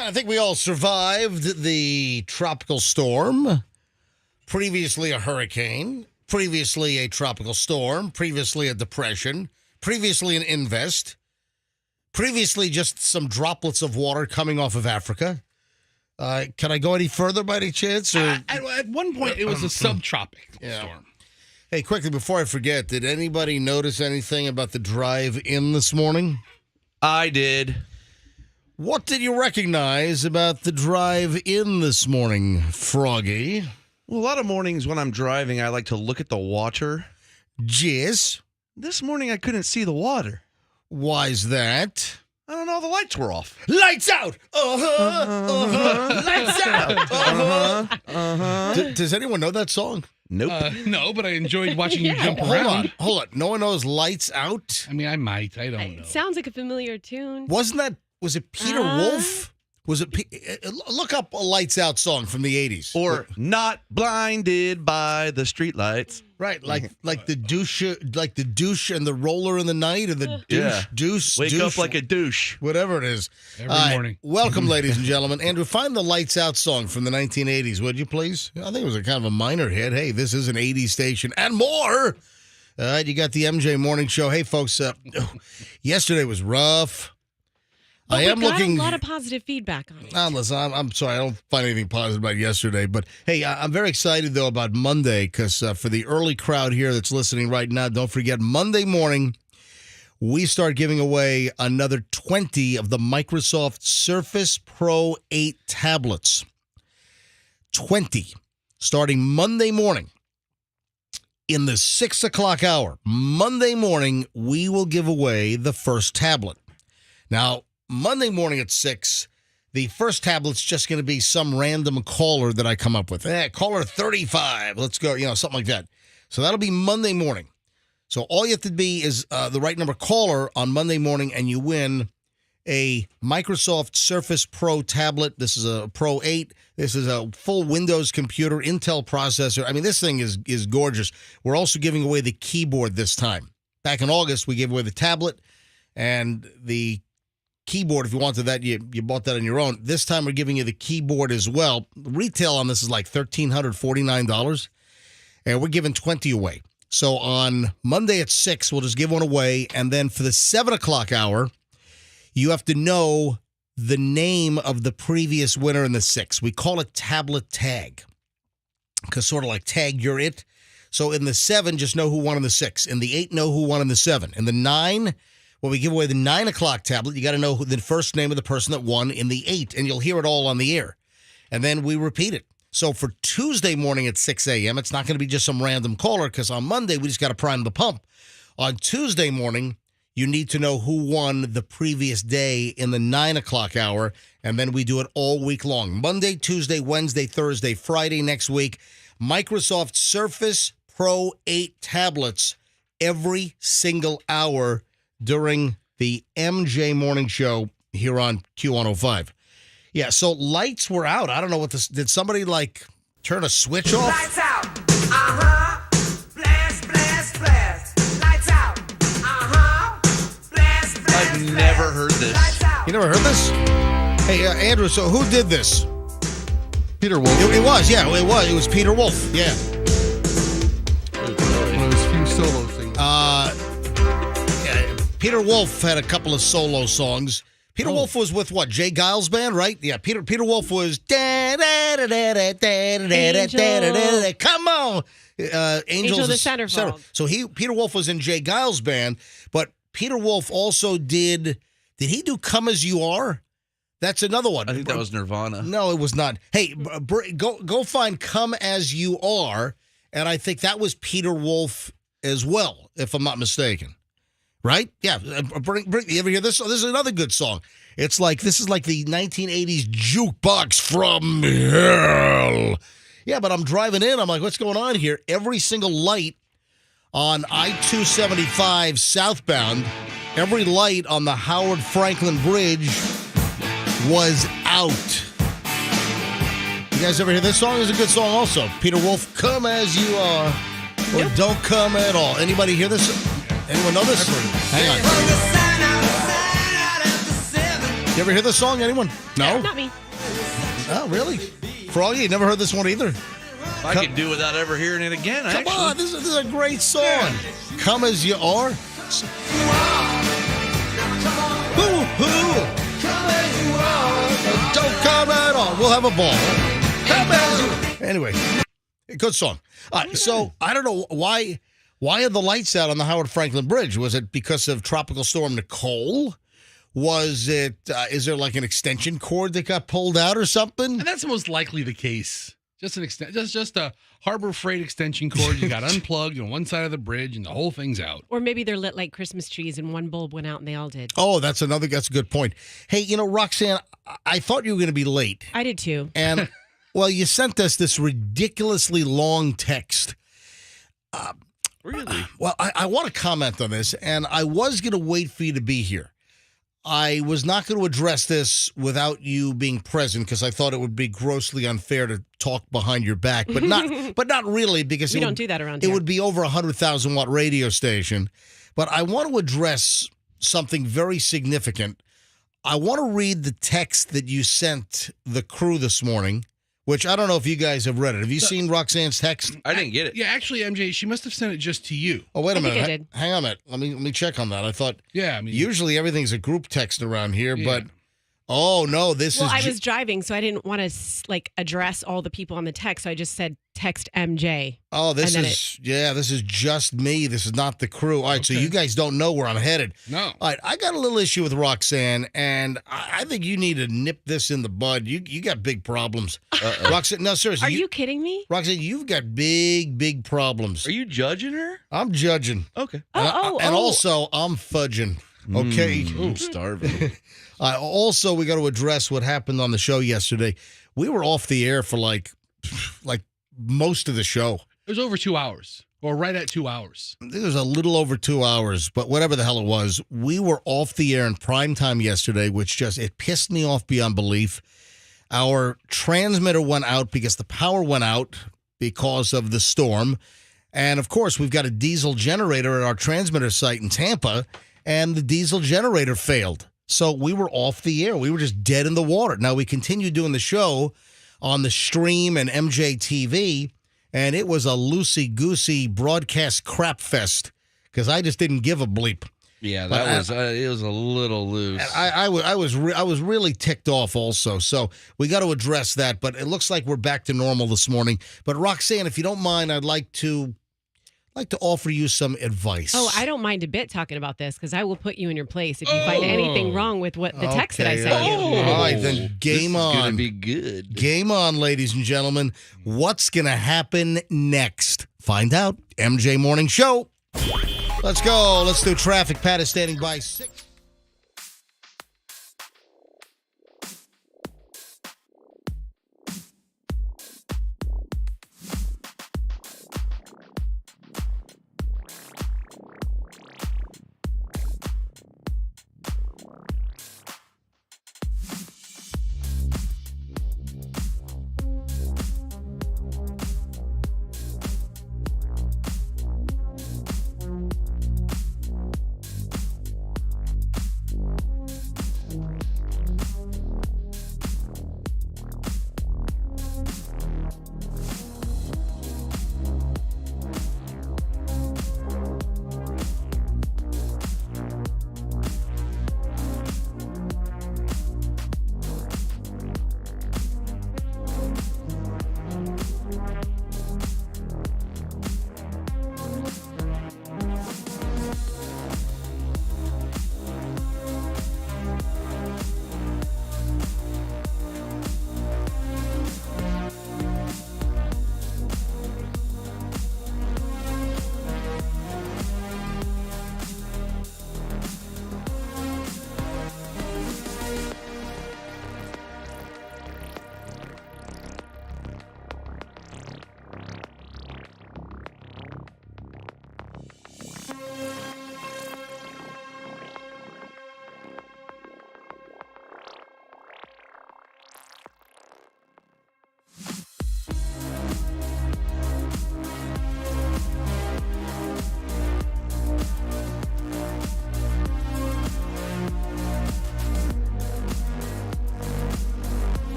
I think we all survived the tropical storm. Previously a hurricane. Previously a tropical storm. Previously a depression. Previously an invest. Previously just some droplets of water coming off of Africa. Can I go any further by any chance? Or? At one point, it was a subtropical storm. Hey, quickly, before I forget, did anybody notice anything about the drive-in this morning? I did. What did you recognize about the drive-in this morning, Froggy? Well, a lot of mornings when I'm driving, I like to look at the water. Jizz. This morning, I couldn't see the water. Why's that? I don't know. The lights were off. Lights out! Lights out! Does anyone know that song? Nope. No, but I enjoyed watching you jump around. Hold on. No one knows Lights Out? I mean, I might. I don't know. It sounds like a familiar tune. Was it Peter Wolf? Was it? Look up a Lights Out song from the 80s. Or Not Blinded by the Streetlights. Right, like the douche and the roller in the night, or the douche. Wake up like a douche. Whatever it is. Every morning. Welcome, ladies and gentlemen. Andrew, find the Lights Out song from the 1980s, would you please? I think it was a kind of a minor hit. Hey, this is an 80s station and more. You got the MJ Morning Show. Hey, folks, yesterday was rough. But we got a lot of positive feedback on it. Listen, I'm sorry, I don't find anything positive about yesterday. But, hey, I'm very excited, though, about Monday because for the early crowd here that's listening right now, don't forget, Monday morning, we start giving away another 20 of the Microsoft Surface Pro 8 tablets. 20, starting Monday morning. In the 6 o'clock hour, Monday morning, we will give away the first tablet. Now, Monday morning at 6, the first tablet's just going to be some random caller that I come up with. Caller 35, let's go, something like that. So that'll be Monday morning. So all you have to be is the right number caller on Monday morning, and you win a Microsoft Surface Pro tablet. This is a Pro 8. This is a full Windows computer, Intel processor. I mean, this thing is gorgeous. We're also giving away the keyboard this time. Back in August, we gave away the tablet and the keyboard. If you wanted that, you bought that on your own. This time we're giving you the keyboard as well. Retail on this is like $1,349, and we're giving 20 away. So on Monday at 6, we'll just give one away, and then for the 7 o'clock hour, you have to know the name of the previous winner in the 6. We call it tablet tag, because sort of like tag, you're it. So in the 7, just know who won in the 6. In the 8, know who won in the 7. In the 9, when we give away the 9 o'clock tablet, you got to know the first name of the person that won in the 8, and you'll hear it all on the air. And then we repeat it. So for Tuesday morning at 6 a.m., it's not going to be just some random caller, because on Monday, we just got to prime the pump. On Tuesday morning, you need to know who won the previous day in the 9 o'clock hour, and then we do it all week long. Monday, Tuesday, Wednesday, Thursday, Friday next week. Microsoft Surface Pro 8 tablets every single hour during the MJ Morning Show here on Q105. Yeah, so lights were out. I don't know what this... Did somebody, turn a switch off? Lights out. Uh-huh. Blast, blast, blast. Lights out. Uh-huh. Blast, blast, I've never heard this. Lights out. You never heard this? Hey, Andrew, so who did this? Peter Wolf. It was, yeah, it was. It was Peter Wolf, yeah. One of his few solo things. Peter Wolf had a couple of solo songs. Peter Wolf was with what? Jay Giles Band, right? Yeah, Peter Wolf was Come on. Angel the Centerfold. So Peter Wolf was in Jay Giles Band, but Peter Wolf also did he do Come As You Are? That's another one. I think that was Nirvana. No, it was not. Hey, go find Come As You Are, and I think that was Peter Wolf as well, if I'm not mistaken. Right? Yeah. You ever hear this? Oh, this is another good song. This is like the 1980s jukebox from hell. Yeah, but I'm driving in. I'm like, what's going on here? Every single light on I-275 southbound, every light on the Howard Franklin Bridge was out. You guys ever hear this song? It's a good song also. Peter Wolf, Come As You Are, or Don't Come At All. Anybody hear this? Anyone know this? Hang on. You ever hear this song, anyone? No? Not me. Oh, really? Froggy, you never heard this one either? I could do without ever hearing it again, Come actually. on, this is a great song. Come as you are. Hoo-hoo. Don't come at all. We'll have a ball. Anyway, good song. So I don't know why are the lights out on the Howard Franklin Bridge? Was it because of Tropical Storm Nicole? Was it? Is there like an extension cord that got pulled out or something? And that's most likely the case. Just a Harbor Freight extension cord. You got unplugged on one side of the bridge, and the whole thing's out. Or maybe they're lit like Christmas trees, and one bulb went out, and they all did. Oh, that's a good point. Hey, Roxanne, I thought you were going to be late. I did too. And, well, you sent us this ridiculously long text. Really? Well, I want to comment on this, and I was going to wait for you to be here. I was not going to address this without you being present because I thought it would be grossly unfair to talk behind your back, but not really because we don't do that around here. It would be over 100,000 watt radio station. But I want to address something very significant. I want to read the text that you sent the crew this morning, which I don't know if you guys have read it. Have you seen Roxanne's text? I didn't get it. Yeah, actually, MJ, she must have sent it just to you. Oh, wait a I think minute. I did. Hang on a minute. Let me check on that. I thought Yeah, I mean, usually everything's a group text around here, Yeah. but oh no, this Well, is I was driving, so I didn't want to address all the people on the text, so I just said text MJ. oh, this and then this is just me. This is not the crew. All right, so Okay. you guys don't know where I'm headed. no. All right, I got a little issue with Roxanne, and I think you need to nip this in the bud. You got big problems. Roxanne, no, seriously. Are you kidding me? Roxanne, you've got big problems. Are you judging her? I'm judging. Okay. And also, I'm fudging. Okay. I'm starving. Also, we got to address what happened on the show yesterday. We were off the air for like most of the show. It was over 2 hours, or right at 2 hours. I think it was a little over 2 hours, but whatever the hell it was, we were off the air in prime time yesterday, which it pissed me off beyond belief. Our transmitter went out because the power went out because of the storm. And of course, we've got a diesel generator at our transmitter site in Tampa, and the diesel generator failed. So we were off the air. We were just dead in the water. Now, we continued doing the show on the stream and MJTV, and it was a loosey-goosey broadcast crap fest because I just didn't give a bleep. Yeah, But that was it was a little loose. I was really ticked off also. So we got to address that. But it looks like we're back to normal this morning. But Roxanne, if you don't mind, I'd like to offer you some advice. Oh, I don't mind a bit talking about this because I will put you in your place if you find anything wrong with what the text that I sent you. All right, then game this on. It's gonna be good. Game on, ladies and gentlemen. What's going to happen next? Find out. MJ Morning Show. Let's go. Let's do traffic. Pat is standing by 6.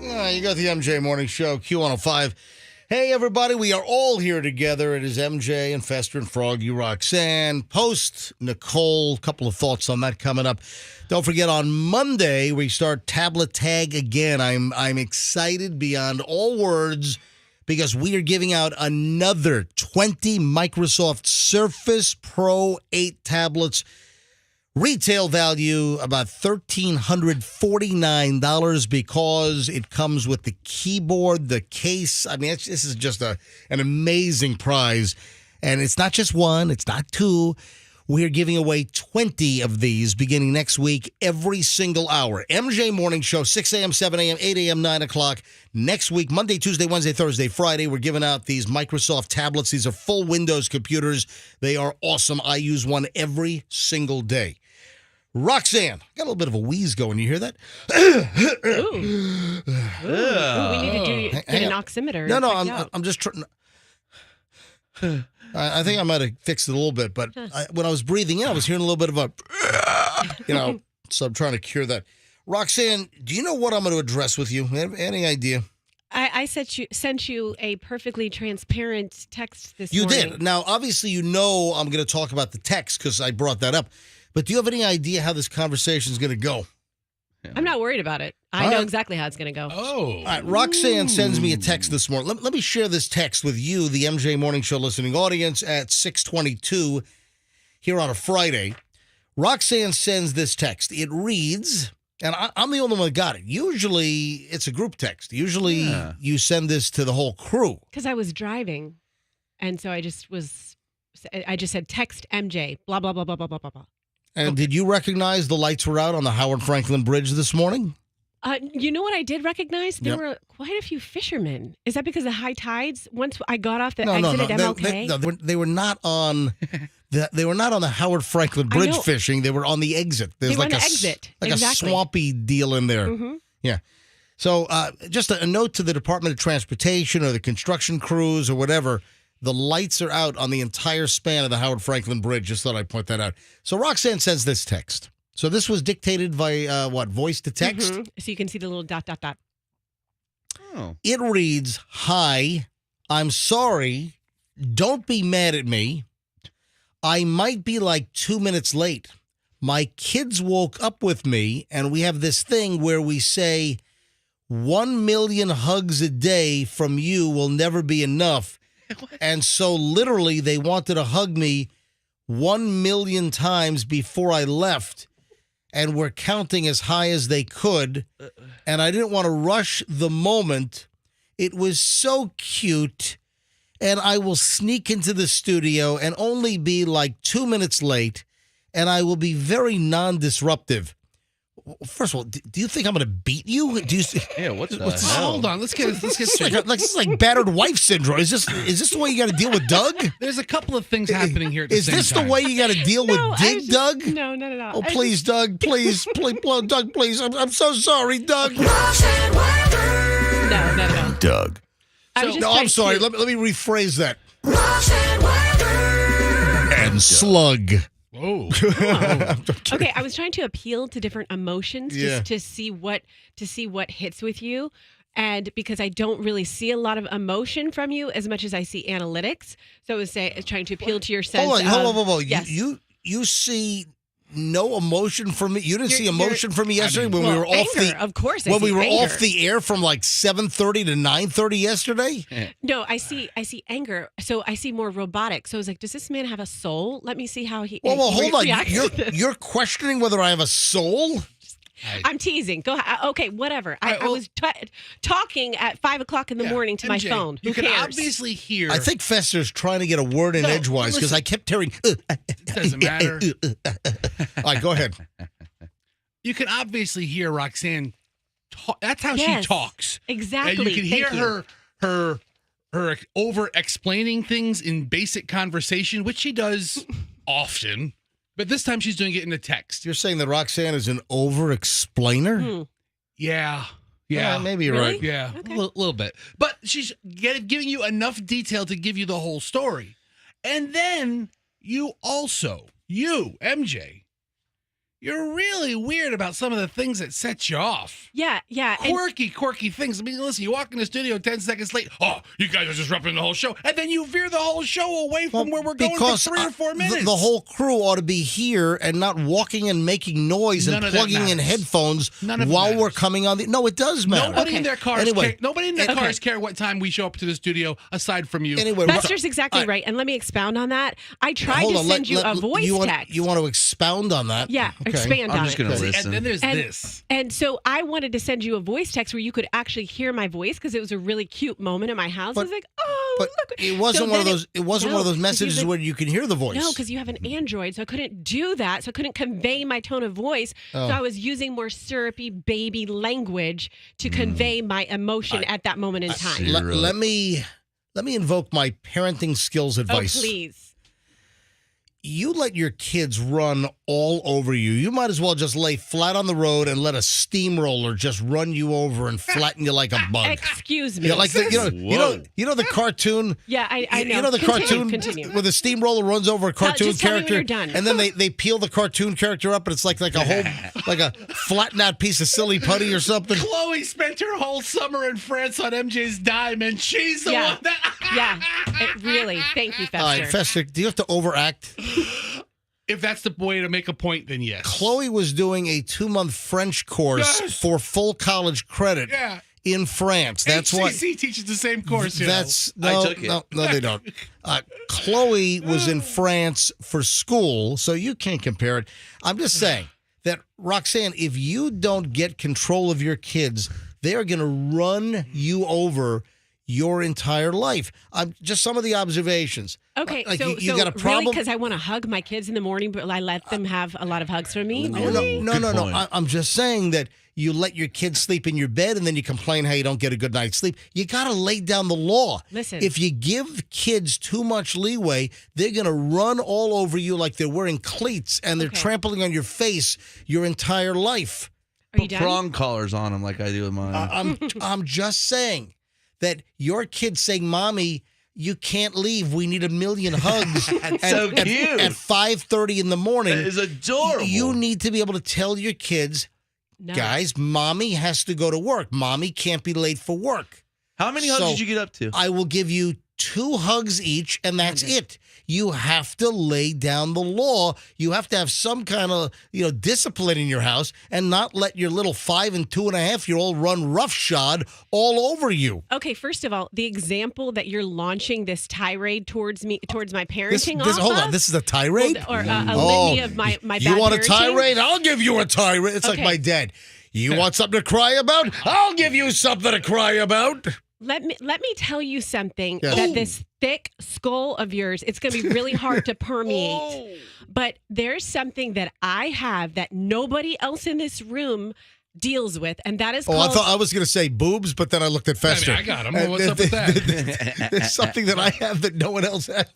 You got the MJ Morning Show, Q105. Hey, everybody, we are all here together. It is MJ and Fester and Froggy, Roxanne, Post, Nicole. A couple of thoughts on that coming up. Don't forget, on Monday, we start Tablet Tag again. I'm excited beyond all words because we are giving out another 20 Microsoft Surface Pro 8 tablets. Retail value about $1,349 because it comes with the keyboard, the case. I mean, this is just an amazing prize. And it's not just one, it's not two. We're giving away 20 of these beginning next week, every single hour. MJ Morning Show, 6 a.m., 7 a.m., 8 a.m., 9 o'clock. Next week, Monday, Tuesday, Wednesday, Thursday, Friday, we're giving out these Microsoft tablets. These are full Windows computers. They are awesome. I use one every single day. Roxanne, got a little bit of a wheeze going. You hear that? Ooh, we need to get an oximeter. No, checked out. I'm just trying. I think I might have fixed it a little bit, but when I was breathing in, I was hearing a little bit of a, so I'm trying to cure that. Roxanne, do you know what I'm going to address with you? Any idea? I sent you a perfectly transparent text this You morning. did. Now, obviously, I'm going to talk about the text because I brought that up. But do you have any idea how this conversation is going to go? I'm not worried about it. I All know right. exactly how it's going to go. Oh. All right, Roxanne sends me a text this morning. Let me share this text with you, the MJ Morning Show listening audience, at 6:22 here on a Friday. Roxanne sends this text. It reads, and I'm the only one that got it. Usually, it's a group text. Usually, you send this to the whole crew. Because I was driving, and so I just said text MJ, blah, blah, blah, blah, blah, blah, blah, blah. And did you recognize the lights were out on the Howard Franklin Bridge this morning? You know what I did recognize? There Yep. were quite a few fishermen. Is that because of high tides? Once I got off the No. exit at MLK? They were not on. They were not on the Howard Franklin Bridge know. fishing. They were on the exit. There's They were like on the exit. like Exactly. a swampy deal in there. Mm-hmm. Yeah. So just a note to the Department of Transportation or the construction crews or whatever. The lights are out on the entire span of the Howard Franklin Bridge. Just thought I'd point that out. So Roxanne sends this text. So this was dictated by voice to text? Mm-hmm. So you can see the little dot, dot, dot. Oh. It reads, "Hi, I'm sorry. Don't be mad at me. I might be like 2 minutes late. My kids woke up with me, and we have this thing where we say 1 million hugs a day from you will never be enough. And so literally they wanted to hug me 1 million times before I left, and were counting as high as they could. And I didn't want to rush the moment. It was so cute. And I will sneak into the studio and only be like 2 minutes late, and I will be very non-disruptive." First of all, do you think I'm going to beat you? Do you? Yeah, what's Oh, hold on. Let's get straight. This is like battered wife syndrome. Is this the way you got to deal with Doug? There's a couple of things happening here at the Is same this time. the way you got to deal No, with I Dig was Doug? just- No. Oh, please, Doug, please, Doug, please. I'm so sorry, Doug. No. Doug. I was just No, trying I'm sorry. to- Let me rephrase that. And Slug. Whoa. Okay, I was trying to appeal to different emotions Yeah. just to see what hits with you. And because I don't really see a lot of emotion from you as much as I see analytics. So I was trying to appeal to your sense Hold on. Yes. You see no emotion from me. You didn't see You're- emotion from me yesterday when well, we were off anger, the of course I when we see were anger. off the air from like 7:30 to 9:30 yesterday. No, I see anger. So I see more robotic. So I was like, does this man have a soul? Let me see how he Well, he hold on. reacts to this. You're questioning whether I have a soul? I'm teasing. Go ahead. Okay, whatever. right, I well- was talking at 5 o'clock in the morning to my MJ, phone. You Who can cares? obviously hear. I think Fester's trying to get a word in No, edgewise because listen. I kept hearing. it doesn't matter. All right, go ahead. You can obviously hear Roxanne. That's how Yes, she talks. Exactly. And you can hear Thank you. her over explaining things in basic conversation, which she does often. But this time she's doing it in a text. You're saying that Roxanne is an over-explainer? Hmm. Yeah. Maybe you're Really? right. Yeah, Okay. a little bit. But she's giving you enough detail to give you the whole story. And then you, MJ, you're really weird about some of the things that set you off. Yeah. And Quirky things. I mean, listen, you walk in the studio 10 seconds late. Oh, you guys are disrupting the whole show. And then you veer the whole show away from where we're going for 3 or 4 minutes. The whole crew ought to be here and not walking and making noise None and of that plugging in matters. headphones None of it while we're matters. coming on the. No, it does matter. Nobody in their cars Anyway. care. Nobody in their cars care what time we show up to the studio aside from you. Anyway, Fester's exactly right. And let me expound on that. I tried hold to on, send you a voice text. You want to expound on that? Yeah, Okay. expand I'm on just it. going to listen. And then there's And- this. And so I wanted to send you a voice text where you could actually hear my voice because it was a really cute moment in my house. I was like, oh, But look. it wasn't So one of then those. It wasn't one of those 'cause messages where you can hear the voice. No, because you have an Android, so I couldn't do that. So I couldn't convey my tone of voice. Oh. So I was using more syrupy baby language to convey my emotion at that moment in time. Let me invoke my parenting skills Oh, advice. please. You let your kids run all over you. You might as well just lay flat on the road and let a steamroller just run you over and flatten you like a bug. Excuse me. Yeah, like the, you know the cartoon. Yeah, I know. You know the cartoon Continue. where the steamroller runs over a cartoon just tell me when character, you're done. and then they peel the cartoon character up, and it's like a whole like a flattened out piece of silly putty or something. Chloe spent her whole summer in France on MJ's dime, and she's the Yeah. one that. Yeah, it really. Thank you, Fester. All right, Fester, do you have to overact? If that's the way to make a point, then yes. Chloe was doing a 2-month French course Yes. for full college credit Yeah. in France. That's what. HCC teaches the same course. You That's I no, took it. no, they don't. Chloe was in France for school, so you can't compare it. I'm just saying that Roxanne, if you don't get control of your kids, they are going to run you over your entire life. Just some of the observations. Okay, Like, so you got a problem? really because I want to hug my kids in the morning, but I let them have a lot of hugs from me. No, Really? no. Good point. I'm just saying that you let your kids sleep in your bed and then you complain how you don't get a good night's sleep. You got to lay down the law. Listen. If you give kids too much leeway, they're going to run all over you like they're wearing cleats and they're Okay. trampling on your face your entire life. Are you Put done? prong collars on them like I do with mine. I'm just saying that your kid saying, "Mommy, you can't leave. We need 1,000,000 hugs." so cute. At 5:30 in the morning. That is adorable. You need to be able to tell your kids, No. guys, Mommy has to go to work. Mommy can't be late for work. How many hugs So- did you get up to? I will give you 2 hugs each, and that's it. You have to lay down the law. You have to have some kind of, discipline in your house and not let your little 5 and 2.5-year-old run roughshod all over you. Okay, first of all, the example that you're launching this tirade towards my parenting Hold off on, this is a tirade? or a litany of my You bad want a parenting? tirade? I'll give you a tirade. It's like Okay. my dad. You want something to cry about? I'll give you something to cry about. Let me tell you something Yes. that this thick skull of yours, it's going to be really hard to permeate. But there's something that I have that nobody else in this room deals with, and that is Oh, called I thought I was going to say boobs, but then I looked at Fester. I got him. And What's up with that? There's something that I have that no one else has.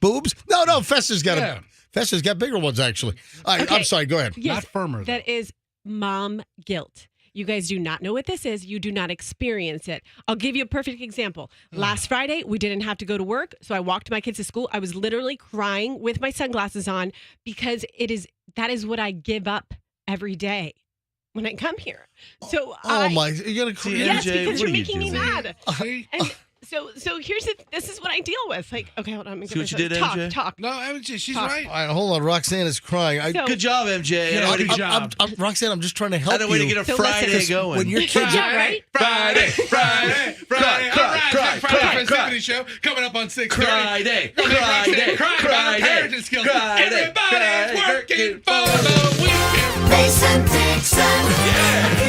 Boobs? No, Fester's got Yeah. Fester's got bigger ones, actually. All right, Okay. I'm sorry. Go ahead. Yes, Not firmer, though. that is mom guilt. You guys do not know what this is. You do not experience it. I'll give you a perfect example. Last Friday, we didn't have to go to work, so I walked my kids to school. I was literally crying with my sunglasses on because that is what I give up every day when I come here. So Oh, my. You're going to See, cry. yes, MJ, because what you're are you making me doing? mad. See? And so this is what I deal with. Like, okay, hold on. I'm gonna See what give you did, myself- MJ? Talk. No, she's Talk. right. All right, hold on. Roxanne is crying. So- Good job, MJ. Yeah, I good don't job. Roxanne, I'm just trying to help had a way to you. get a So Friday listen, going. when your kids Yeah, right? Friday. Cry, All right, cry, Friday cry. Festivity Show coming up on 6:30. Friday, Cry Friday, about Friday, parenting skills. Friday, Everybody's Friday, working for the weekend. Mason Dixon.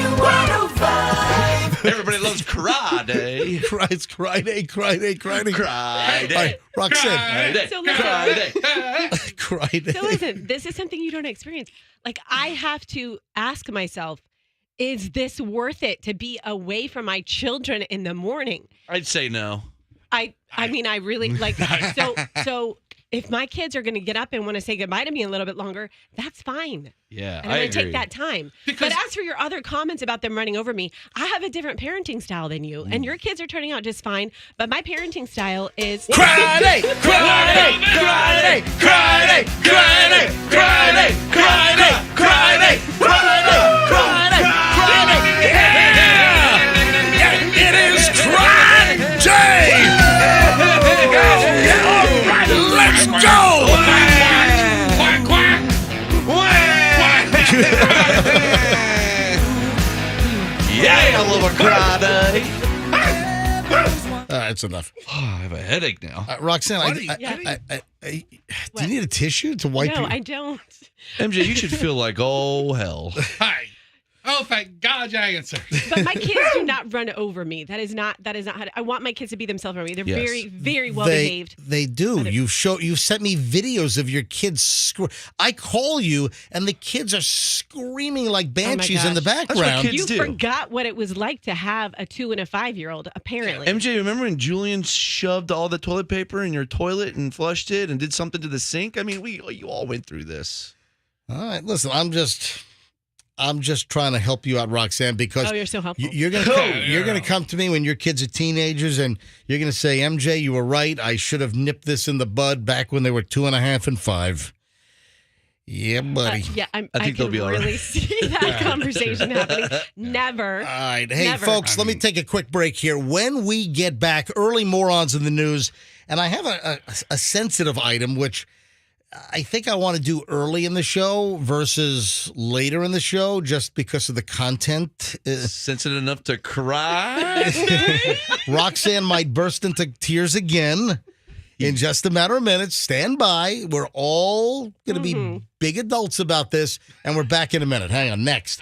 You wanna vibe. Everybody loves Friday. It's Friday. Friday. All right, Roxanne. Friday. So listen. Friday. Friday. So listen, this is something you don't experience. Like, I have to ask myself, is this worth it to be away from my children in the morning? I'd say no. I mean, I really like so if my kids are going to get up and want to say goodbye to me a little bit longer, that's fine. Yeah, And I I'm going to agree. take that time. Because- but as for your other comments about them running over me, I have a different parenting style than you. And your kids are turning out just fine. But my parenting style is Friday. Friday. Friday. Friday. Friday. Friday. Friday. Friday, Friday, Friday, Friday. Yeah, it is Cry Day! Yeah, all right, let's go! Quack, quack. Yeah, I love a cry day. That's enough. Oh, I have a headache now. Roxanne, What are you do you need a tissue to wipe No, your... I don't. MJ, you should feel like, oh, hell. Hi. Oh, thank God you answered. But my kids do not run over me. That is not how I want my kids to be themselves around me. They're Yes. very, very well behaved. They do. You've sent me videos of your kids. I call you, and the kids are screaming like banshees in the gosh. background. kids You do. forgot what it was like to have a 2 and a 5-year-old, apparently. MJ, remember when Julian shoved all the toilet paper in your toilet and flushed it and did something to the sink? I mean, you all went through this. All right, listen, I'm just trying to help you out, Roxanne, because Oh, you're so helpful. you're gonna come to me when your kids are teenagers, and you're gonna say, MJ, you were right. I should have nipped this in the bud back when they were 2.5 and 5. Yeah, buddy. I think they'll can be all really right. see that conversation happening. Never. All right. Hey, Never. folks, let me take a quick break here. When we get back, early morons in the news, and I have a sensitive item, which I think I want to do early in the show versus later in the show just because of the content. Sensitive enough to cry? Roxanne might burst into tears again in just a matter of minutes. Stand by. We're all going to be big adults about this, and we're back in a minute. Hang on. Next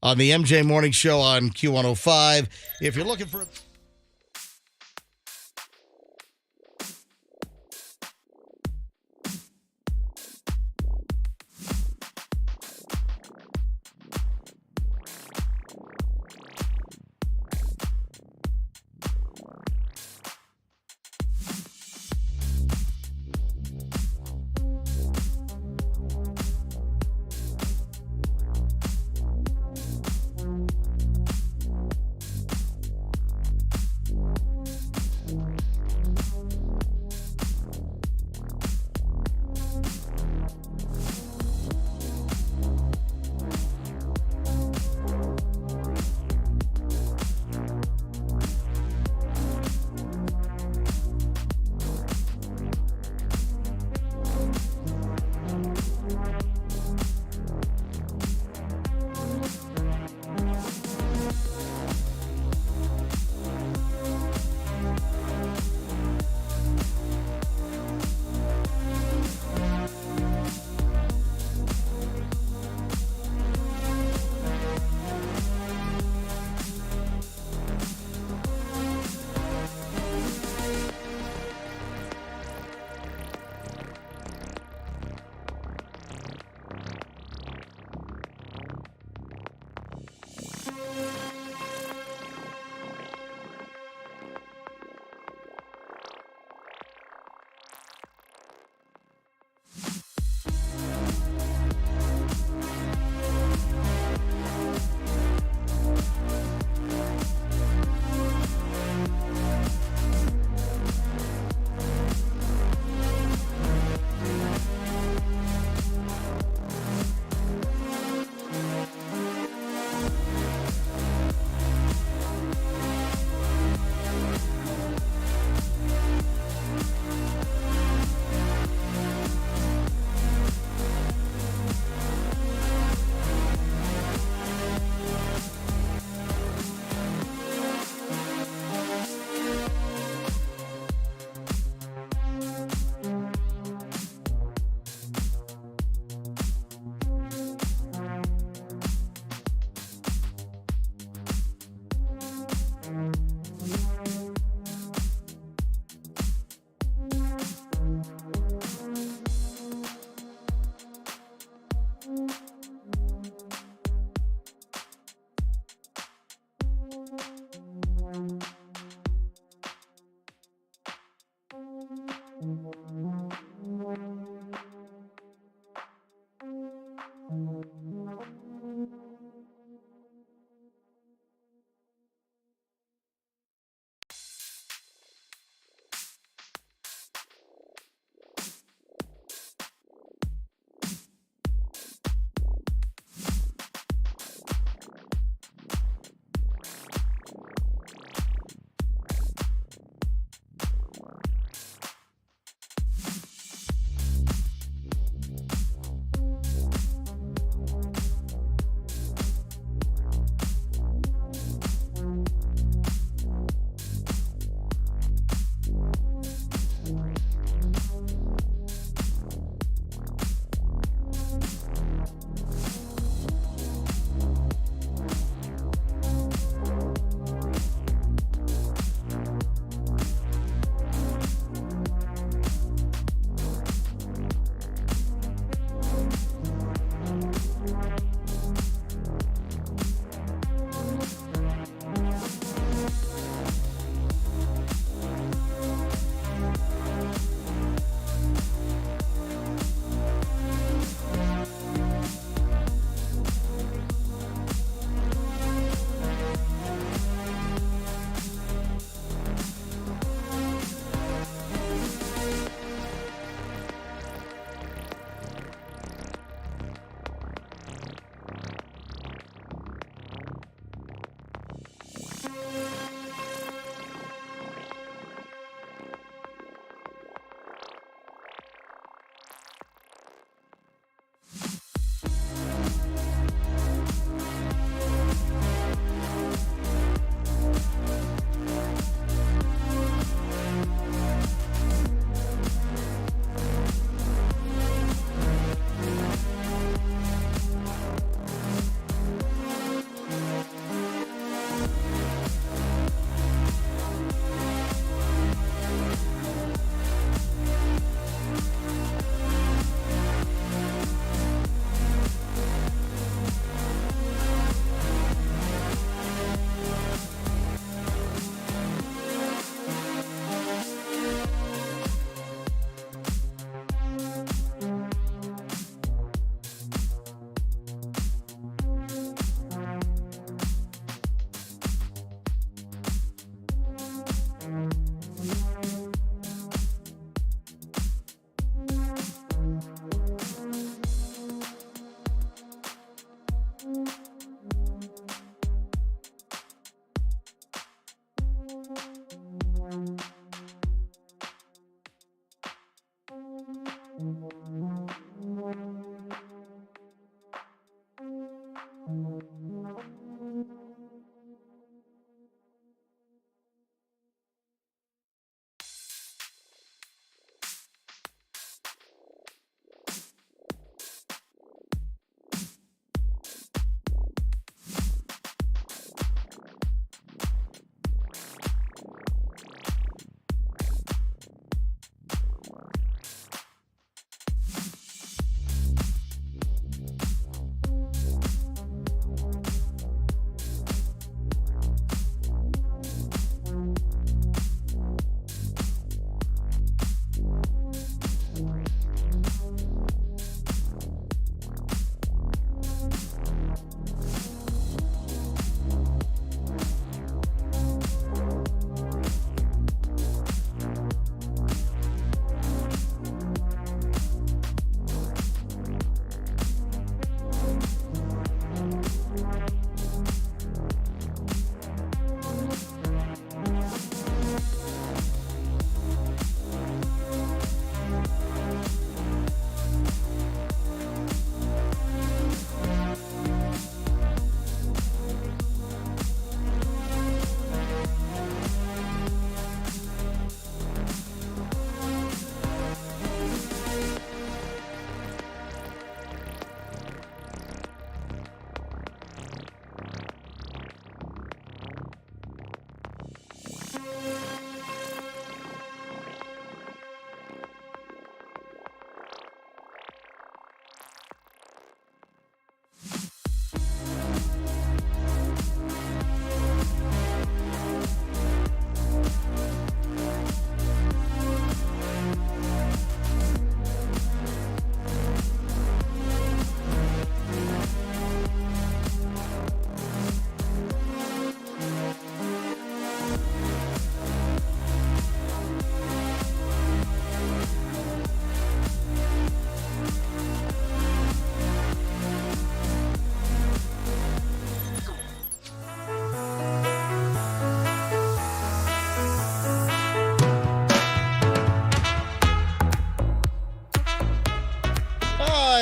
on the MJ Morning Show on Q105. If you're looking for...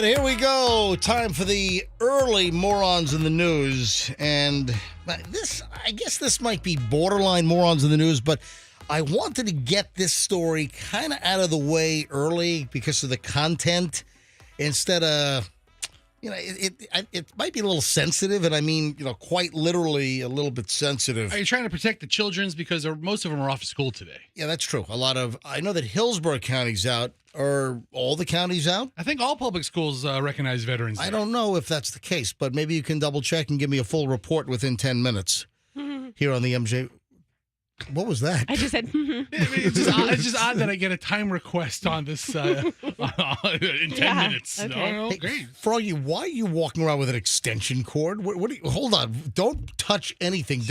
here we go. Time for the early morons in the news. And I guess this might be borderline morons in the news, but I wanted to get this story kind of out of the way early because of the content instead of, it might be a little sensitive. And I mean, quite literally a little bit sensitive. Are you trying to protect the children's because most of them are off of school today? Yeah, that's true. I know that Hillsborough County's out. Are all the counties out? I think all public schools recognize Veterans Day. I don't know if that's the case, but maybe you can double check and give me a full report within 10 minutes here on the MJ. What was that? I just said, it's just odd that I get a time request on this in 10 minutes. Okay. No, Hey, great. Froggy, why are you walking around with an extension cord? What hold on. Don't touch anything.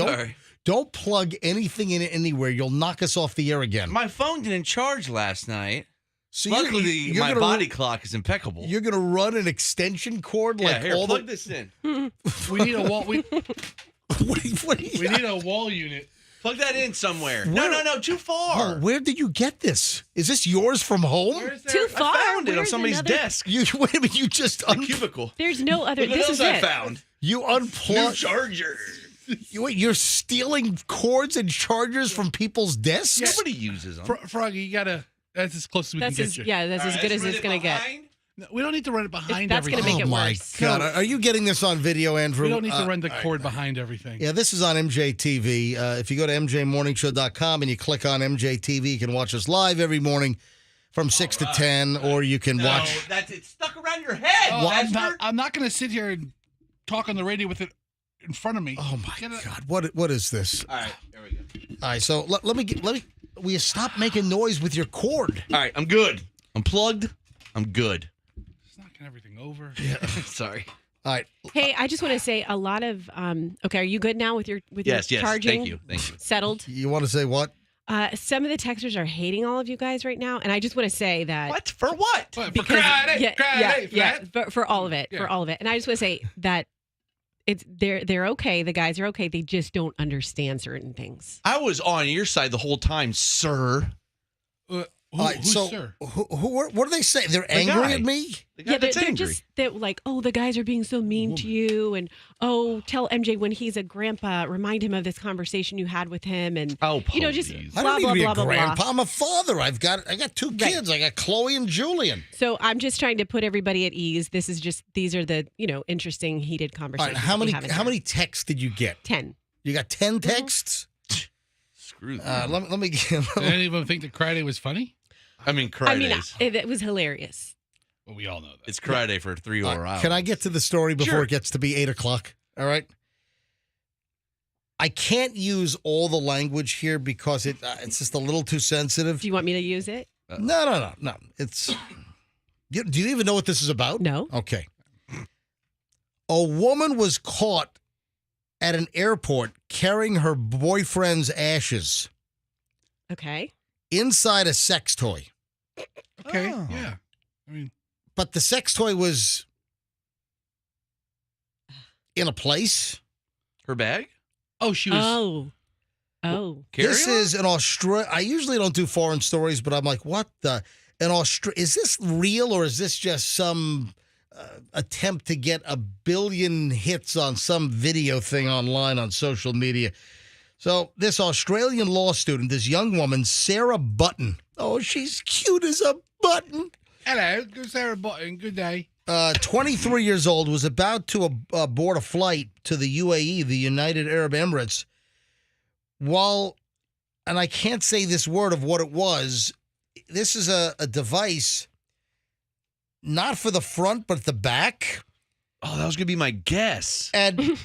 Don't plug anything in anywhere. You'll knock us off the air again. My phone didn't charge last night. So Luckily, my body clock is impeccable. You're going to run an extension cord yeah, like here, all plug this in. We need a wall. We we need a wall unit. Plug that in somewhere. No, too far. Oh, where did you get this? Is this yours from home? too far. I found it on Where's somebody's another- desk. Wait a minute, you just The cubicle. There's no other. Look what This else is I it. found. You New unplug. charger. You're stealing cords and chargers from people's desks? Nobody uses them. Froggy, you gotta. That's as close as we That's can as get you. that's as good as it's gonna get. No, we don't need to run it behind That's gonna everything. make it my worse. God. Are you getting this on video, Andrew? We don't need to run the cord behind everything. Yeah, this is on MJTV. If you go to MJMorningShow.com and you click on MJTV, you can watch us live every morning from 6 to 10, or you can watch. It's stuck around your head. Oh, Lester. I'm not going to sit here and talk on the radio with it in front of me. Oh, my God. What is this? All right, there we go. All right, so let me. Will you stop making noise with your cord? All right, I'm good. I'm plugged. I'm good. Just knocking everything over. Sorry. All right. Hey, I just want to say a lot of. Okay, are you good now with your Yes. charging? Thank you. Settled. You want to say what? Some of the texters are hating all of you guys right now, and I just want to say that. What? For what? What, for Friday, for all of it, Yeah. for all of it. And I just want to say that they're okay. The guys are okay. They just don't understand certain things. I was on your side the whole time, sir. All right, who's so sir? what do they say? They're angry guy. at me? The guy Yeah, that's they're angry. just like, oh, the guys are being so mean to you, and oh, tell MJ when he's a grandpa, remind him of this conversation you had with him, and Oh, just please. I blah don't need blah to be blah a blah grandpa. blah. I'm a father. I got two kids. I got Chloe and Julian. So I'm just trying to put everybody at ease. These are the interesting heated All conversations. right, that we have in how here. many texts did you get? 10. You got 10 texts? Screw that. Let me Did any of them think that Friday was funny? I mean, cry I mean, days. it was hilarious. Well, we all know that. It's cry day for 3 more hours. Can I get to the story before Sure. it gets to be 8 o'clock? All right. I can't use all the language here because it's just a little too sensitive. Do you want me to use it? No. It's. Do you even know what this is about? No. Okay. A woman was caught at an airport carrying her boyfriend's ashes Okay. inside a sex toy. Okay. Oh. Yeah. I mean, But the sex toy was in a place. Her bag? oh, she was. Oh. This Carry-on? is an Australia. I usually don't do foreign stories, but I'm like, what the? Is this real or is this just some attempt to get a billion hits on some video thing online on social media? So this Australian law student, this young woman, Sarah Button. Oh, she's cute as a button. Hello, good Sarah Button. Good day. 23 years old, was about to board a flight to the UAE, the United Arab Emirates, and I can't say this word of what it was. This is a device, not for the front, but the back. Oh, that was going to be my guess. And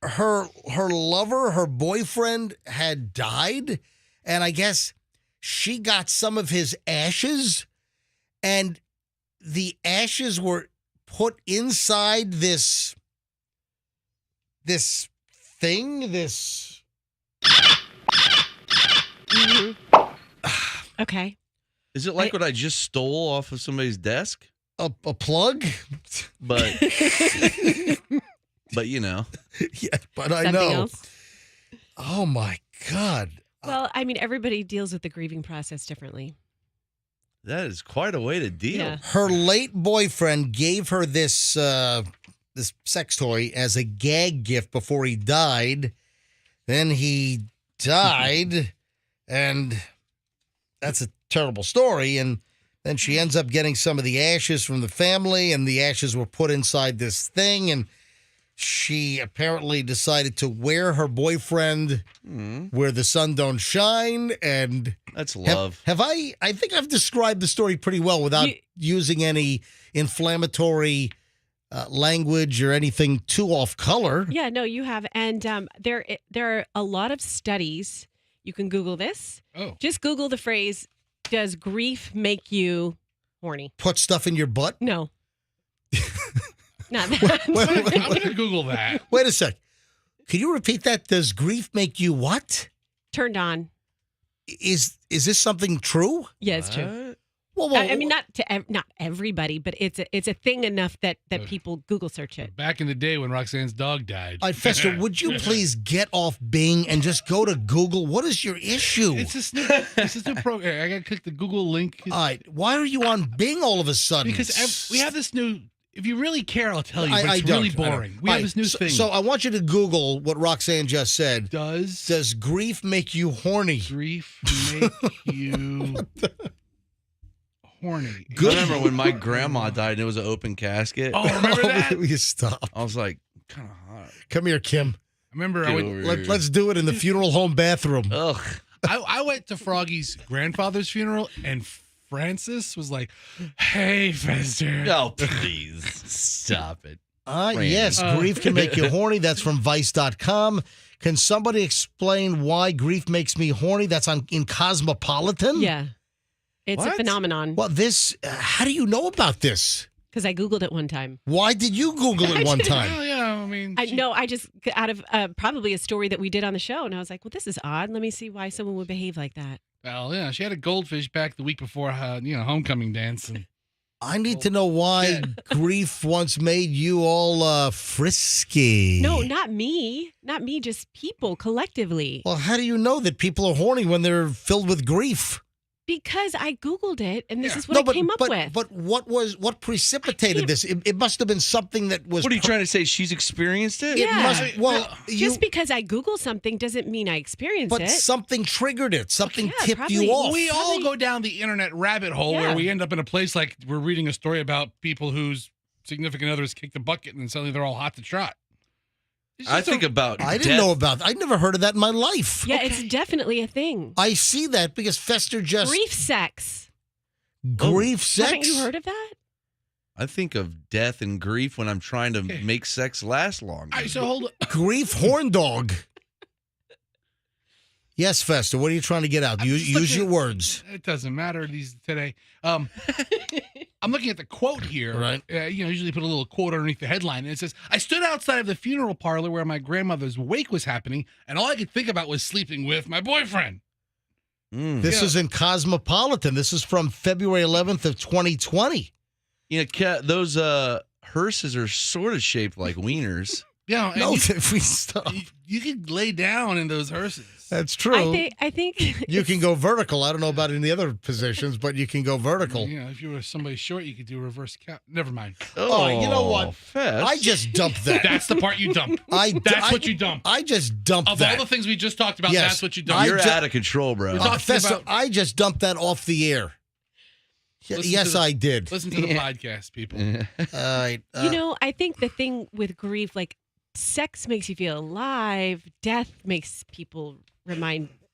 her lover, her boyfriend, had died, and I guess she got some of his ashes, and the ashes were put inside this thing, this. Okay. Is it like what I just stole off of somebody's desk? A plug? But, but you know. Yeah, but I Something know. else? Oh, my God. Well, I mean, everybody deals with the grieving process differently. That is quite a way to deal. Yeah. Her late boyfriend gave her this this sex toy as a gag gift before he died. Then he died, and that's a terrible story. And then she ends up getting some of the ashes from the family, and the ashes were put inside this thing, and she apparently decided to wear her boyfriend where the sun don't shine. And That's love. have I think I've described the story pretty well without using any inflammatory language or anything too off color. Yeah, no, you have. And there are a lot of studies. You can Google this. Oh. Just Google the phrase, does grief make you horny? Put stuff in your butt. No. Not that. I'm going to Google that. Wait a sec. Can you repeat that? Does grief make you what? Turned on. Is this something true? Yeah, it's true. Whoa, I mean, not everybody, but it's a thing enough that people Google search it. Back in the day when Roxanne's dog died. Fester, would you please get off Bing and just go to Google? What is your issue? It's this new program. I got to click the Google link. All right. Why are you on Bing all of a sudden? Because we have this new. If you really care, I'll tell you. But I it's don't. really boring. We have this new thing. So I want you to Google what Roxanne just said. Does grief make you horny? grief make you horny? I remember when my grandma died and it was an open casket. Oh, remember that? Will you stop? I was like, kind of hot. Come here, Kim. I remember I Get went. over here. Let's do it in the funeral home bathroom. Ugh. I went to Froggy's grandfather's funeral, and Francis was like, "Hey, Fester." Oh, please. Stop it. Yes, grief can make you horny. That's from Vice.com. Can somebody explain why grief makes me horny? That's in Cosmopolitan? Yeah. It's a What? phenomenon. Well, how do you know about this? Because I Googled it one time. Why did you Google it one time? Well, yeah, I mean, I just out of probably a story that we did on the show, and I was like, well, this is odd. Let me see why someone would behave like that. well, yeah, she had a goldfish back the week before, homecoming dance. And I need to know why grief once made you all frisky. No, not me. Not me, just people collectively. Well, how do you know that people are horny when they're filled with grief? Because I Googled it, and this is what I came up with. But what precipitated this? It must have been something that was. What are you trying to say? She's experienced it? Yeah. Just because I Google something doesn't mean I experience But it. something triggered it. Something Yeah, tipped probably. you off. we all go down the internet rabbit hole where we end up in a place like we're reading a story about people whose significant others kicked the bucket and suddenly they're all hot to trot. I think about I didn't know about that. I'd never heard of that in my life. Yeah, it's definitely a thing. I see that because Fester just Grief sex. grief sex. Haven't you heard of that? I think of death and grief when I'm trying to make sex last longer. All right, so hold on. Grief horn dog. Yes, Fester. What are you trying to get out? Use your words. It doesn't matter today. I'm looking at the quote here. Right. Usually put a little quote underneath the headline, and it says, "I stood outside of the funeral parlor where my grandmother's wake was happening, and all I could think about was sleeping with my boyfriend." This is in Cosmopolitan. This is from February 11th of 2020. Those hearses are sort of shaped like wieners. Yeah, and No, we stop. you could lay down in those hearses. That's true. I think You can go vertical. I don't know about any other positions, but you can go vertical. Yeah, if you were somebody short, you could do reverse count. Never mind. Oh, you know what? Fest. I just dumped that. That's the part you dump. That's what you dump. I just dumped Of that. all the things we just talked about, Yes. that's what you dump. You're out of control, bro. We're talking Fester, about- I just dumped that off the air. Listen Yes, to I did. Listen to the podcast, people. All right. I think the thing with grief, like sex makes you feel alive, death makes people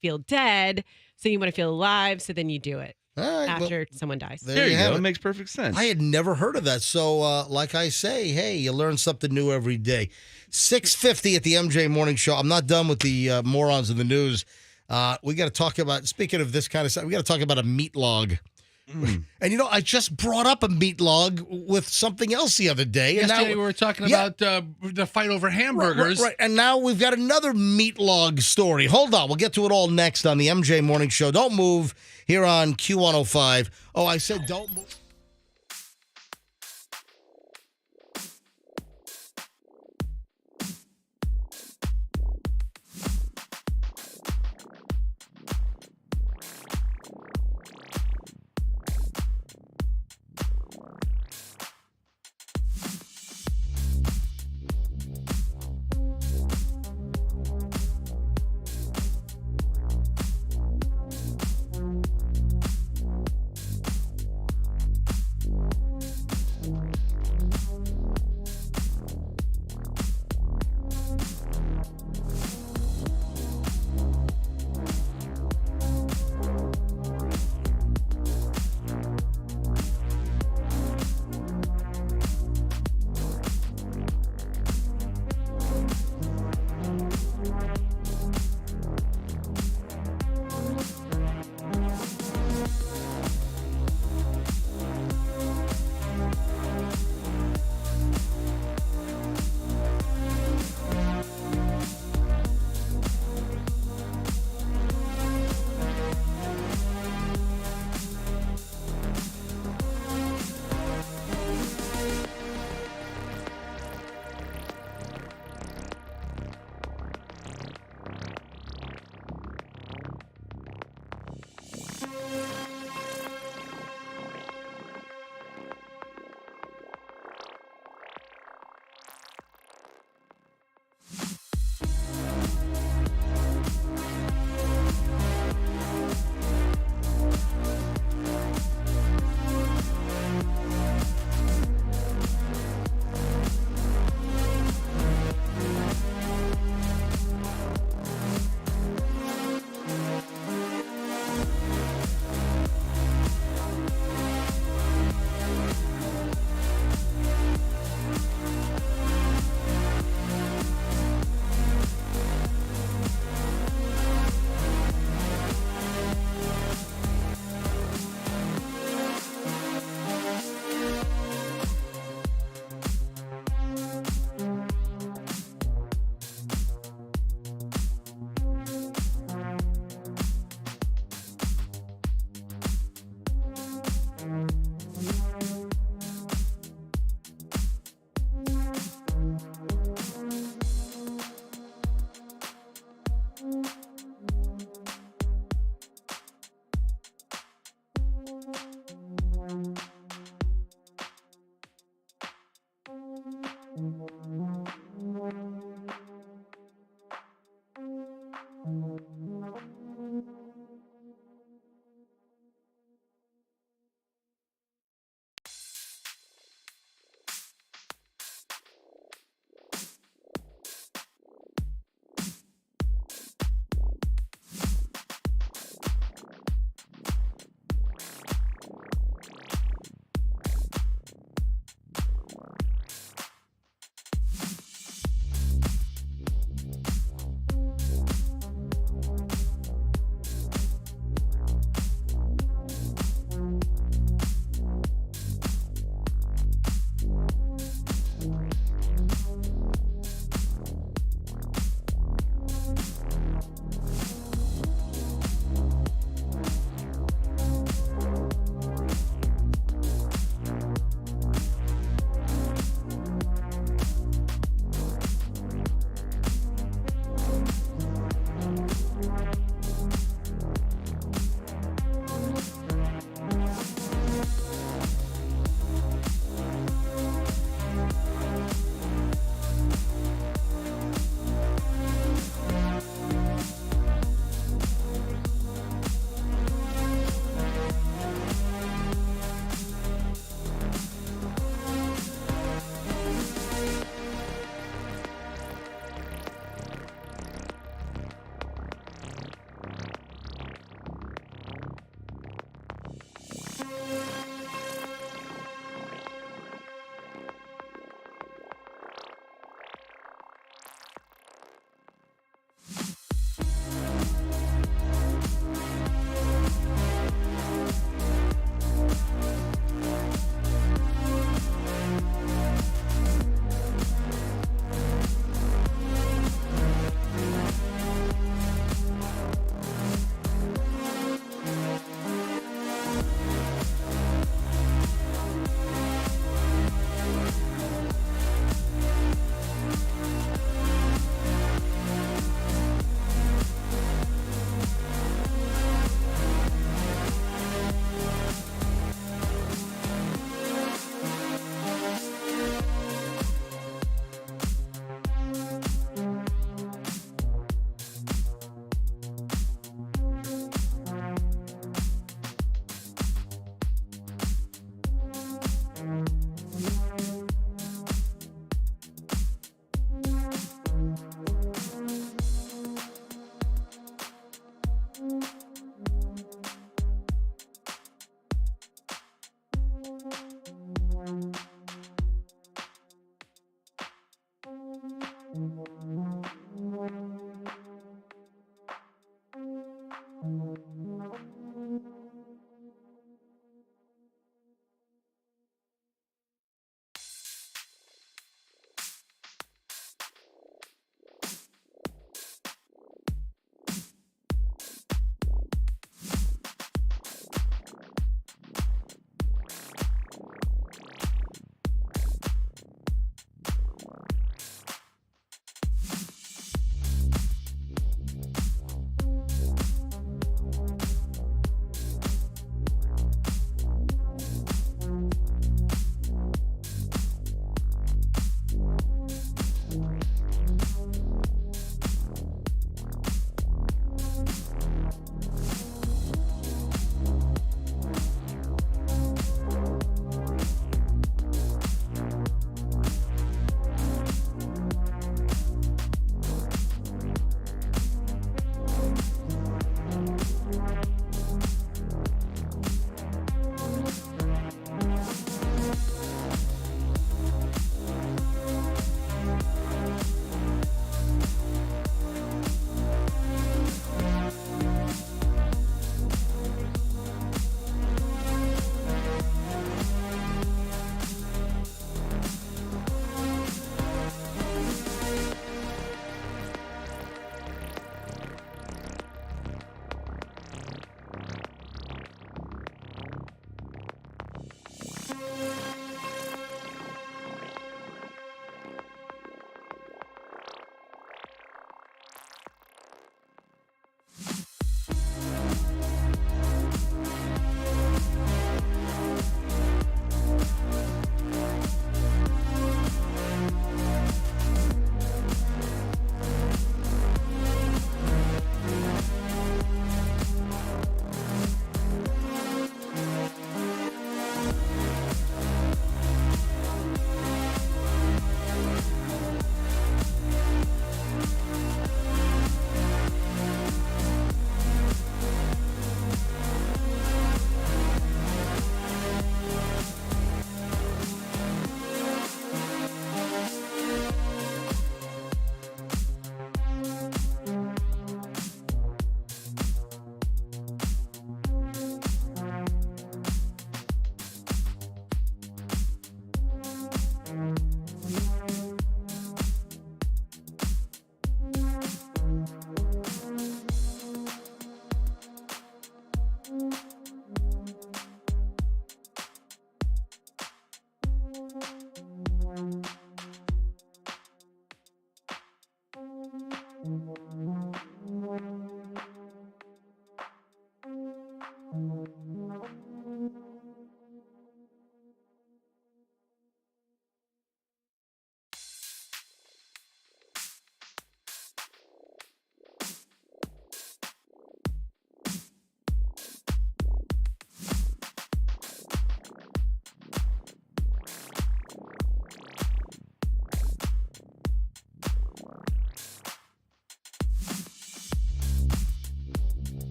feel dead. So you want to feel alive, so then you do it all right, after someone dies. There you have go. it. It makes perfect sense. I had never heard of that. So, like I say, hey, you learn something new every day. 6:50 at the MJ Morning Show. I'm not done with the morons in the news. We got to talk about, speaking of this kind of stuff, we got to talk about a meat log. And, I just brought up a meat log with something else the other day. And Yesterday we were talking about the fight over hamburgers. Right. And now we've got another meat log story. Hold on. We'll get to it all next on the MJ Morning Show. Don't move here on Q105. Oh, I said don't move.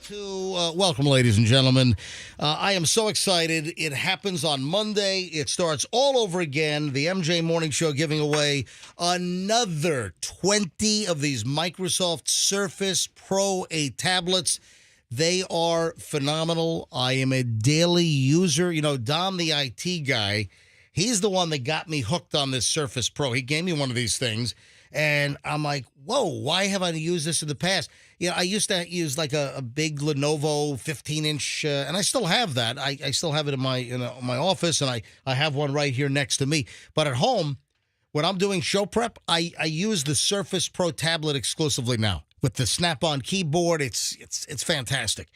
Welcome, ladies and gentlemen. I am so excited. It happens on Monday. It starts all over again. The MJ Morning Show giving away another 20 of these Microsoft Surface Pro 8 tablets. They are phenomenal. I am a daily user. You know, Dom, the IT guy, he's the one that got me hooked on this Surface Pro. He gave me one of these things, and I'm like, whoa, why have I used this in the past? You know, I used to use like a big Lenovo 15-inch, and I still have that. I still have it in my office, and I have one right here next to me. But at home, when I'm doing show prep, I use the Surface Pro tablet exclusively now with the snap-on keyboard. It's fantastic,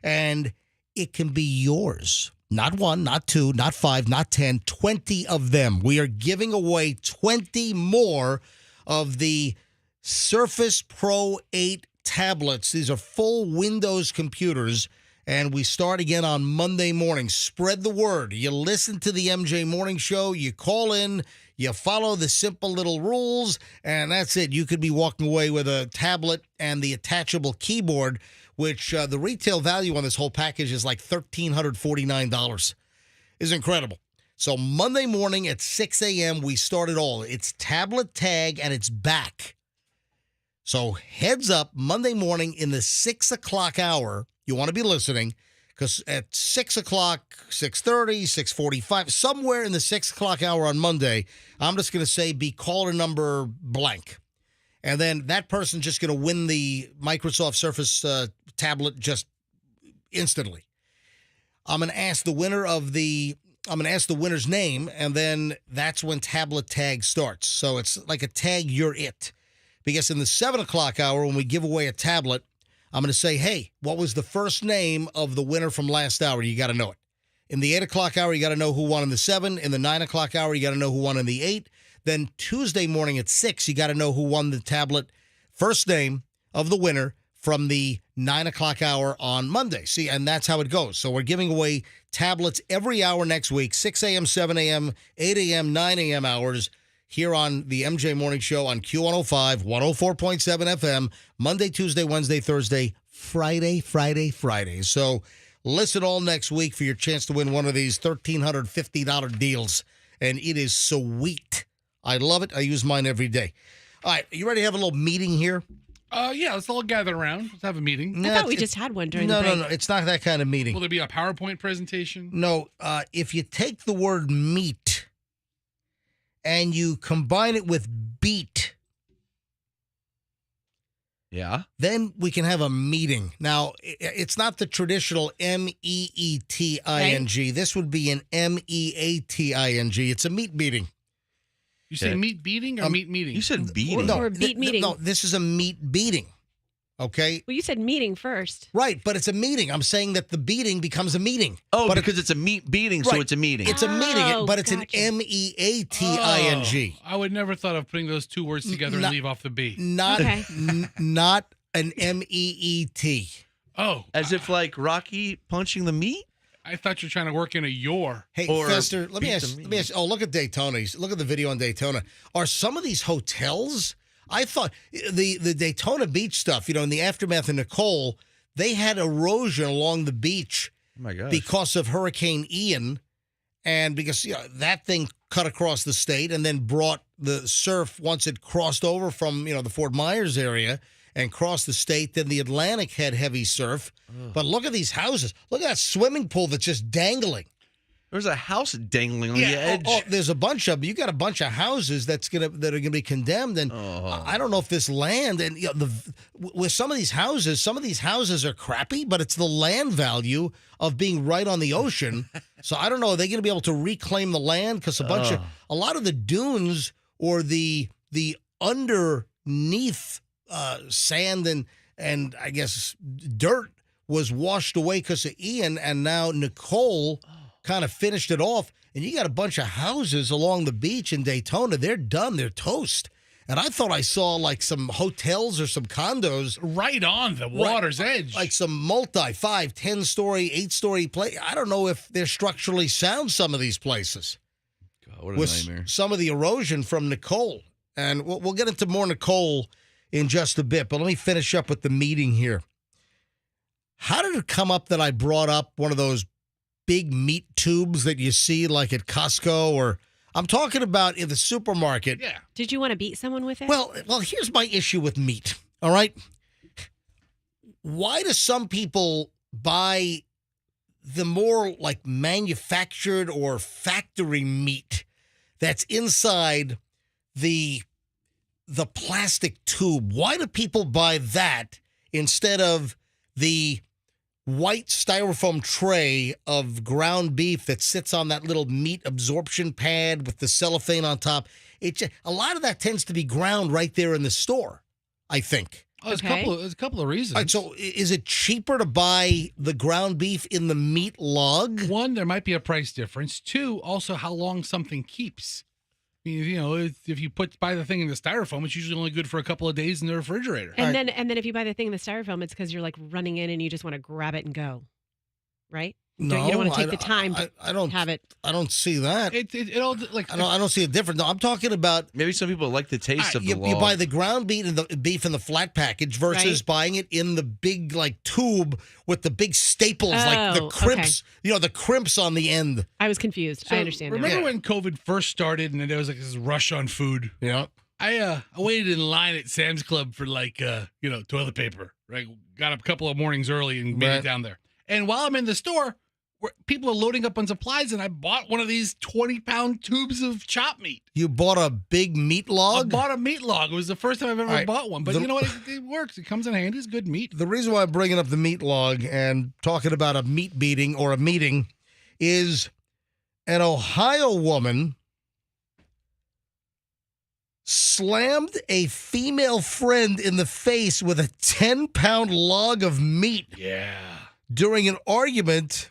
and it can be yours. Not one, not two, not five, not 10, 20 of them. We are giving away 20 more of the Surface Pro 8 tablets. These are full Windows computers, and we start again on Monday morning. Spread the word. You listen to the MJ Morning Show, you call in, you follow the simple little rules, and that's it. You could be walking away with a tablet and the attachable keyboard, which the retail value on this whole package is like $1,349. It's incredible. So Monday morning at 6 a.m., we start it all. It's tablet tag, and it's back. So heads up, Monday morning in the 6 o'clock hour, you want to be listening, because at 6 o'clock, 6:30, 6:45, somewhere in the 6 o'clock hour on Monday, I'm just going to say be caller number blank. And then that person's just going to win the Microsoft Surface tablet just instantly. I'm going to ask the winner's name, and then that's when tablet tag starts. So it's like a tag, you're it. Because in the 7 o'clock hour, when we give away a tablet, I'm going to say, hey, what was the first name of the winner from last hour? You got to know it. In the 8 o'clock hour, you got to know who won in the 7. In the 9 o'clock hour, you got to know who won in the 8. Then Tuesday morning at 6, you got to know who won the tablet. First name of the winner from the 9 o'clock hour on Monday. See, and that's how it goes. So we're giving away tablets every hour next week, 6 a.m., 7 a.m., 8 a.m., 9 a.m. hours, here on the MJ Morning Show on Q105, 104.7 FM, Monday, Tuesday, Wednesday, Thursday, Friday. So listen all next week for your chance to win one of these $1,350 deals. And it is sweet. I love it. I use mine every day. All right, you ready to have a little meeting here? Yeah, let's all gather around. Let's have a meeting. I thought we just had one during the break. No, it's not that kind of meeting. Will there be a PowerPoint presentation? No, if you take the word meat and you combine it with beat, Yeah. then we can have a meeting. Now, it's not the traditional MEETING. This would be an MEATING. It's a meat meeting. You say meat beating or meat meeting? You said beating. Or beat meeting. No, this is a meat beating. Okay? Well, you said meeting first. Right, but it's a meeting. I'm saying that the beating becomes a meeting. Oh, but because it's a meat beating, so Right. it's a meeting. It's a meeting, Oh, but it's gotcha. an MEATING. I would never thought of putting those two words together Not- and leave off the B. Not Okay. not an MEET. Oh, As if like Rocky punching the meat? I thought you were trying to work in a your. Hey, Or Fester, let me beat ask. the Let me ask. Oh, look at Daytona. Look at the video on Daytona. Are some of these hotels? I thought the Daytona Beach stuff. You know, in the aftermath of Nicole, they had erosion along the beach Oh my gosh. because of Hurricane Ian, and because that thing cut across the state and then brought the surf once it crossed over from the Fort Myers area and crossed the state. Then the Atlantic had heavy surf. But look at these houses. Look at that swimming pool that's just dangling. There's a house dangling on the edge. There's a bunch of them. You got a bunch of houses that are gonna be condemned, and I don't know if this land and with some of these houses are crappy, but it's the land value of being right on the ocean. So I don't know. Are they going to be able to reclaim the land? Because a lot of the dunes or the underneath sand and I guess dirt was washed away because of Ian, and now Nicole kind of finished it off. And you got a bunch of houses along the beach in Daytona. They're done. They're toast. And I thought I saw like some hotels or some condos Right on the water's edge. like some multi 5, 10-story, 8-story place. I don't know if they're structurally sound, some of these places. God, what a With nightmare. some of the erosion from Nicole. And we'll get into more Nicole in just a bit, but let me finish up with the meeting here. how did it come up that I brought up one of those big meat tubes that you see like at Costco, or I'm talking about in the supermarket? Yeah. Did you want to beat someone with it? Well, here's my issue with meat. All right. Why do some people buy the more like manufactured or factory meat that's inside the plastic tube? Why do people buy that instead of the white styrofoam tray of ground beef that sits on that little meat absorption pad with the cellophane on top? A lot of that tends to be ground right there in the store, I think. Oh, there's, Okay. there's a couple of reasons. All right, so is it cheaper to buy the ground beef in the meat log? One, there might be a price difference. Two, also how long something keeps. I mean, you know, if you buy the thing in the styrofoam, it's usually only good for a couple of days in the refrigerator. and then if you buy the thing in the styrofoam, it's because you're like running in and you just want to grab it and go, right? No, you don't want to take the time to I don't have it. I don't see that. It all like I don't see a difference. No, I'm talking about Maybe some people like the taste of the you log. buy the ground beef in the flat package versus Right. buying it in the big like tube with the big staples like the Oh, crimps. You know, the crimps on the end. I was confused. So I understand now. Remember when COVID first started and then there was like this rush on food? Yeah. I waited in line at Sam's Club for like toilet paper. Right, got up a couple of mornings early and made Right. it down there. And while I'm in the store, people are loading up on supplies, and I bought one of these 20-pound tubes of chopped meat. You bought a big meat I log? bought a meat log. It was the first time I've ever All right. bought one. But The- you know what? It works. It comes in handy. It's good meat. The reason why I'm bringing up the meat log and talking about a meat beating or a meeting is an Ohio woman slammed a female friend in the face with a 10-pound log of meat Yeah. during an argument,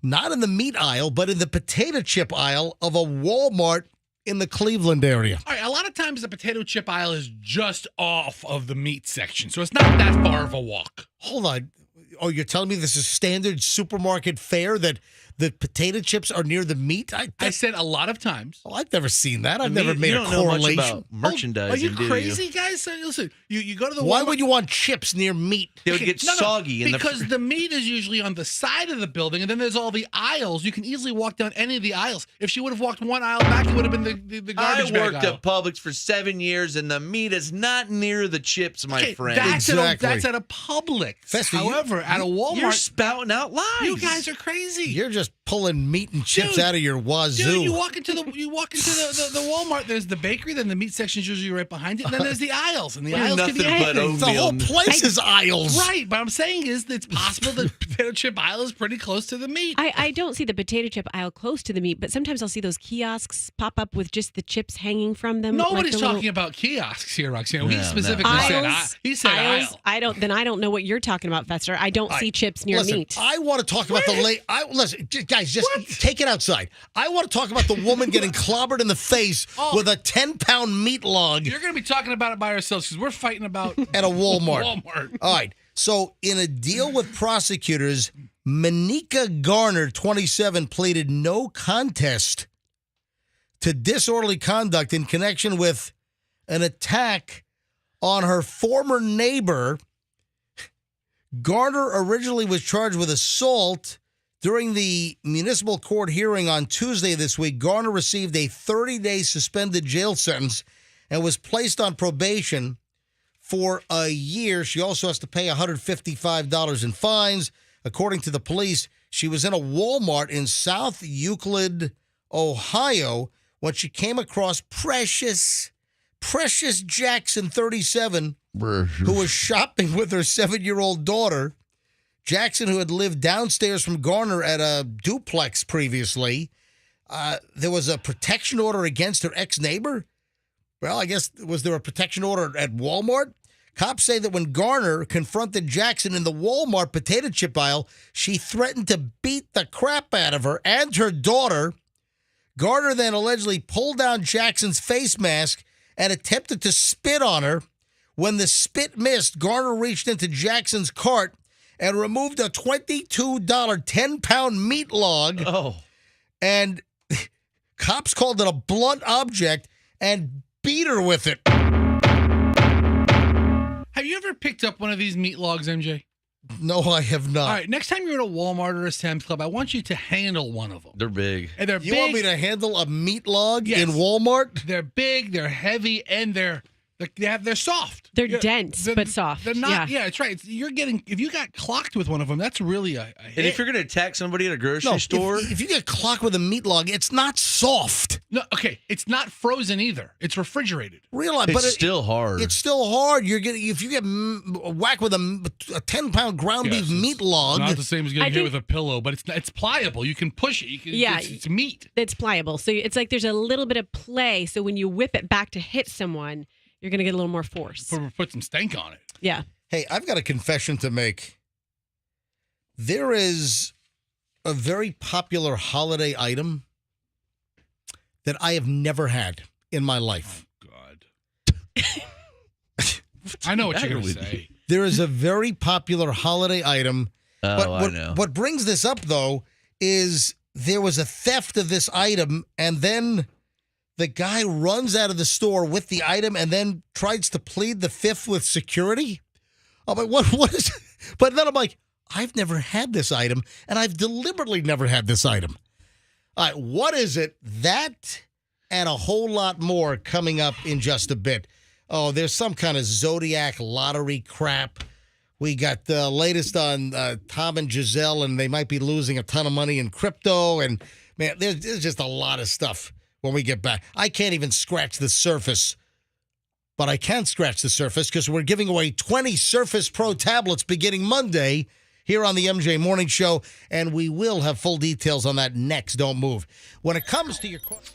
not in the meat aisle, but in the potato chip aisle of a Walmart in the Cleveland area. All right, a lot of times the potato chip aisle is just off of the meat section, so it's not that far of a walk. Hold on. Oh, you're telling me this is standard supermarket fare that the potato chips are near the meat? I said a lot of times. I've never seen that. I've I mean, never made you a don't know much correlation. about merchandising. Are you do crazy, guys? So, listen, you go to the Why Walmart- would you want chips near meat? They would get No, soggy in because the meat is usually on the side of the building, and then there's all the aisles. You can easily walk down any of the aisles. If she would have walked one aisle back, it would have been the I garbage bag worked aisle. at Publix for 7 years, and the meat is not near the chips, my Okay, friend. Exactly. That's at a Publix. Fester, However, at a Walmart, You're spouting out lies. you guys are crazy. You're just pulling meat and chips Dude, out of your wazoo. Dude, you walk into the Walmart. There's the bakery, then the meat section's usually right behind it, and then there's the aisles, and the There's aisles can be nothing but anything. the whole oatmeal. place is aisles. Right, but I'm saying is that it's possible the potato chip aisle is pretty close to the meat. I don't see the potato chip aisle close to the meat, but sometimes I'll see those kiosks pop up with just the chips hanging from them. Nobody's like the talking about kiosks here, Roxanne. He No, specifically no. said aisles. he said aisles. aisle. I don't know what you're talking about, Fester. I don't see chips near Listen, meat. I want to talk about listen, guys, just take it outside. I want to talk about the woman getting clobbered in the face with a 10-pound meat log You're going to be talking about it by ourselves because we're fighting about at a Walmart. Walmart. All right. So, in a deal with prosecutors, Manika Garner, 27, pleaded no contest to disorderly conduct in connection with an attack on her former neighbor. Garner originally was charged with assault. During the municipal court hearing on Tuesday this week, Garner received a 30-day suspended jail sentence and was placed on probation for a year. She also has to pay $155 in fines. According to the police, she was in a Walmart in South Euclid, Ohio, when she came across Precious Jackson, 37, who was shopping with her 7-year-old daughter. Jackson, who had lived downstairs from Garner at a duplex previously, there was a protection order against her ex-neighbor. Well, I guess, was there a protection order at Walmart? Cops say that when Garner confronted Jackson in the Walmart potato chip aisle, she threatened to beat the crap out of her and her daughter. Garner then allegedly pulled down Jackson's face mask and attempted to spit on her. When the spit missed, Garner reached into Jackson's cart and removed a $22 10-pound meat log. Oh. And cops called it a blunt object and beat her with it. Have you ever picked up one of these meat logs, MJ? No, I have not. All right, next time you're at a Walmart or a Sam's Club, I want you to handle one of them. They're big. And they're You big. want me to handle a meat log Yes. in Walmart? They're big, they're heavy, and they're soft. They're dense, but soft. They're not. Yeah. Yeah, it's right. You're getting if you got clocked with one of them, that's really a hit. And if you're going to attack somebody at a grocery No, store, if you get clocked with a meat log, it's not soft. no, okay, it's not frozen either. It's refrigerated. Realize, it's but still hard. It's still hard. You're getting if you get whacked with a 10-pound ground Yes, beef it's meat log. Not the same as getting I hit think- with a pillow, but it's pliable. You can push it. You can. Yeah. it's meat. It's pliable. So it's like there's a little bit of play. So when you whip it back to hit someone, you're going to get a little more force. Put some stank on it. Yeah. Hey, I've got a confession to make. There is a very popular holiday item that I have never had in my life. God. I know what you're going to matter with say. There is a very popular holiday item. oh, what, I know. what brings this up, though, is there was a theft of this item, and then the guy runs out of the store with the item and then tries to plead the fifth with security. I'm like, what is it? But then I'm like, I've never had this item, and I've deliberately never had this item. All right, what is it? That and a whole lot more coming up in just a bit. Oh, there's some kind of Zodiac lottery crap. We got the latest on Tom and Giselle, and they might be losing a ton of money in crypto. And, man, there's just a lot of stuff when we get back. I can't even scratch the surface, but I can scratch the surface because we're giving away 20 Surface Pro tablets beginning Monday here on the MJ Morning Show, and we will have full details on that next. Don't move. When it comes to your question,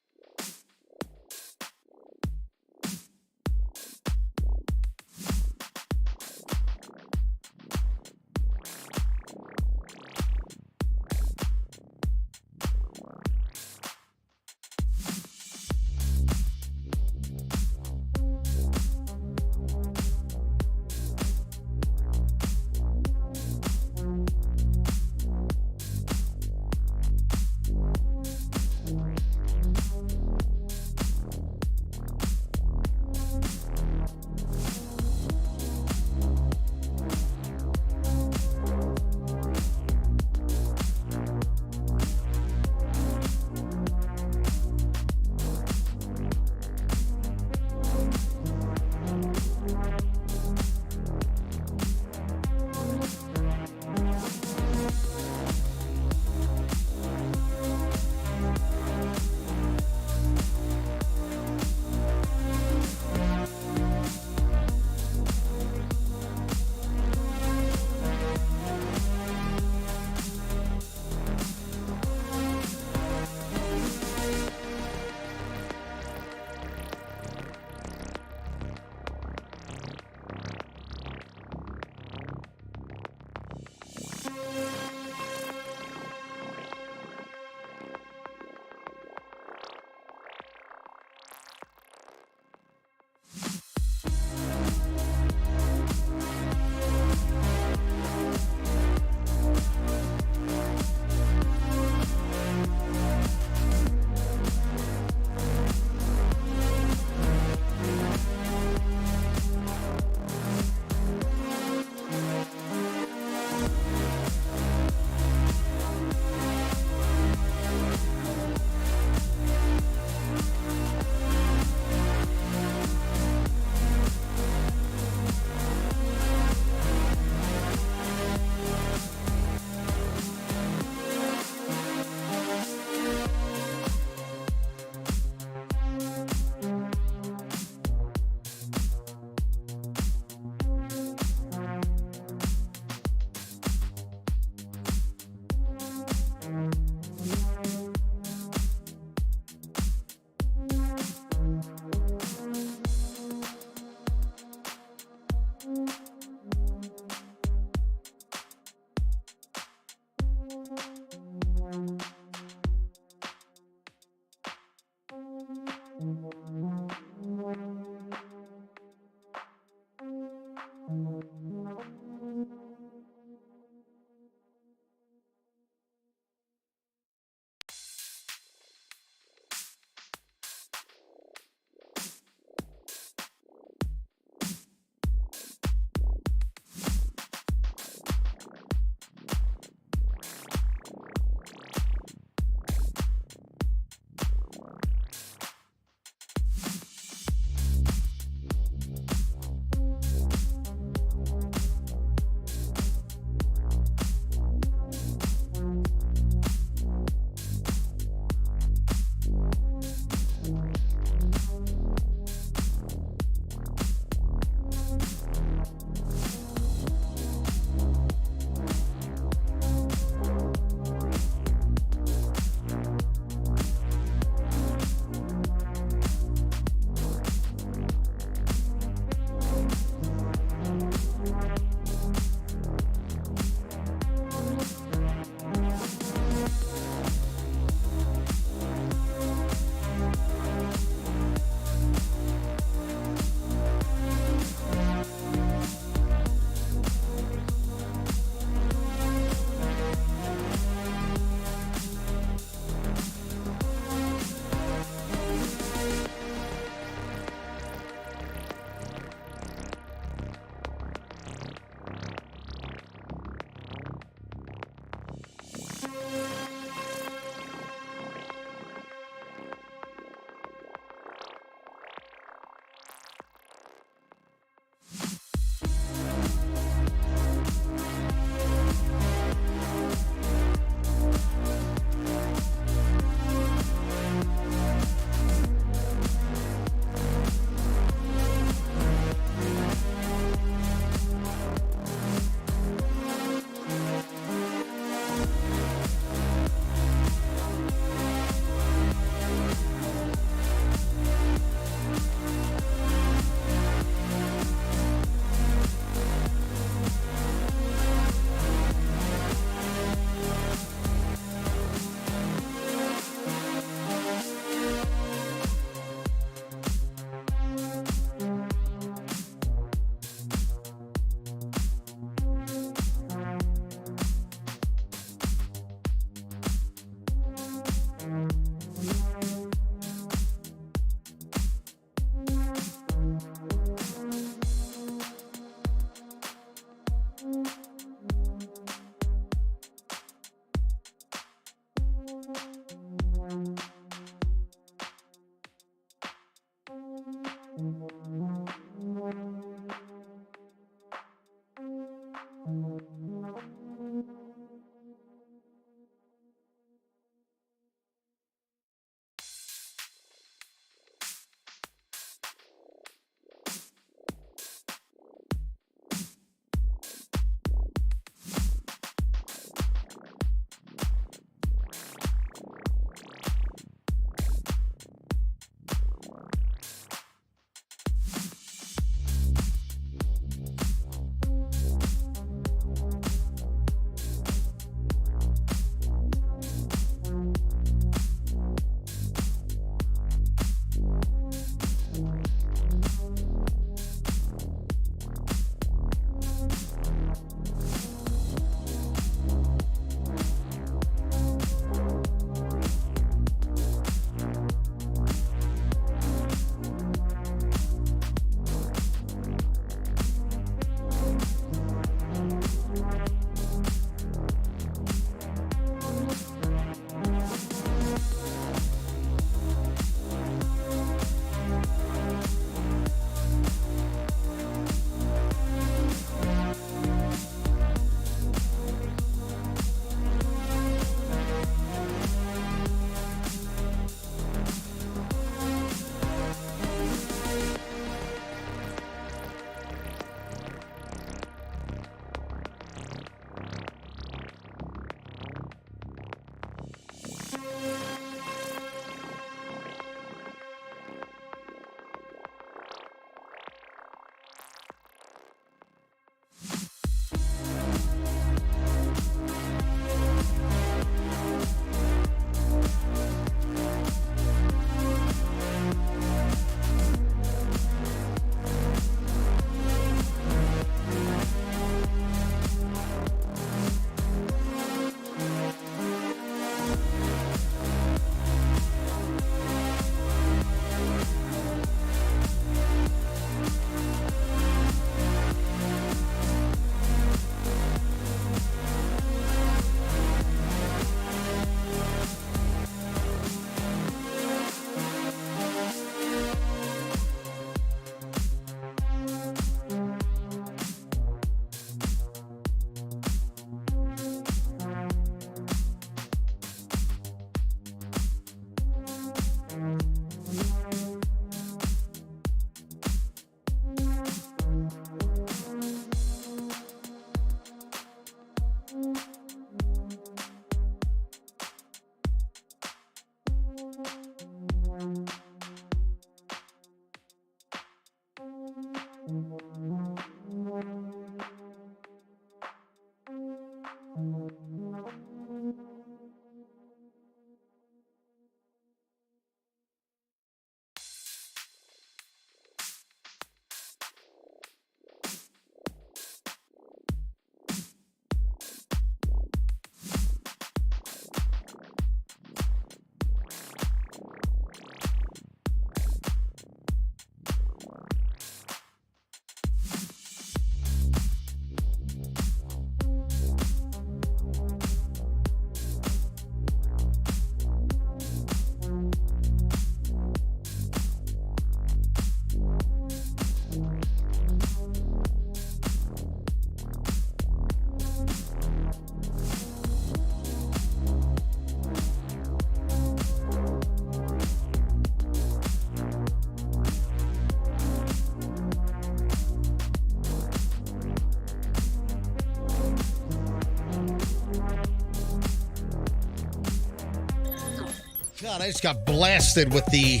God, I just got blasted with the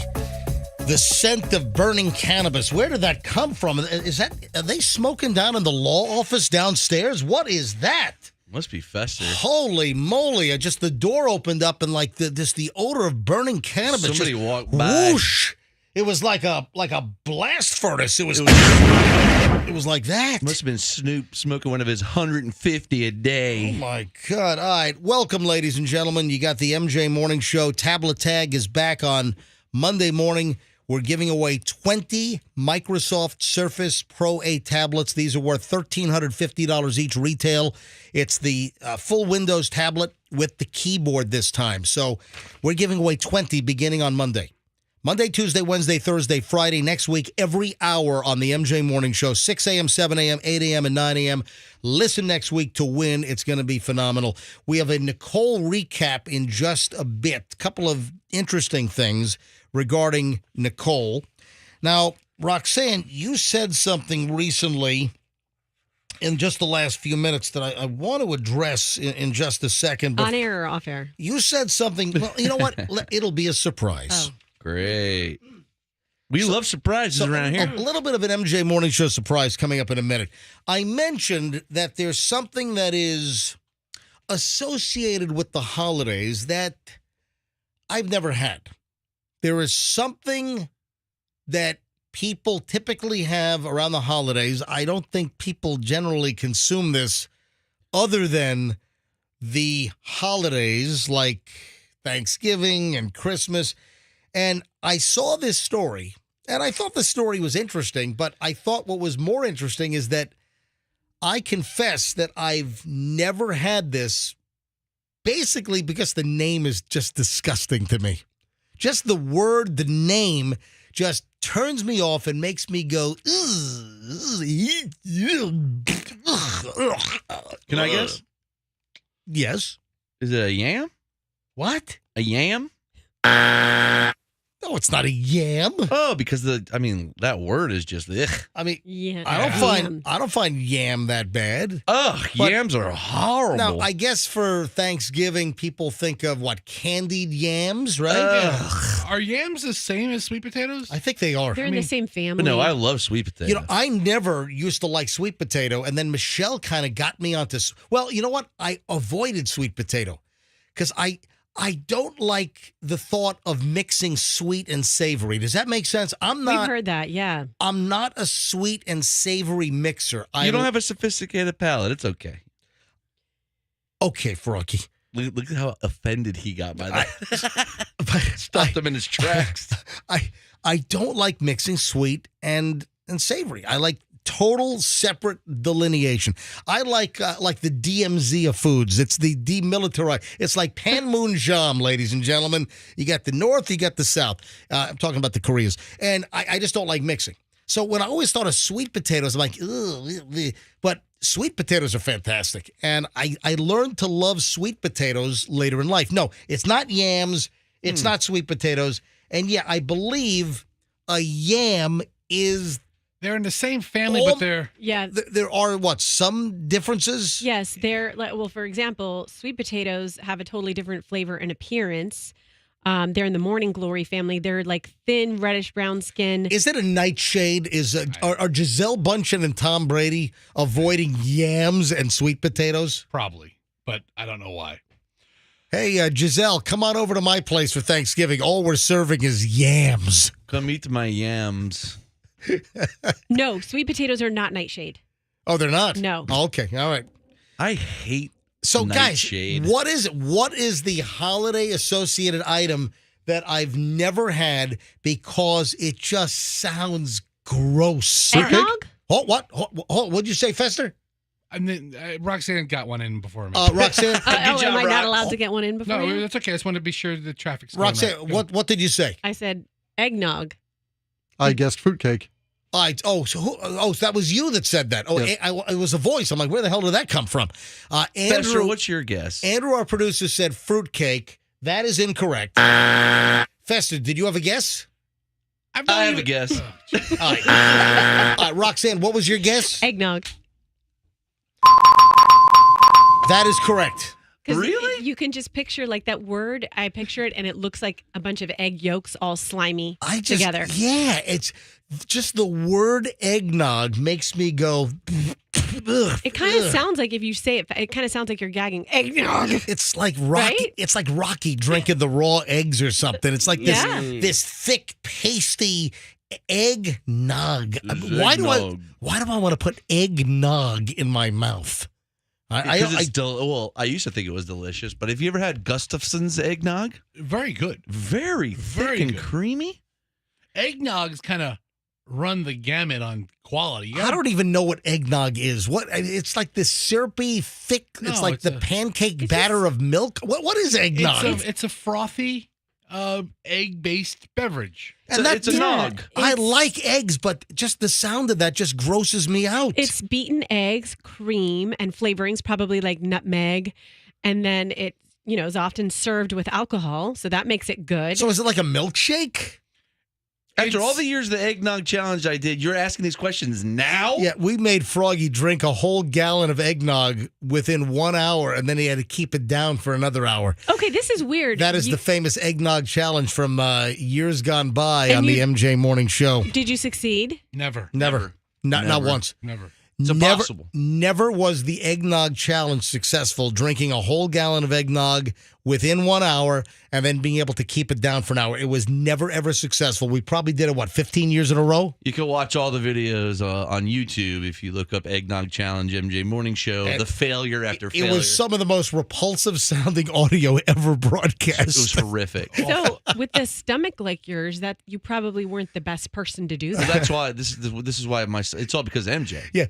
scent of burning cannabis. Where did that come from? Are they smoking down in the law office downstairs? What is that? Must be Fester. Holy moly! Just the door opened up and like the odor of burning cannabis. Somebody just walked by. Whoosh! It was like a blast furnace. It was like that. Must have been Snoop smoking one of his 150 a day. Oh my God! All right, welcome, ladies and gentlemen. You got the MJ Morning Show. Tablet Tag is back on Monday morning. We're giving away 20 Microsoft Surface Pro 8 tablets. These are worth $1,350 each retail. It's the full Windows tablet with the keyboard this time. So we're giving away 20 beginning on Monday. Monday, Tuesday, Wednesday, Thursday, Friday, next week, every hour on the MJ Morning Show, 6 a.m., 7 a.m., 8 a.m., and 9 a.m. Listen next week to win. It's going to be phenomenal. We have a Nicole recap in just a bit. A couple of interesting things regarding Nicole. Now, Roxanne, you said something recently in just the last few minutes that I want to address in just a second. But on air or off air? You said something. Well, you know what? It'll be a surprise. Oh. Great. We love surprises around here. A little bit of an MJ Morning Show surprise coming up in a minute. I mentioned that there's something that is associated with the holidays that I've never had. There is something that people typically have around the holidays. I don't think people generally consume this other than the holidays like Thanksgiving and Christmas. And I saw this story, and I thought the story was interesting, but I thought what was more interesting is that I confess that I've never had this, basically because the name is just disgusting to me. Just the word, the name, just turns me off and makes me go, Can I guess? Yes. Is it a yam? What? A yam? No, it's not a yam. Oh, because that word is just ugh. I mean, Yeah. I don't find yam that bad. Ugh, But- yams are horrible. Now, I guess for Thanksgiving, people think of what, candied yams, right? Ugh. Are yams the same as sweet potatoes? I think they are. They're in the same family. But no, I love sweet potatoes. You know, I never used to like sweet potato, and then Michelle kind of got me onto. Well, you know what? I avoided sweet potato because I don't like the thought of mixing sweet and savory. Does that make sense? We've heard that, yeah. I'm not a sweet and savory mixer. You don't have a sophisticated palate. It's okay. Okay, Froggy. Look at how offended he got by that. But Stopped him in his tracks. I don't like mixing sweet and savory. I like total separate delineation. I like the DMZ of foods. It's the demilitarized. It's like Panmunjom, ladies and gentlemen. You got the North, you got the South. I'm talking about the Koreas. And I just don't like mixing. So when I always thought of sweet potatoes, I'm like, ugh. But sweet potatoes are fantastic. And I learned to love sweet potatoes later in life. No, it's not yams. It's not sweet potatoes. And yeah, I believe a yam is... They're in the same family, but they're... Yeah. There are, some differences? Yes, well, for example, sweet potatoes have a totally different flavor and appearance. They're in the morning glory family. They're like thin, reddish brown skin. Is it a nightshade? Are Giselle Bundchen and Tom Brady avoiding yams and sweet potatoes? Probably, but I don't know why. Hey, Giselle, come on over to my place for Thanksgiving. All we're serving is yams. Come eat my yams. No, sweet potatoes are not nightshade. Oh, they're not? No. Oh, okay, all right. I hate So, nightshade. guys, what is it? What is the holiday-associated item that I've never had because it just sounds gross? Eggnog? Oh, what? What'd you say, Fester? And then Roxanne got one in before me. Roxanne? Am I not allowed to get one in before No, you? that's okay. I just wanted to be sure the traffic's going Roxanne, right. what did you say? I said eggnog. I guessed fruitcake. So that was you that said that. Oh, Yes. it was a voice. I'm like, where the hell did that come from? Fester, Andrew, what's your guess? Andrew, our producer, said fruitcake. That is incorrect. Fester, did you have a guess? I have a guess. All right. Roxanne, what was your guess? Eggnog. That is correct. Really? You can just picture like that word. I picture it, and it looks like a bunch of egg yolks all slimy together. Yeah, it's just the word eggnog makes me go. Ugh, It kind of sounds like if you say it kind of sounds like you're gagging. Eggnog. It's like Rocky. Right? It's like Rocky drinking the raw eggs or something. It's like Yeah. this thick, pasty eggnog. Why do I want to put eggnog in my mouth? I used to think it was delicious, but have you ever had Gustafson's eggnog? Very good. Very thick and good. creamy. Eggnogs kind of run the gamut on quality. I don't even know what eggnog is. It's like this syrupy, thick. No, it's like it's the a- pancake batter of milk. What is eggnog? It's a frothy egg-based beverage. And It's a nog. I like eggs, but just the sound of that just grosses me out. It's beaten eggs, cream, and flavorings, probably like nutmeg, and then it is often served with alcohol, so that makes it good. So is it like a milkshake? After all the years of the eggnog challenge I did, you're asking these questions now? Yeah, we made Froggy drink a whole gallon of eggnog within 1 hour, and then he had to keep it down for another hour. Okay, this is weird. That is the famous eggnog challenge from years gone by And on the MJ Morning Show. Did you succeed? Never. Never. Not once. Never. It's impossible. Never was the eggnog challenge successful, drinking a whole gallon of eggnog within 1 hour and then being able to keep it down for an hour. It was never, ever successful. We probably did it, 15 years in a row? You can watch all the videos on YouTube if you look up Eggnog Challenge MJ Morning Show, And the failure after It failure. was some of the most repulsive sounding audio ever broadcast. It was horrific. So with a stomach like yours, that you probably weren't the best person to do So that. that's why this is why it's all because of MJ. Yeah,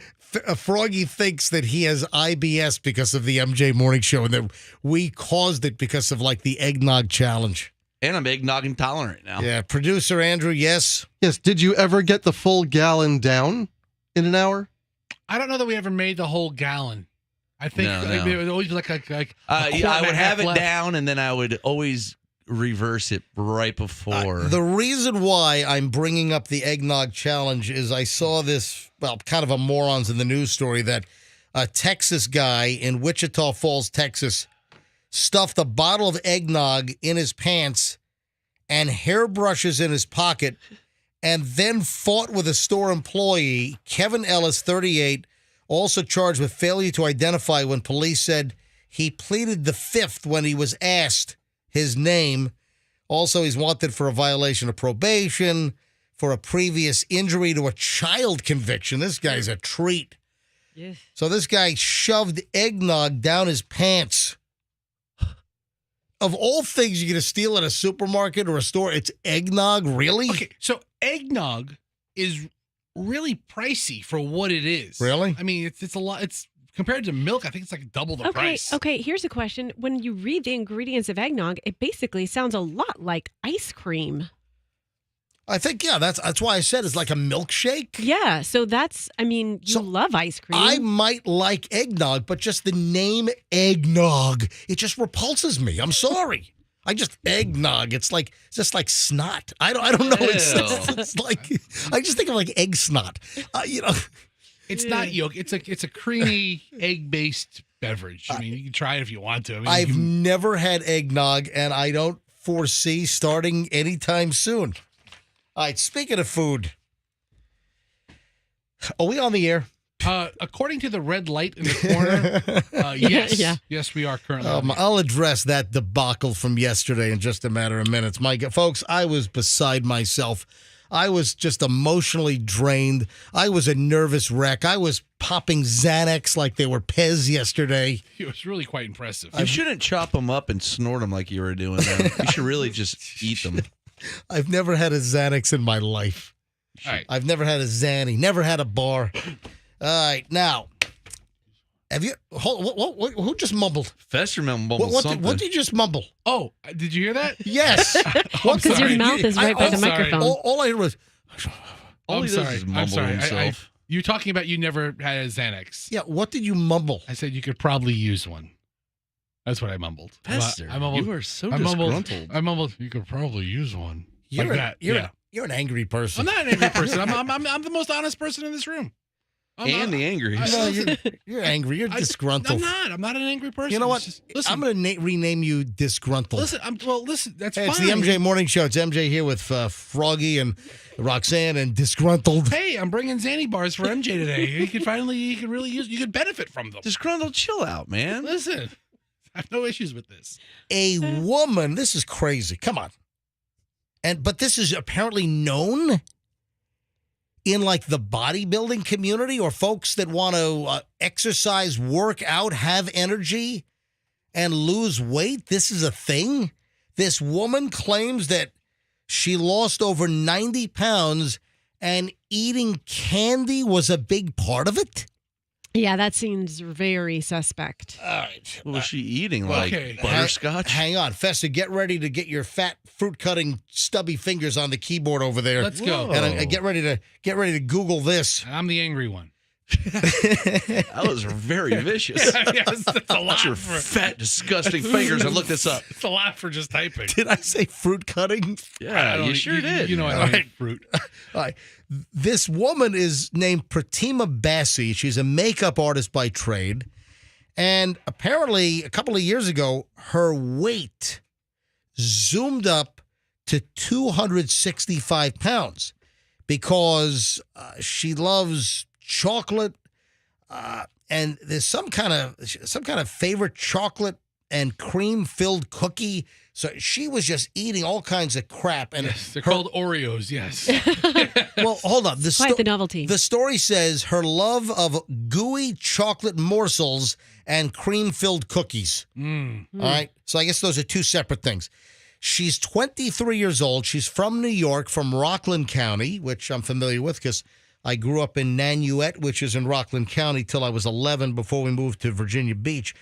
Froggy thinks that he has IBS because of the MJ Morning Show and that we caused it because of like the eggnog challenge. And I'm eggnog intolerant now. Yeah, producer Andrew, yes. Yes. Did you ever get the full gallon down in an hour? I don't know that we ever made the whole gallon. I think No. it would always be like a quart I and a would half have it left. down, and then I would always reverse it right before. The reason why I'm bringing up the eggnog challenge is I saw this, kind of a morons in the news story that a Texas guy in Wichita Falls, Texas, stuffed a bottle of eggnog in his pants and hairbrushes in his pocket and then fought with a store employee, Kevin Ellis, 38, also charged with failure to identify when police said he pleaded the fifth when he was asked his name. Also, he's wanted for a violation of probation, for a previous injury to a child conviction. This guy's a treat. Yes. So this guy shoved eggnog down his pants. Of all things you're going to steal at a supermarket or a store, it's eggnog? Really? Okay, so eggnog is really pricey for what it is. Really? I mean, it's a lot. It's compared to milk. I think it's like double the price. Okay, here's a question. When you read the ingredients of eggnog, it basically sounds a lot like ice cream. I think, that's why I said it's like a milkshake. Yeah, so you So, love ice cream. I might like eggnog, but just the name eggnog, it just repulses me. I'm sorry. Eggnog. It's just like snot. I don't know. It's like I just think of like egg snot. It's not yolk. It's a creamy egg-based beverage. I mean, you can try it if you want to. I mean, I've never had eggnog, and I don't foresee starting anytime soon. All right, speaking of food, are we on the air? according to the red light in the corner, yes, Yeah. yes, we are currently. on the air. I'll address that debacle from yesterday in just a matter of minutes. Folks, I was beside myself. I was just emotionally drained. I was a nervous wreck. I was popping Xanax like they were Pez yesterday. It was really quite impressive. You shouldn't chop them up and snort them like you were doing. You should really just eat them. I've never had a Xanax in my life. All right. I've never had a Xanny, never had a bar. All right, now, have you, who just mumbled? Festerman mumbled something. What did you just mumble? Oh, did you hear that? Yes. I'm Because your sorry. mouth is right by I'm the sorry. microphone. All I heard was, All I'm he does sorry. is I'm mumble sorry. himself. You talking about you never had a Xanax? yeah, what did you mumble? I said you could probably use one. That's what I mumbled. Fester, I mumbled. you are so I mumbled. disgruntled. I mumbled. You could probably use one. You're like that. You're, Yeah. you're an angry person. I'm not an angry person. I'm the most honest person in this room. And the angry. No, you're angry. You're disgruntled. I'm not an angry person. You know what? It's just- listen, I'm going to rename you disgruntled. listen. That's Hey, fine. it's the MJ Morning Show. It's MJ here with Froggy and Roxanne and disgruntled. Hey, I'm bringing Zanny bars for MJ today. You could benefit from them. Disgruntled, chill out, man. Listen, I have no issues with this. A woman. This is crazy. Come on. But this is apparently known in like the bodybuilding community or folks that want to exercise, work out, have energy, and lose weight. This is a thing. This woman claims that she lost over 90 pounds and eating candy was a big part of it. Yeah, that seems very suspect. All right. What was she eating? Like Okay. butterscotch? Hang on. Festa, get ready to get your fat fruit-cutting stubby fingers on the keyboard over there. Let's go. And get ready to Google this. I'm the angry one. That was very vicious. Yes, that's a lot Put your for fat, disgusting fingers and look this up. it's a lot for just typing. Did I say fruit cutting? I Yeah, don't you eat- sure did. You know I All don't right. eat fruit. All right. This woman is named Pratima Bassi. She's a makeup artist by trade. And apparently, a couple of years ago, her weight zoomed up to 265 pounds because she loves chocolate. And there's some kind of favorite chocolate and cream-filled cookie. So she was just eating all kinds of crap. And Yes, they're called Oreos. Yes. well, hold on. Quite the novelty. The story says her love of gooey chocolate morsels and cream-filled cookies. Mm. All right. So I guess those are two separate things. She's 23 years old. She's from New York, from Rockland County, which I'm familiar with because I grew up in Nanuet, which is in Rockland County, till I was 11 before we moved to Virginia Beach.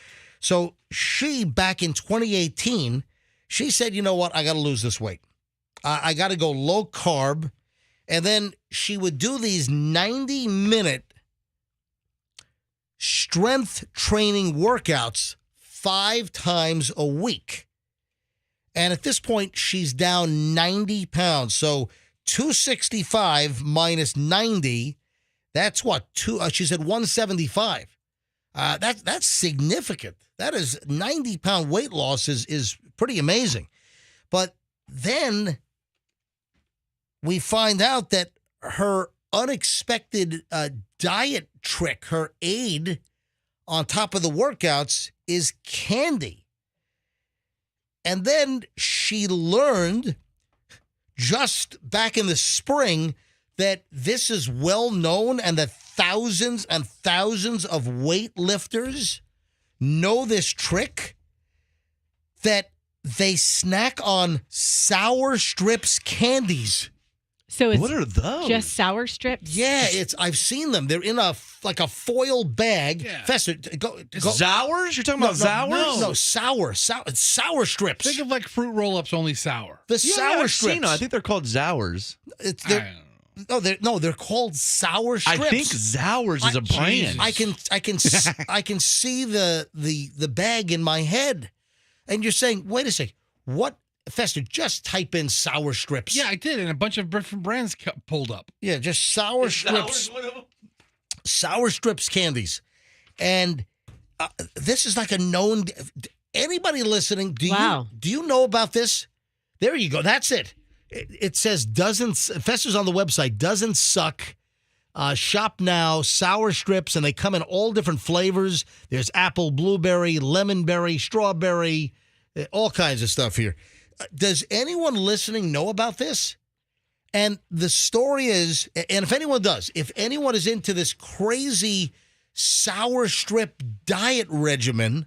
So she, back in 2018, she said, you know what? I got to lose this weight. I got to go low carb. And then she would do these 90-minute strength training workouts 5 times a week. And at this point, she's down 90 pounds. So 265 minus 90, that's what? She's at 175. That's significant. That is 90-pound weight loss is pretty amazing. But then we find out that her unexpected diet trick, her aid on top of the workouts, is candy. And then she learned just back in the spring that this is well known and that thousands and thousands of weightlifters know this trick, that they snack on Sour Strips candies. So it's What are those? just sour strips? Yeah, I've seen them. They're in a foil bag. Yeah. Fester, go. Sours? You're talking about sours? No, sour strips. Think of like fruit roll-ups, only sour. The Yeah, sour I've strips. seen them. I think they're called Zours. They're called sour strips. I think Zours is a brand. I can see the bag in my head, and you're saying, wait a sec, what? Fester, just type in sour strips. Yeah, I did, and a bunch of different brands pulled up. Yeah, just sour strips. Sour strips candies. And this is like a known. Anybody listening, do you know about this? There you go. That's it. It says Fester's on the website, doesn't suck. Shop now, sour strips, and they come in all different flavors. There's apple, blueberry, lemonberry, strawberry, all kinds of stuff here. Does anyone listening know about this? And the story is, and if anyone does, if anyone is into this crazy sour strip diet regimen,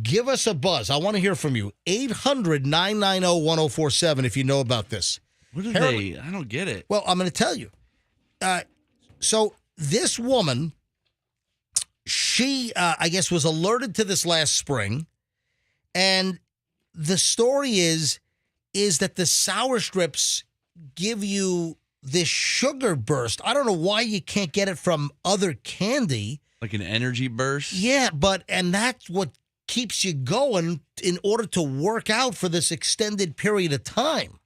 give us a buzz. I want to hear from you. 800-990-1047 if you know about this. What are they? I don't get it. Well, I'm going to tell you. So this woman, she, I guess, was alerted to this last spring, and the story is that the sour strips give you this sugar burst. I don't know why you can't get it from other candy. Like an energy burst? Yeah, and that's what keeps you going in order to work out for this extended period of time.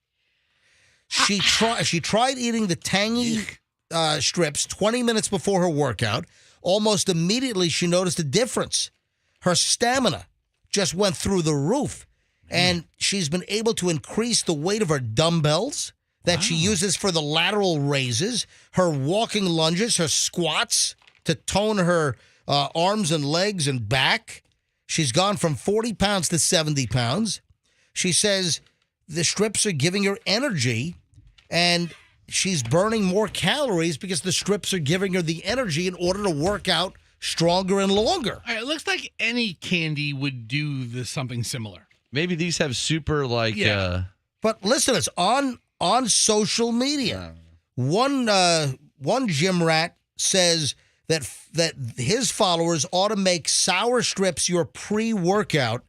She tried eating the tangy strips 20 minutes before her workout. Almost immediately, she noticed a difference. Her stamina just went through the roof. And she's been able to increase the weight of her dumbbells that she uses for the lateral raises, her walking lunges, her squats to tone her arms and legs and back. She's gone from 40 pounds to 70 pounds. She says the strips are giving her energy, and she's burning more calories because the strips are giving her the energy in order to work out stronger and longer. All right, it looks like any candy would do something similar. Maybe these have super like. Yeah. But listen, it's on social media. One gym rat says that his followers ought to make sour strips your pre-workout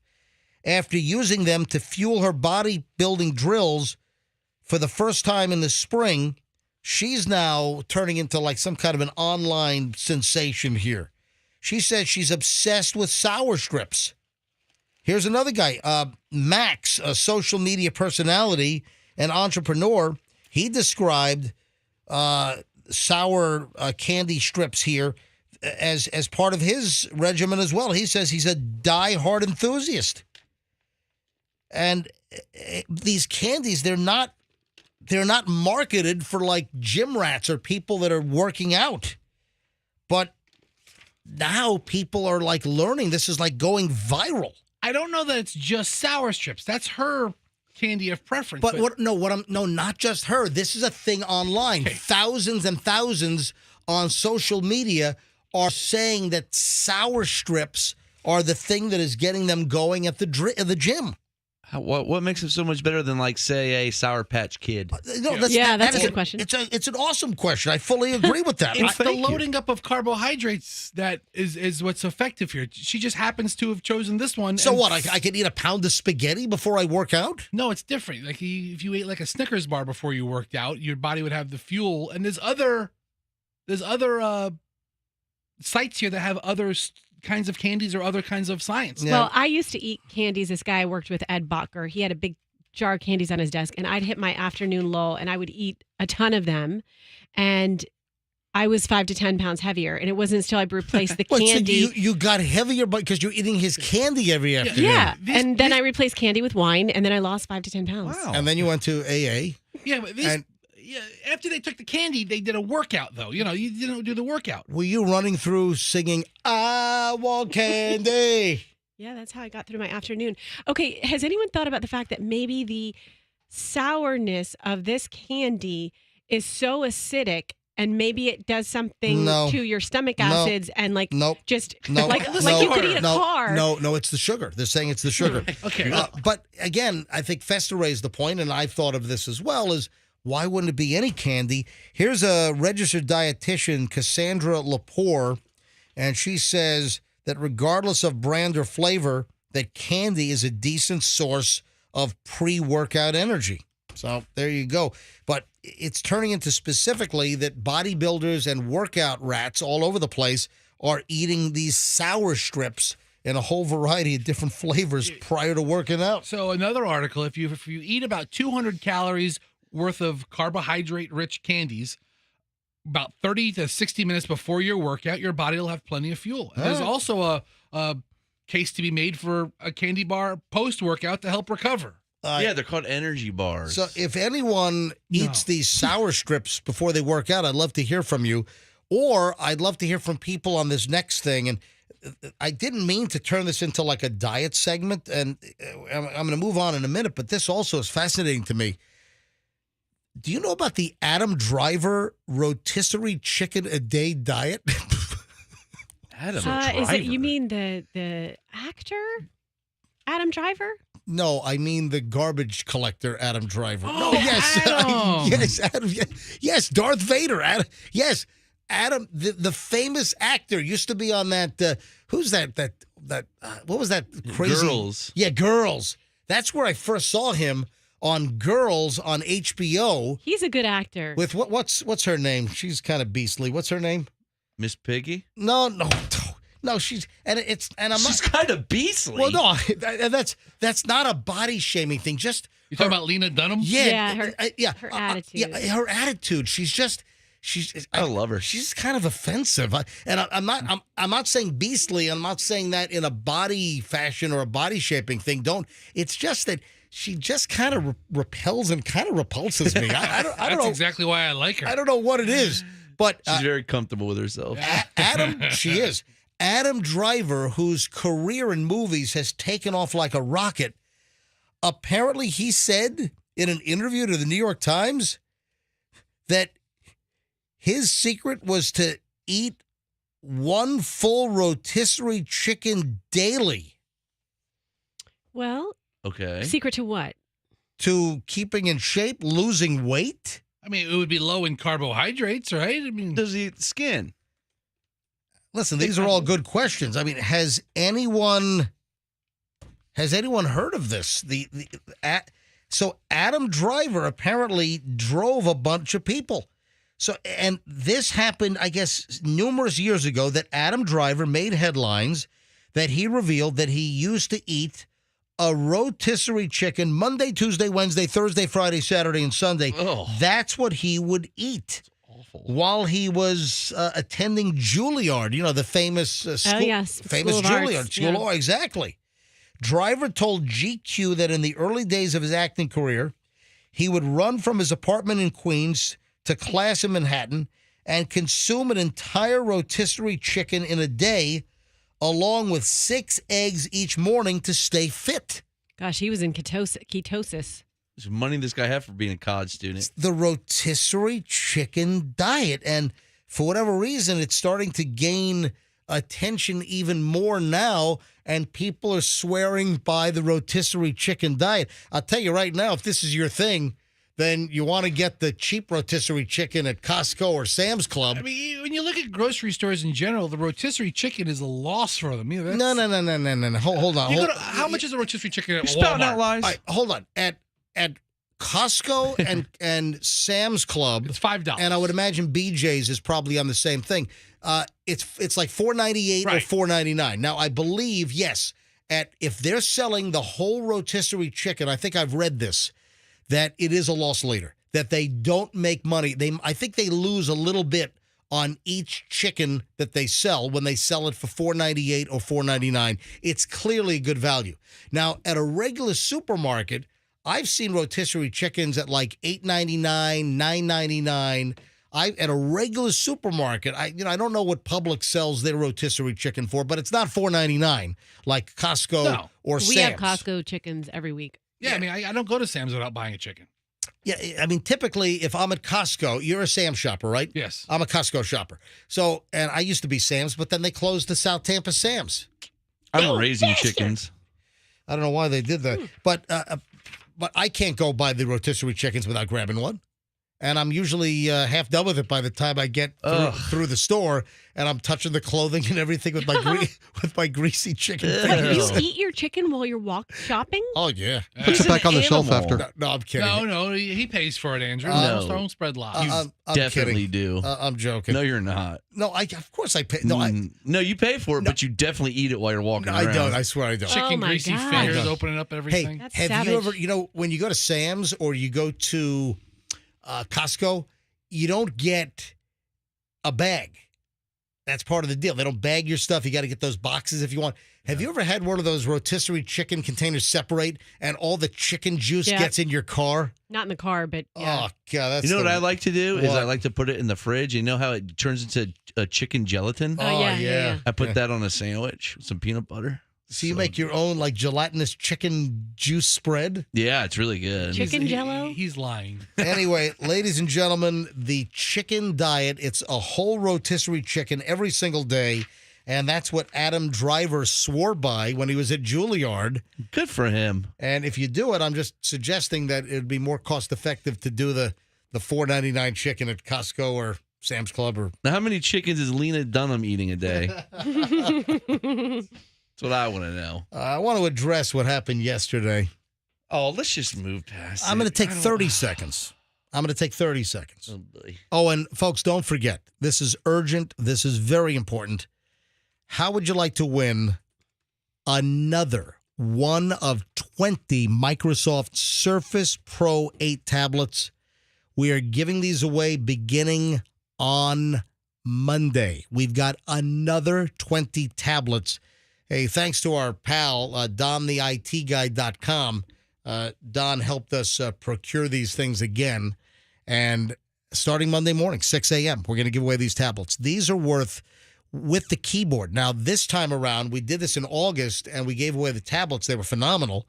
after using them to fuel her bodybuilding drills for the first time in the spring. She's now turning into like some kind of an online sensation here. She says she's obsessed with sour strips. Here's another guy, Max, a social media personality and entrepreneur. He described sour candy strips here as part of his regimen as well. He says he's a die-hard enthusiast. And these candies, they're not marketed for like gym rats or people that are working out. But now people are like learning. This is like going viral. I don't know that it's just sour strips. That's her candy of preference. But not just her. This is a thing online. Okay. Thousands and thousands on social media are saying that sour strips are the thing that is getting them going at the gym. What makes it so much better than, like, say, a Sour Patch Kid? No, that's a good question. It's an awesome question. I fully agree with that. It's the loading up of carbohydrates that is what's effective here. She just happens to have chosen this one. So what? I could eat a pound of spaghetti before I work out? No, it's different. Like if you ate like a Snickers bar before you worked out, your body would have the fuel. And there's other sites here that have other kinds of candies or other kinds of science. Yeah. Well, I used to eat candies. This guy I worked with, Ed Bacher, he had a big jar of candies on his desk, and I'd hit my afternoon lull, and I would eat a ton of them, and I was 5 to 10 pounds heavier. And it wasn't until I replaced the candy. So you got heavier because you're eating his candy every afternoon. Yeah, and then I replaced candy with wine, and then I lost 5 to 10 pounds. Wow. And then you went to AA. Yeah, but after they took the candy, they did a workout, though. You didn't do the workout. Were you running through singing, I want candy? Yeah, that's how I got through my afternoon. Okay, has anyone thought about the fact that maybe the sourness of this candy is so acidic, and maybe it does something to your stomach acids and like Nope. just No, like no, you could eat a car. No, it's the sugar. They're saying it's the sugar. Okay. But again, I think Festa raised the point, and I've thought of this as well, is why wouldn't it be any candy? Here's a registered dietitian, Cassandra Lepore, and she says that regardless of brand or flavor, that candy is a decent source of pre-workout energy. So there you go. But it's turning into specifically that bodybuilders and workout rats all over the place are eating these sour strips in a whole variety of different flavors prior to working out. So another article, if you eat about 200 calories worth of carbohydrate-rich candies, about 30 to 60 minutes before your workout, your body will have plenty of fuel. And there's also a case to be made for a candy bar post-workout to help recover. Yeah, they're called energy bars. So if anyone eats these sour strips before they work out, I'd love to hear from you. Or I'd love to hear from people on this next thing. And I didn't mean to turn this into like a diet segment, and I'm going to move on in a minute, but this also is fascinating to me. Do you know about the Adam Driver rotisserie chicken a day diet? Adam Driver. Is it, you mean the actor Adam Driver? No, I mean the garbage collector, Adam Driver. Oh, No, yes, Adam. yes, Adam. Yes, Darth Vader. Adam. Yes, Adam, the famous actor, used to be on that. Who's that? What was that crazy? Girls. Yeah, Girls. That's where I first saw him, on Girls on HBO. He's a good actor. With what's her name? She's kind of beastly. What's her name? Miss Piggy? No. She's I'm She's kind of beastly. Well, no, that's not a body shaming thing. Just You talking about Lena Dunham? yeah, her attitude. her attitude. She's I love her. She's kind of offensive, I'm not saying beastly. I'm not saying that in a body fashion or a body shaping thing. It's just that she just kind of repels and kind of repulses me. I don't That's know. exactly why I like her. I don't know what it is, but She's very comfortable with herself. She is. Adam Driver, whose career in movies has taken off like a rocket, apparently he said in an interview to the New York Times that his secret was to eat one full rotisserie chicken daily. Well, Okay. secret to what? To keeping in shape, losing weight? I mean, it would be low in carbohydrates, right? I mean, Does he eat skin? Listen, these are all good questions. I mean, has anyone heard of this? So Adam Driver apparently drove a bunch of people. So, and this happened, I guess, numerous years ago, that Adam Driver made headlines that he revealed that he used to eat a rotisserie chicken Monday, Tuesday, Wednesday, Thursday, Friday, Saturday, and Sunday. Oh. That's what he would eat Awful. while he was attending Juilliard, the famous school. yes, famous School of Arts, Juilliard. School of Arts, exactly. Driver told GQ that in the early days of his acting career, he would run from his apartment in Queens to class in Manhattan and consume an entire rotisserie chicken in a day, along with 6 eggs each morning to stay fit. Gosh, he was in ketosis. There's money this guy had for being a college student. The rotisserie chicken diet. And for whatever reason, it's starting to gain attention even more now, and people are swearing by the rotisserie chicken diet. I'll tell you right now, if this is your thing, then you want to get the cheap rotisserie chicken at Costco or Sam's Club. I mean, when you look at grocery stores in general, the rotisserie chicken is a loss for them. You know, No. Hold on. how much is a rotisserie chicken at You're spouting Walmart? out lies. All right, hold on. At Costco and Sam's Club, It's $5. and I would imagine BJ's is probably on the same thing. It's like $4.98 Right. or $4.99. Now I believe, yes, if they're selling the whole rotisserie chicken, I think I've read this, that it is a loss leader, that they don't make money. I think they lose a little bit on each chicken that they sell when they sell it for $4.98 or $4.99. It's clearly a good value. Now, at a regular supermarket, I've seen rotisserie chickens at like $8.99, $9.99. At a regular supermarket, I don't know what Publix sells their rotisserie chicken for, but it's not $4.99 like Costco No. or We Sam's. have Costco chickens every week. Yeah, I mean, I don't go to Sam's without buying a chicken. Yeah, I mean, typically, if I'm at Costco, you're a Sam's shopper, right? Yes. I'm a Costco shopper. So, and I used to be Sam's, but then they closed the South Tampa Sam's. I'm raising chickens. I don't know why they did that, but I can't go buy the rotisserie chickens without grabbing one. And I'm usually half done with it by the time I get through the store, and I'm touching the clothing and everything with my greasy chicken Ew. fingers. You eat your chicken while you're shopping? Oh yeah. Puts it back on the shelf after. No, I'm kidding. No, he pays for it, Andrew. No. Don't spread lies. I'm Definitely kidding. do. I'm joking. No, you're not. No, of course I pay. No, No, you pay for it, but you definitely eat it while you're walking I around. don't. I swear I don't. Oh Chicken my greasy God. fingers I know. opening up Hey, everything. That's have savage. you ever, when you go to Sam's or you go to Costco, you don't get a bag. That's part of the deal. They don't bag your stuff. You got to get those boxes if you want. Have you ever had one of those rotisserie chicken containers separate and all the chicken juice Yeah. gets in your car? Not in the car, but yeah. Oh, God. That's You know what I like to do is What? I like to put it in the fridge. You know how it turns into a chicken gelatin? Oh, yeah. I put that on a sandwich with some peanut butter. So you make your own like gelatinous chicken juice spread? Yeah, it's really good. Chicken Jell-O? He's lying. Anyway, ladies and gentlemen, the chicken diet, it's a whole rotisserie chicken every single day. And that's what Adam Driver swore by when he was at Juilliard. Good for him. And if you do it, I'm just suggesting that it'd be more cost effective to do the $4.99 chicken at Costco or Sam's Club. Or Now, how many chickens is Lena Dunham eating a day? That's what I want to know. I want to address what happened yesterday. Oh, let's just move past I'm it. going to take I don't- 30 seconds. I'm going to take 30 seconds. Oh, boy. Oh, and folks, don't forget, this is urgent. This is very important. How would you like to win another one of 20 Microsoft Surface Pro 8 tablets? We are giving these away beginning on Monday. We've got another 20 tablets. Hey, thanks to our pal, DonTheITGuy.com. Don helped us procure these things again. And starting Monday morning, 6 a.m., we're going to give away these tablets. These are worth, with the keyboard. Now, this time around, we did this in August, and we gave away the tablets. They were phenomenal.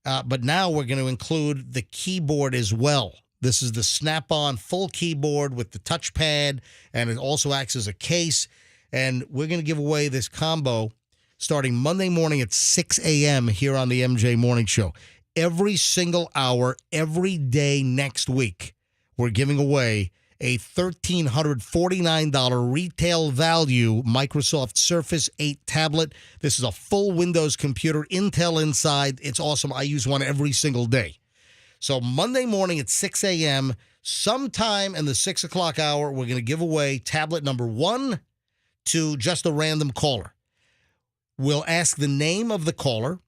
But now we're going to include the keyboard as well. This is the snap-on full keyboard with the touchpad, and it also acts as a case. And we're going to give away this combo starting Monday morning at 6 a.m. here on the MJ Morning Show. Every single hour, every day next week, we're giving away a $1,349 retail value Microsoft Surface 8 tablet. This is a full Windows computer, Intel inside. It's awesome. I use one every single day. So Monday morning at 6 a.m., sometime in the 6 o'clock hour, we're going to give away tablet number 1 to just a random caller. We'll ask the name of the caller.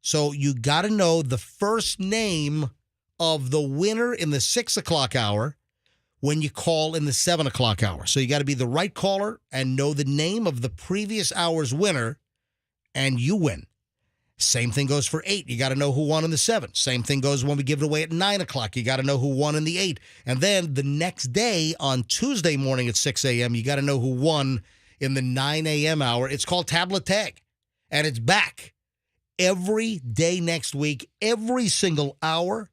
So you got to know the first name of the winner in the 6 o'clock hour when you call in the 7 o'clock hour. So you got to be the right caller and know the name of the previous hour's winner, and you win. Same thing goes for 8. You got to know who won in the 7. Same thing goes when we give it away at 9 o'clock. You got to know who won in the 8. And then the next day on Tuesday morning at 6 a.m., you got to know who won in the 9 a.m. hour. It's called Tablet Tag, and it's back every day next week. Every single hour,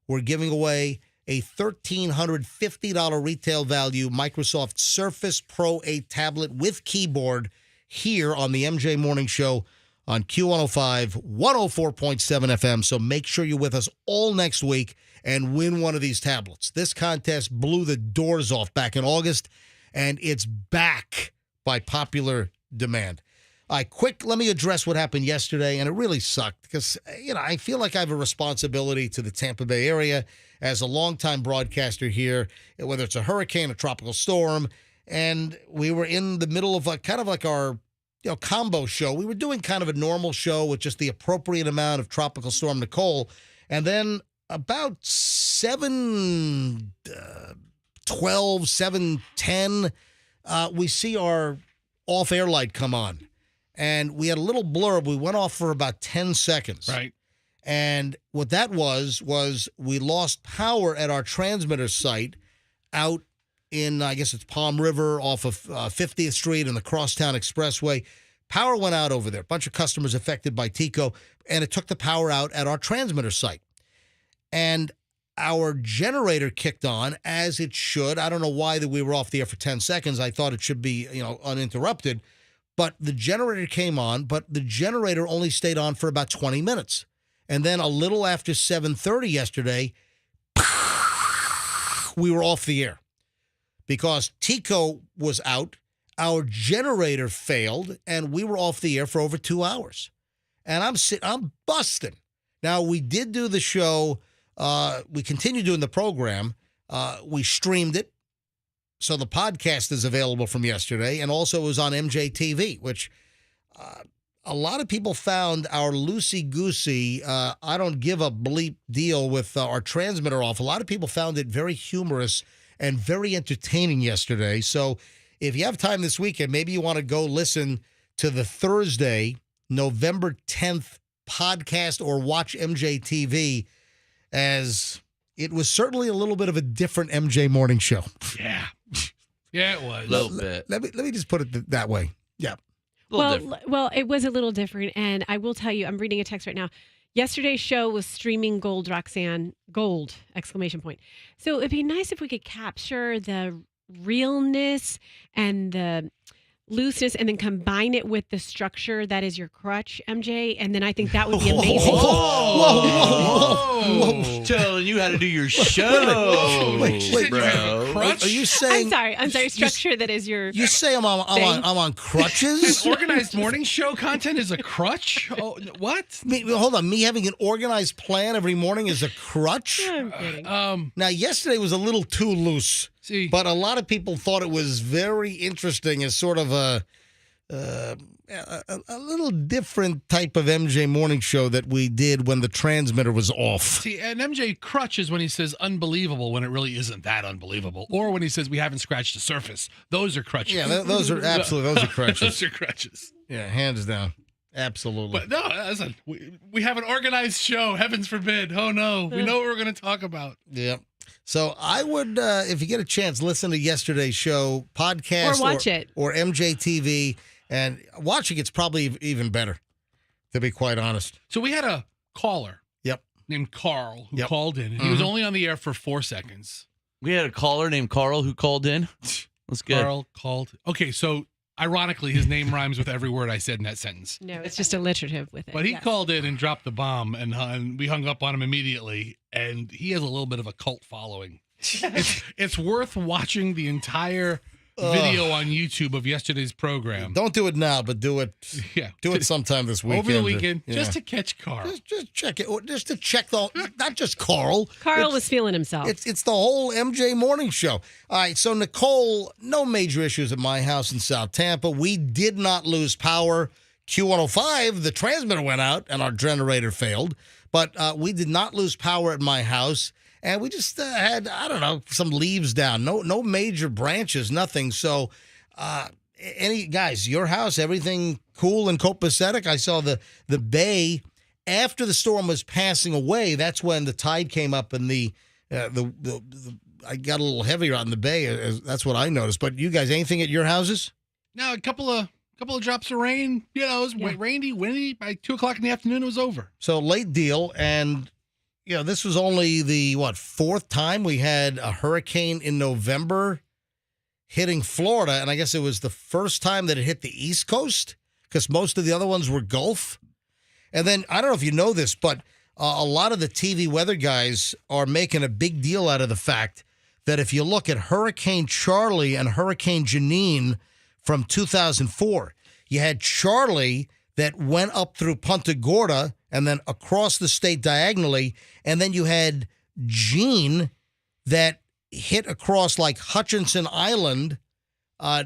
we're giving away a $1,350 retail value Microsoft Surface Pro 8 tablet with keyboard here on the MJ Morning Show on Q105, 104.7 FM. So make sure you're with us all next week and win one of these tablets. This contest blew the doors off back in August, and it's back by popular demand. Let me address what happened yesterday, and it really sucked because, I feel like I have a responsibility to the Tampa Bay area as a longtime broadcaster here, whether it's a hurricane, a tropical storm, and we were in the middle of kind of like our combo show. We were doing kind of a normal show with just the appropriate amount of Tropical Storm Nicole. And then about 7:12, 7:10, we see our off-air light come on. And we had a little blurb. We went off for about 10 seconds. Right. And what that was we lost power at our transmitter site out in, I guess it's Palm River off of 50th Street and the Crosstown Expressway. Power went out over there. A bunch of customers affected by TECO, and it took the power out at our transmitter site. And our generator kicked on, as it should. I don't know why that we were off the air for 10 seconds. I thought it should be, uninterrupted. But the generator came on, but the generator only stayed on for about 20 minutes. And then a little after 7:30 yesterday, we were off the air because TECO was out, our generator failed, and we were off the air for over 2 hours. And I'm busting. Now, we did do the show. We continued doing the program. We streamed it. So the podcast is available from yesterday, and also it was on MJTV, which a lot of people found our loosey-goosey, I don't give a bleep deal with our transmitter off. A lot of people found it very humorous and very entertaining yesterday. So if you have time this weekend, maybe you want to go listen to the Thursday, November 10th podcast or watch MJTV, as it was certainly a little bit of a different MJ morning show. Yeah. Yeah, it was. A little bit. Let me just put it that way. Yeah. Well, it was a little different, and I will tell you, I'm reading a text right now. Yesterday's show was streaming gold, Roxanne. Gold! ! So it'd be nice if we could capture the realness and the looseness and then combine it with the structure that is your crutch, MJ, and then I think that would be amazing. Whoa. Telling you how to do your show. Wait, bro. Crutch? Are you saying? I'm sorry. Structure that is your. You say I'm on crutches? Organized morning show content is a crutch? Oh, what? Hold on. Me having an organized plan every morning is a crutch? I'm kidding. Now, yesterday was a little too loose. See, But a lot of people thought it was very interesting as sort of a a little different type of MJ morning show that we did when the transmitter was off. See, and MJ crutches when he says unbelievable when it really isn't that unbelievable, or when he says we haven't scratched the surface. Those are crutches. Yeah, those are absolutely those are crutches. Those are crutches. Yeah, hands down, absolutely. But no, listen, we have an organized show. Heavens forbid. Oh no, we know what we're going to talk about. Yeah. So I would, if you get a chance, listen to yesterday's show, podcast, Or watch it. or MJTV, and watching it's probably even better, to be quite honest. So we had a caller. Yep. Named Carl who Yep. called in. And he was only on the air for 4 seconds. We had a caller named Carl who called in. That's good. Carl called. Okay, so ironically, his name rhymes with every word I said in that sentence. No, it's just alliterative with it. But he yes. called in and dropped the bomb, and we hung up on him immediately. And he has a little bit of a cult following. It's worth watching the entire video on YouTube of yesterday's program. Don't do it now, but do it. Yeah, Do it sometime this weekend. over the weekend, Yeah. just to catch Carl. Just check it. Just to check not just Carl. Carl was feeling himself. It's the whole MJ morning show. All right, so Nicole, no major issues at my house in South Tampa. We did not lose power. Q105, the transmitter went out and our generator failed, but we did not lose power at my house. And we just had, I don't know, some leaves down. No major branches, nothing. So, any guys, your house, everything cool and copacetic? I saw the bay after the storm was passing away. That's when the tide came up and the I got a little heavier out in the bay. That's what I noticed. But you guys, anything at your houses? Now, a couple of drops of rain. You know, it was rainy, windy. By 2:00 in the afternoon, it was over. So late deal, and this was only the fourth time we had a hurricane in November hitting Florida, and I guess it was the first time that it hit the East Coast because most of the other ones were Gulf. And then I don't know if you know this, but a lot of the TV weather guys are making a big deal out of the fact that if you look at Hurricane Charlie and Hurricane Janine from 2004, you had Charlie that went up through Punta Gorda and then across the state diagonally, and then you had Jean that hit across like Hutchinson Island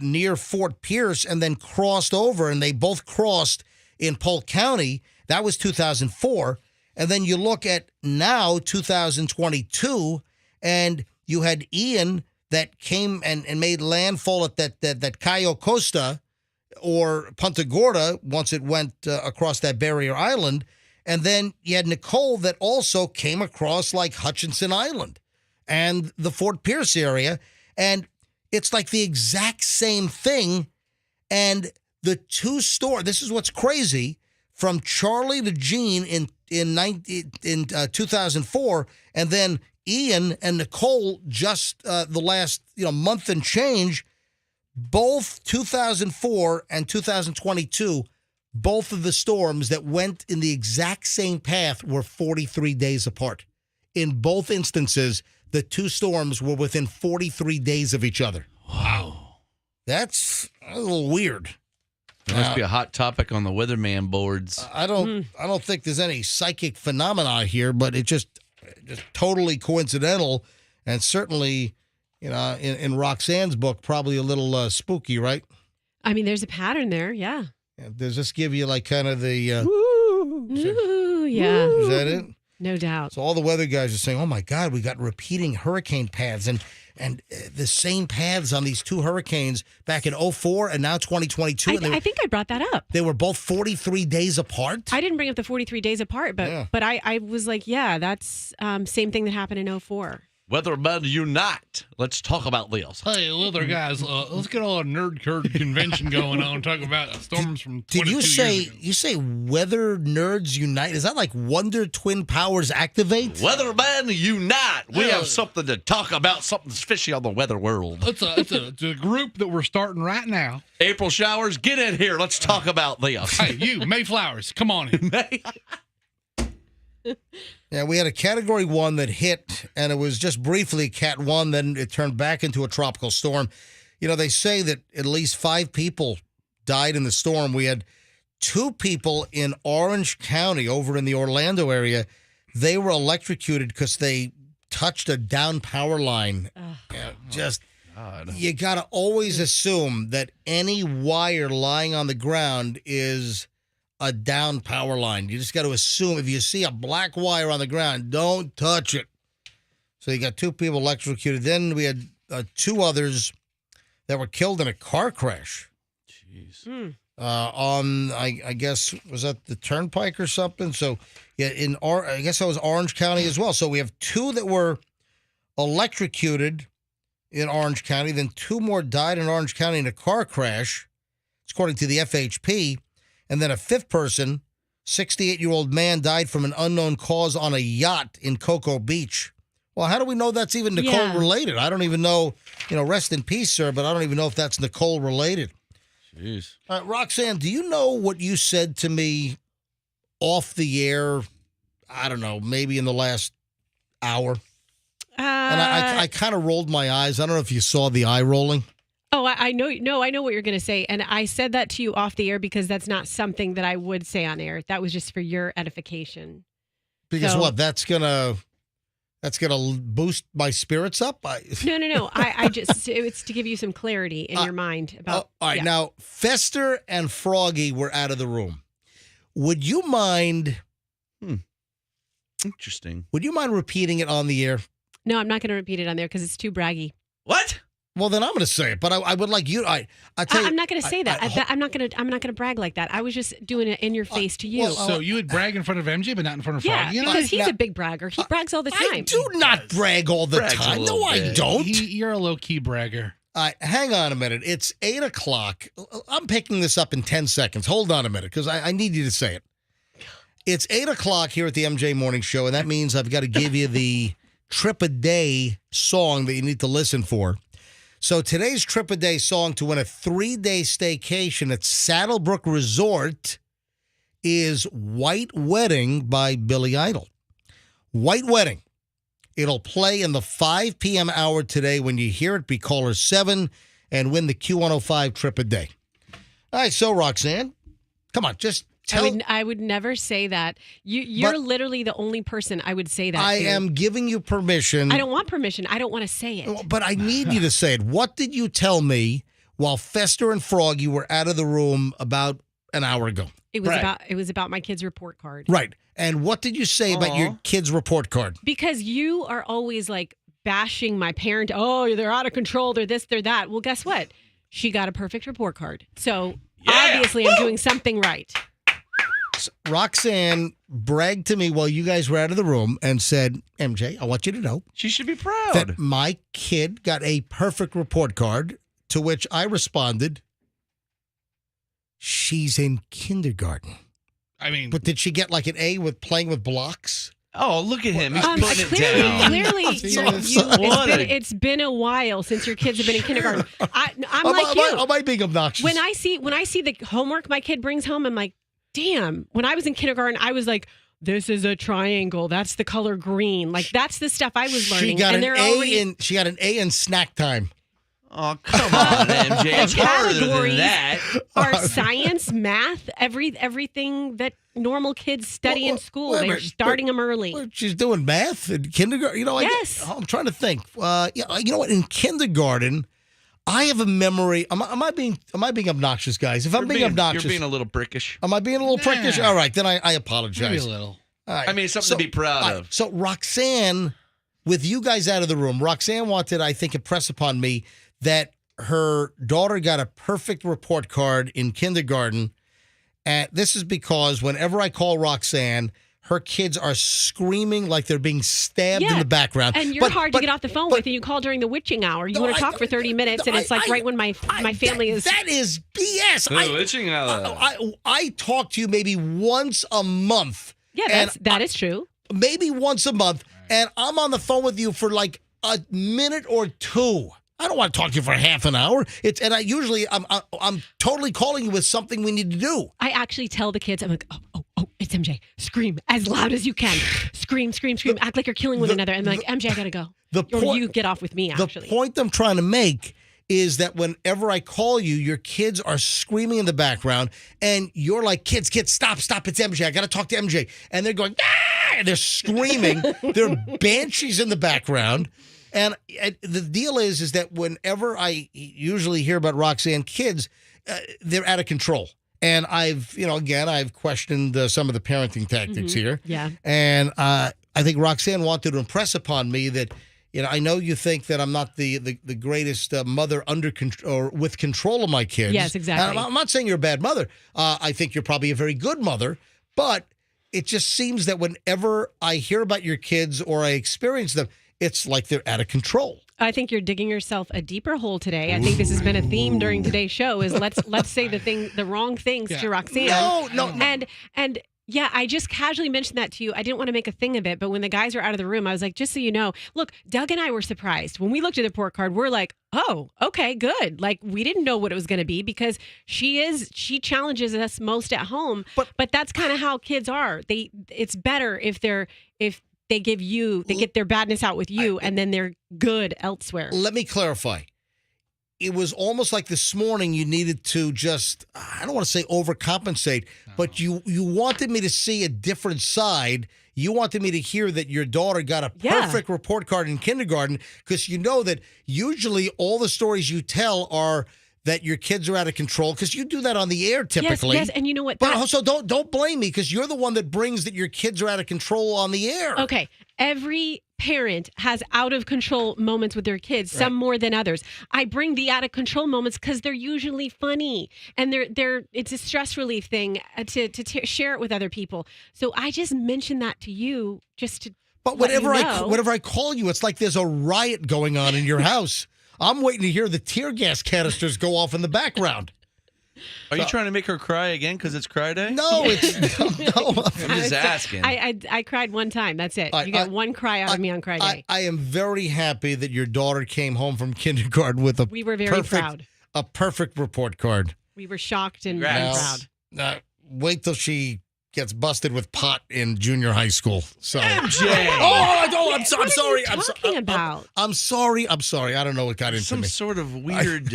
near Fort Pierce and then crossed over, and they both crossed in Polk County. That was 2004. And then you look at now, 2022, and you had Ian that came and made landfall at that Cayo Costa or Punta Gorda once it went across that barrier island. And then you had Nicole that also came across like Hutchinson Island and the Fort Pierce area. And it's like the exact same thing. And the two this is what's crazy, from Charlie to Jean in 2004, and then Ian and Nicole just the last month and change, both 2004 and 2022, both of the storms that went in the exact same path were 43 days apart. In both instances, the two storms were within 43 days of each other. Wow. That's a little weird. That must be a hot topic on the weatherman boards. I don't think there's any psychic phenomena here, but it's just totally coincidental, and certainly, in Roxanne's book, probably a little spooky, right? I mean, there's a pattern there. Yeah. Does this give you like kind of the? Ooh, yeah. Is that it? No doubt. So all the weather guys are saying, "Oh my God, we got repeating hurricane paths and the same paths on these two hurricanes back in 2004 and now 2022." I think I brought that up. They were both 43 days apart. I didn't bring up the 43 days apart, but I was like, yeah, that's same thing that happened in 2004. Weathermen unite. Let's talk about this. Hey, weather guys, let's get a nerd curd convention going on. Talk about storms from 22 Did you years ago. say weather nerds unite? Is that like Wonder Twin Powers activate? Weathermen unite. We have something to talk about. Something's fishy on the weather world. It's a group that we're starting right now. April showers, get in here. Let's talk about this. Hey, you, Mayflowers, come on in. Yeah, we had a Category 1 that hit, and it was just briefly Cat 1, then it turned back into a tropical storm. They say that at least 5 people died in the storm. We had 2 people in Orange County over in the Orlando area. They were electrocuted because they touched a down power line. Yeah, just God. you got to always assume that any wire lying on the ground is a down power line. You just got to assume if you see a black wire on the ground, don't touch it. So you got 2 people electrocuted. Then we had 2 others that were killed in a car crash. Jeez. I guess, was that the Turnpike or something? So, yeah, I guess that was Orange County as well. So we have 2 that were electrocuted in Orange County. Then 2 more died in Orange County in a car crash, according to the FHP. And then a 5th person, 68-year-old man, died from an unknown cause on a yacht in Cocoa Beach. Well, how do we know that's even Nicole related? I don't even know, rest in peace, sir, but I don't even know if that's Nicole related. Jeez. Roxanne, do you know what you said to me off the air, I don't know, maybe in the last hour? And I kind of rolled my eyes. I don't know if you saw the eye rolling. Oh, I know. No, I know what you're going to say. And I said that to you off the air because that's not something that I would say on air. That was just for your edification. Because what? That's gonna boost my spirits up? No. I just, it's to give you some clarity in your mind about. All right. Now, Fester and Froggy were out of the room. Would you mind? Interesting. Would you mind repeating it on the air? No, I'm not going to repeat it on there because it's too braggy. What? Well, then I'm going to say it, but I would like you. I tell you, I'm not going to say that. I'm not going to brag like that. I was just doing it in your face to you. So you would brag in front of MJ, but not in front of yeah, Froggy? because he's a big bragger. He brags all the time. I do not brag all the Brags a time. little No, I bit. don't. You're a low-key bragger. Hang on a minute. It's 8 o'clock. I'm picking this up in 10 seconds. Hold on a minute, because I need you to say it. It's 8 o'clock here at the MJ Morning Show, and that means I've got to give you the Trip a Day song that you need to listen for. So today's Trip a Day song to win a 3-day staycation at Saddlebrook Resort is White Wedding by Billy Idol. White Wedding. It'll play in the 5 p.m. hour today. When you hear it, be caller 7 and win the Q105 Trip a Day. All right, so Roxanne, come on, just tell. I would never say that. You're literally the only person I would say that I to. am giving you permission. I don't want permission. I don't want to say it. But I need you to say it. What did you tell me while Fester and Froggy were out of the room about an hour ago? It was about my kid's report card. Right. And what did you say about your kid's report card? Because you are always like bashing my parent. Oh, they're out of control. They're this, they're that. Well, guess what? She got a perfect report card. So obviously I'm doing something right. Roxanne bragged to me while you guys were out of the room and said, MJ, I want you to know She should be proud. that my kid got a perfect report card, to which I responded, she's in kindergarten. I mean, But did she get like an A with playing with blocks? Oh, look at him. He's putting it down. Clearly, it's been a while since your kids have been in kindergarten. I'm like you. Am I being obnoxious? When I see the homework my kid brings home, I'm like, damn. When I was in kindergarten, I was like, this is a triangle. That's the color green. Like that's the stuff I was learning. She got an A in snack time. Oh, come on, MJ. It's harder than categories that. are science, math, everything that normal kids study in school. wait a They're minute, starting them early. She's doing math in kindergarten. Yes. I'm trying to think. You know what? In kindergarten, I have a memory. Am I being obnoxious, guys? If I'm being obnoxious, You're being a little brickish. am I being a little prickish? All right, then I apologize. maybe a little. All right. I mean, it's something to be proud all right, of. So Roxanne, with you guys out of the room, Roxanne wanted, I think, impress upon me that her daughter got a perfect report card in kindergarten. And this is because whenever I call Roxanne, her kids are screaming like they're being stabbed in the background. And you're hard to get off the phone with, and you call during the witching hour. You want to talk for 30 minutes, and it's like right when my family is. That is BS. Witching hour. I talk to you maybe once a month. Yeah, that is true. Maybe once a month, and I'm on the phone with you for like a minute or two. I don't want to talk to you for half an hour. I'm totally calling you with something we need to do. I actually tell the kids, I'm like, oh, it's MJ. Scream as loud as you can. Scream. Act like you're killing one another. And they're like, MJ, I gotta go. You get off with me, actually. The point I'm trying to make is that whenever I call you, your kids are screaming in the background, and you're like, kids, stop, it's MJ. I got to talk to MJ. And they're going, ah! And they're screaming. They're banshees in the background. And the deal is that whenever I usually hear about Roxanne kids, they're out of control. And I've questioned some of the parenting tactics here. Yeah. And I think Roxanne wanted to impress upon me that, I know you think that I'm not the greatest mother under control or with control of my kids. Yes, exactly. And I'm not saying you're a bad mother. I think you're probably a very good mother, but it just seems that whenever I hear about your kids or I experience them, it's like they're out of control. I think you're digging yourself a deeper hole today. I think this has been a theme during today's show is let's say the wrong things to Roxanne. No. And yeah, I just casually mentioned that to you. I didn't want to make a thing of it, but when the guys were out of the room, I was like, just so you know, look, Doug and I were surprised. When we looked at the report card, we're like, oh, okay, good. Like we didn't know what it was going to be because she challenges us most at home. But that's kind of how kids are. It's better if they get their badness out with you and then they're good elsewhere. Let me clarify. It was almost like this morning you needed to just, I don't want to say overcompensate, but you wanted me to see a different side. You wanted me to hear that your daughter got a perfect report card in kindergarten because you know that usually all the stories you tell are that your kids are out of control because you do that on the air typically. Yes, and you know what? But also don't blame me because you're the one that brings that your kids are out of control on the air. Okay. Every parent has out of control moments with their kids, some more than others. I bring the out of control moments because they're usually funny and it's a stress relief thing to share it with other people. So I just mentioned that to you just to. But whenever I call you, it's like there's a riot going on in your house. I'm waiting to hear the tear gas canisters go off in the background. Are you trying to make her cry again because it's cry day? No, it's no. I'm just asking. I cried one time. That's it. You get one cry out of me on cry day. I am very happy that your daughter came home from kindergarten with we were very proud. A perfect report card. We were shocked and Congrats. proud. Wait till she gets busted with pot in junior high school. So MJ. I'm sorry. What are you talking about? I'm sorry. I don't know what got into Some me. sort of weird.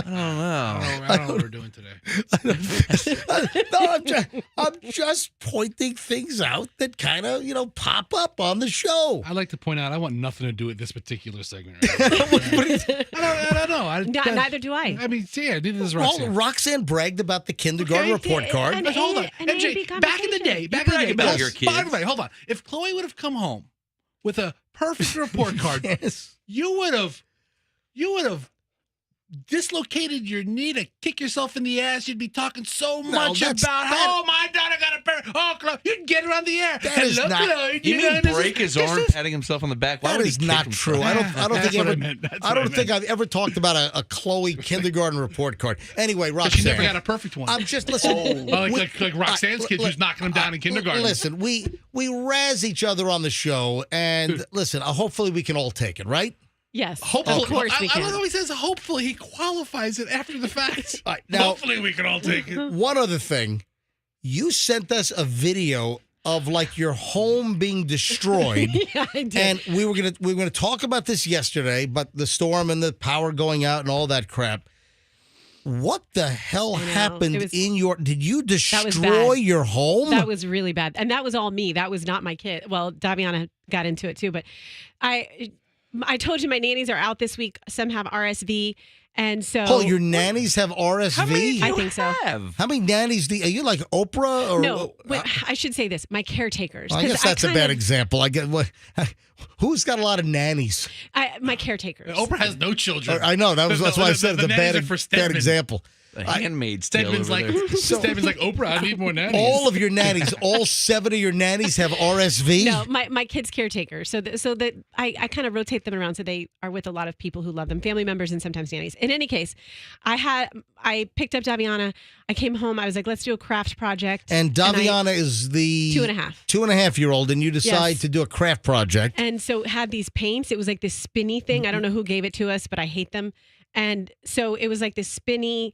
I don't know. I don't know what we're doing today. No, I'm just pointing things out that kind of, pop up on the show. I'd like to point out I want nothing to do with this particular segment. Right I don't know. Neither do I. I mean, yeah, neither does Well, Roxanne. Roxanne bragged about the kindergarten report card. And- But hold on, an MJ. A-B Back in the day, about your kids. By the way, hold on. If Chloe would have come home with a perfect report card, Yes. you would have dislocated your knee to kick yourself in the ass. You'd be talking so much that's about bad. how my daughter got a pair. Oh, Chloe, you'd get her on the air. That is not- Chloe. You mean this break is- his arm patting himself on the back? Why That would he is kick not himself? true. I don't That's think what I ever. meant. That's I what don't I think meant. I've ever talked about a Chloe kindergarten report card. Anyway, But she Roxanne, never got a perfect one. I'm just listen. like Roxanne's kids who's knocking them down in kindergarten. Listen, we razz each other on the show, and listen. Hopefully, we can all take it, right? Yes. Hopefully, Of course we I can. love how he says hopefully he qualifies it after the fact. All right, now- Hopefully we can all take it. One other thing, you sent us a video of like your home being destroyed. Yeah, I did. And we were gonna talk about this yesterday, but the storm and the power going out and all that crap. What the hell happened It was- in your? Did you was destroy bad. your home? That was really bad. And that was all me. That was not my kid. Well, Daviana got into it too, but I told you my nannies are out this week. Some have RSV. And so Oh, your nannies have RSV? How many do you I think so. have? How many nannies are you like Oprah or no, wait, I should say this. My caretakers. I 'Cause guess that's a kind bad of- example. I get what. Who's got a lot of nannies? My caretakers. Oprah has no children. I know that's why I said the it's a nannies bad, are for bad Stedman. example. The Handmaid's Tale Stedman's over like there. Stedman's like Oprah. I need more nannies. All of your nannies, all 7 of your nannies have RSV. No, my kids' caretakers. So that I kind of rotate them around so they are with a lot of people who love them, family members and sometimes nannies. In any case, I picked up Daviana. I came home. I was like, let's do a craft project. And Daviana is the 2.5. 2.5-year-old, and you decide Yes. to do a craft project. And so had these paints. It was like this spinny thing. I don't know who gave it to us, but I hate them. And so it was like this spinny.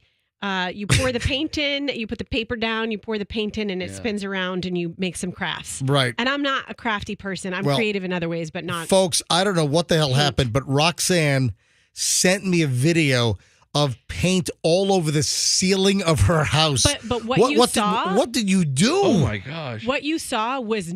You pour the paint in, you put the paper down, you pour the paint in, and it spins around, and you make some crafts. Right. And I'm not a crafty person. I'm Well, creative in other ways, but not. Folks, I don't know what the hell happened, but Roxanne sent me a video of paint all over the ceiling of her house. But what you saw. What did you do? Oh my gosh. What you saw was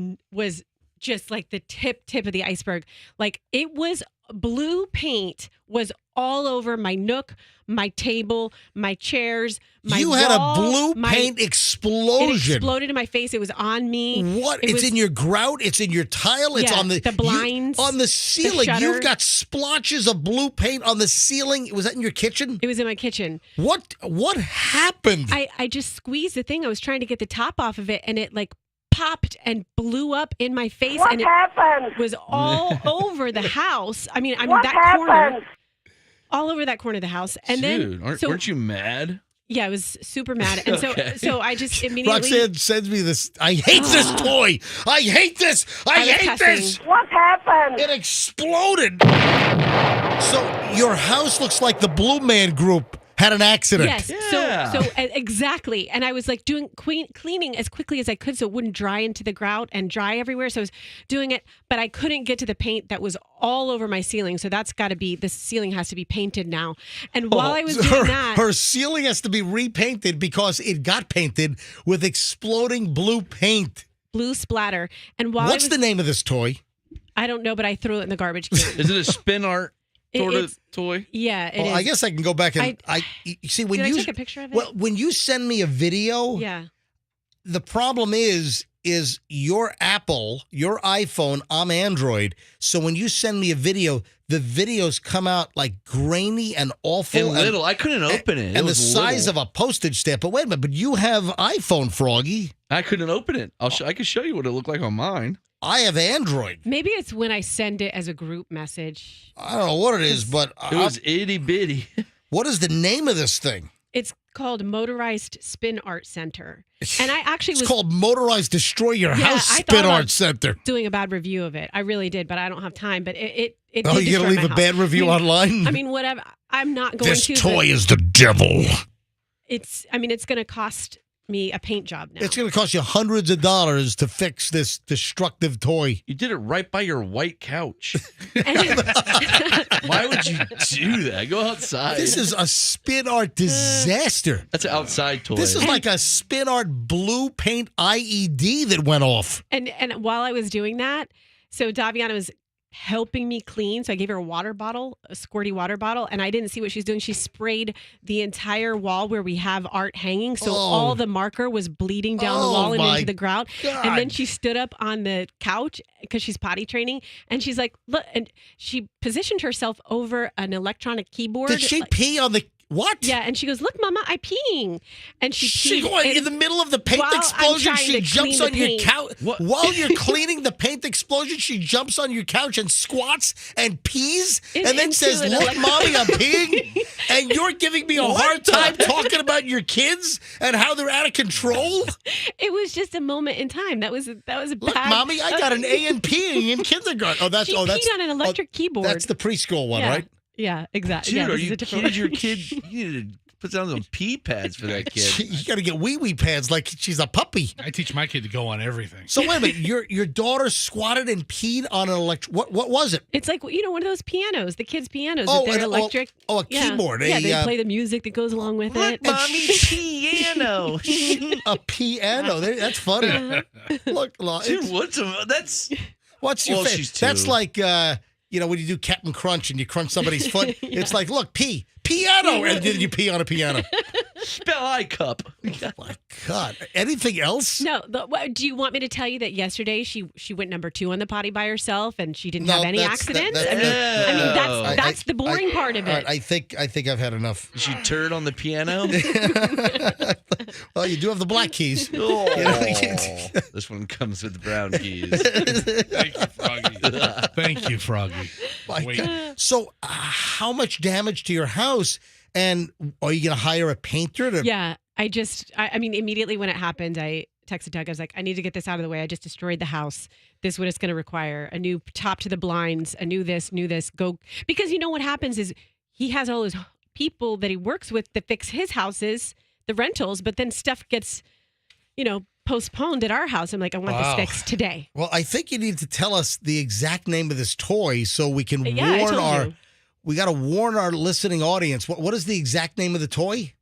just like the tip of the iceberg. Like it was blue paint was all over my nook, my table, my chairs, my You had wall, a blue my- paint It explosion. exploded in my face. It was on me. What? It It's was- in your grout. It's in your tile. It's Yeah, on the blinds, on the ceiling. shutter. You've got splotches of blue paint on the ceiling. Was that in your kitchen? It was in my kitchen. What happened? I just squeezed the thing. I was trying to get the top off of it, and it like popped and blew up in my face, and it was all over the house. I mean that corner, all over that corner of the house. And Dude, then, so, weren't you mad? yeah, I was super mad, and Okay. so I just immediately. Roxanne sends me this. I hate this toy. I hate this. I was hate cussing. this. What happened? It exploded. So your house looks like the Blue Man Group had an accident. Yes. Yeah. So exactly. And I was like doing cleaning as quickly as I could so it wouldn't dry into the grout and dry everywhere. So I was doing it, but I couldn't get to the paint that was all over my ceiling. So that's got to be, the ceiling has to be painted now. And while I was doing that, her ceiling has to be repainted because it got painted with exploding blue paint. blue splatter. And while What's the name of this toy? I don't know, but I threw it in the garbage can. Is it a spin art sort It's- of toy? Yeah, it Well, is. I guess I can go back and you see when Did you I take a picture of it? well when you send me a video. yeah. The problem is your Apple, your iPhone, I'm Android. So when you send me a video, the videos come out like grainy and awful. And little. I couldn't open it. It And the was size little. of a postage stamp. But wait a minute, but you have iPhone, Froggy. I couldn't open it. I can show you what it looked like on mine. I have Android. Maybe it's when I send it as a group message. I don't know what it is, but It was itty bitty. what is the name of this thing? It's called Motorized Spin Art Center. And I actually It's was called Motorized Destroy Your Yeah, House I Spin thought Art about- Center. doing a bad review of it. I really did, but I don't have time. But it Oh, did you're destroy going to leave my a house. bad review online? I mean, whatever. I'm not going this to. toy is the devil. It's going to cost me a paint job now. It's going to cost you hundreds of dollars to fix this destructive toy. You did it right by your white couch. And- Why would you do that? Go outside. This is a spin art disaster. That's an outside toy. This is like a spin art blue paint IED that went off. and while I was doing that, so Daviana was helping me clean. So I gave her a water bottle, a squirty water bottle, and I didn't see what she's doing. She sprayed the entire wall where we have art hanging. So Oh. all the marker was bleeding down the Oh, wall and my into the grout. God. And then she stood up on the couch because she's potty training. And she's like, look, and she positioned herself over an electronic keyboard. Did she like- pee on the what? Yeah, and she goes, "Look, Mama, I'm peeing," and she She peed in the middle of the paint while I'm explosion. trying She to jumps clean on the your paint. couch What? while you're cleaning the paint explosion. She jumps on your couch and squats and pees, and then Into says, an "Look, elect- Mommy, I'm peeing," and you're giving me a hard time talking about your kids and how they're out of control. It was just a moment in time. That was a Look, bad. Mommy, I got an A in peeing in kindergarten. Oh, that's She that's peed on an electric keyboard. That's the preschool one, yeah. right? Yeah, exactly. Dude, yeah, are this is you a different kidding? Your one. kid, you need to put down some pee pads for that kid. You got to get wee pads like she's a puppy. I teach my kid to go on everything. So wait a minute, your daughter squatted and peed on an electric. What was it? It's like one of those pianos, the kids' pianos. Oh, that they're an- electric. a keyboard. Yeah, a, they play the music that goes along with it. Mommy, piano. a piano. That's funny. Look, Dude, it's- what's what's your well, face? she's two. That's like when you do Captain Crunch and you crunch somebody's foot. It's like, look, piano, and then you pee on a piano. spell I cup? Oh my God! Anything else? No, do you want me to tell you that yesterday she went number 2 on the potty by herself and she didn't No, have any that's- accidents? that- I mean, that- that's the boring part of all right, it. I think I've had enough. She turd on the piano. Well, you do have the black keys. Oh, this one comes with brown keys. Thank you, Froggy. Thank you, Froggy. My Wait. God. So, how much damage to your house? And are you going to hire a painter to? Yeah, I mean, immediately when it happened, I texted Doug. I was like, I need to get this out of the way. I just destroyed the house. This is what it's going to require: a new top to the blinds, a new this, go. Because you know what happens is he has all his people that he works with that fix his houses, the rentals, but then stuff gets, postponed at our house. I'm like, I want Wow. this fixed today. Well, I think you need to tell us the exact name of this toy so we can Yeah, I warn told our. you. We got to warn our listening audience. What is the exact name of the toy?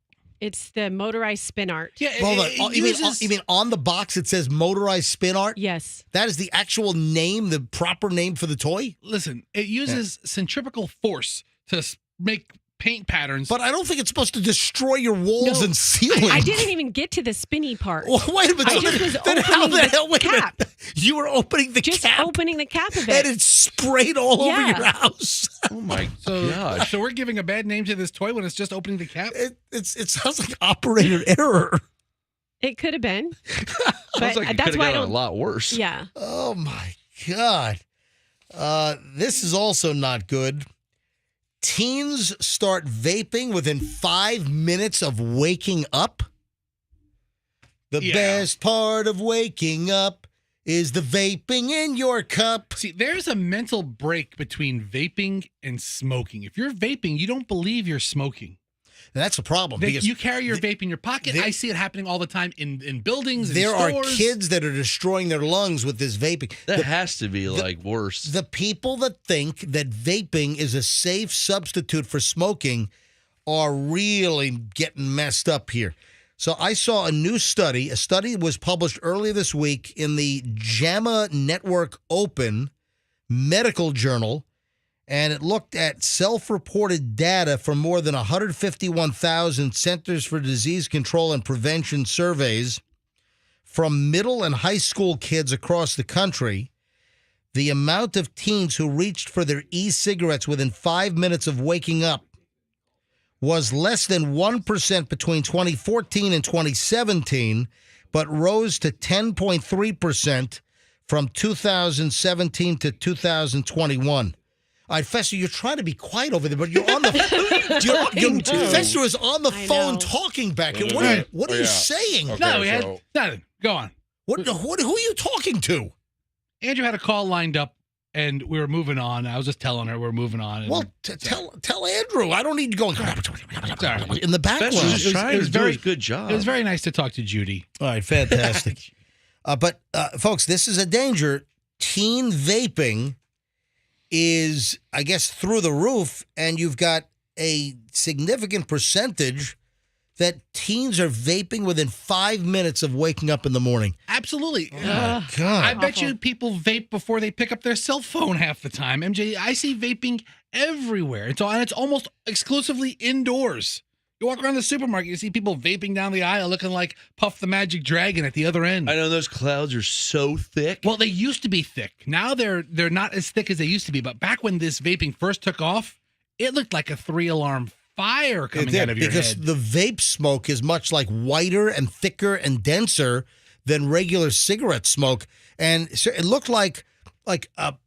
It's the motorized spin art. Yeah, Hold on. it You uses- mean on the box it says motorized spin art? Yes. That is the actual name, the proper name for the toy? Listen, it uses centrifugal force to make paint patterns. But I don't think it's supposed to destroy your walls No, and ceiling. I didn't even get to the spinny part. Well, wait a minute. I just was then how opening the the hell? Wait a cap. minute. You were opening the Just cap opening the cap of and it. it sprayed all over Yeah. your house. Oh my so, gosh. so we're giving a bad name to this toy when it's just opening the cap. It sounds like operator error. It could have been. Sounds But like it that's could why I have gotten don't. a lot worse. Yeah. Oh my God. This is also not good. Teens start vaping within 5 minutes of waking up. The Yeah. best part of waking up is the vaping in your cup. See, there's a mental break between vaping and smoking. If you're vaping, you don't believe you're smoking. That's a problem because You carry your vape in your pocket. there- I see it happening all the time in buildings, in there are stores. kids that are destroying their lungs with this vaping. That has to be like worse. The people that think that vaping is a safe substitute for smoking are really getting messed up here. So I saw a new study. A study was published earlier this week in the JAMA Network Open Medical Journal, and it looked at self-reported data from more than 151,000 Centers for Disease Control and Prevention surveys from middle and high school kids across the country. The amount of teens who reached for their e-cigarettes within 5 minutes of waking up was less than 1% between 2014 and 2017, but rose to 10.3% from 2017 to 2021. All right, Fester, you're trying to be quiet over there, but you're on the Fester is on the I phone know. talking back here. Right. What are you saying? Okay. No, we had so- nothing. Go on. Who are you talking to? Andrew had a call lined up, and we were moving on. I was just telling her we're moving on. And Well, tell Andrew. I don't need you going in the Best background. was just trying it was to do very- his good job. it was very nice to talk to Judy. All right, fantastic. But folks, this is a danger. Teen vaping is, I guess, through the roof, and you've got a significant percentage that teens are vaping within 5 minutes of waking up in the morning. Absolutely. God. I bet you people vape before they pick up their cell phone half the time. MJ, I see vaping everywhere. And it's almost exclusively indoors. You walk around the supermarket, you see people vaping down the aisle looking like Puff the Magic Dragon at the other end. I know those clouds are so thick. Well, they used to be thick. Now they're not as thick as they used to be. But back when this vaping first took off, it looked like a 3-alarm fire coming out of your because head. the vape smoke is much like whiter and thicker and denser than regular cigarette smoke, and so it looked like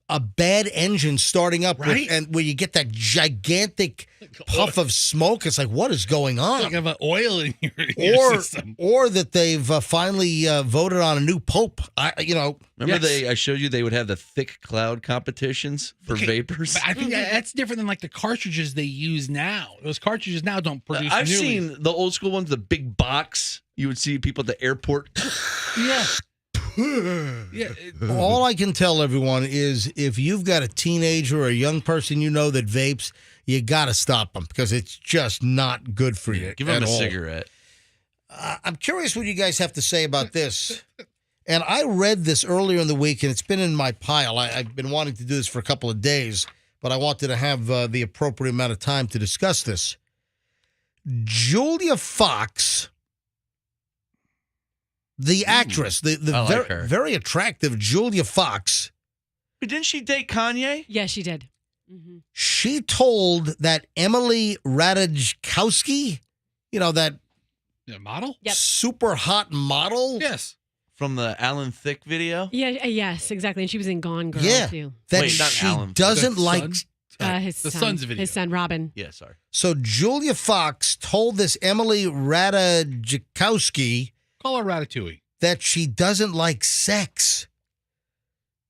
a bad engine starting up, Right? and where you get that gigantic puff of smoke. It's like, what is going on? like of oil in your system. Or that they've finally voted on a new pope. Remember Yes. I showed you they would have the thick cloud competitions for Okay, vapors? But I think that's different than like the cartridges they use now. Those cartridges now don't produce. I've nearly- seen the old school ones, the big box. You would see people at the airport. Yeah. All I can tell everyone is if you've got a teenager or a young person you know that vapes, you got to stop them because it's just not good for you. Give them at a all. cigarette. I'm curious what you guys have to say about this. And I read this earlier in the week, and it's been in my pile. I've been wanting to do this for a couple of days, but I wanted to have the appropriate amount of time to discuss this. Julia Fox, the actress, the I like her. very attractive Julia Fox, But didn't she date Kanye? Yes, she did. Mm-hmm. she told that Emily Ratajkowski, that Yeah, model? Yep. super hot model, Yes. From the Alan Thicke video? Yeah, yes, exactly. And she was in Gone Girl Yeah. too. that Wait, not she Alan. doesn't The like. son? His the son, son's video. His son Robin. Yeah, sorry. So Julia Fox told this Emily Ratajkowski Call her Ratatouille. that she doesn't like sex.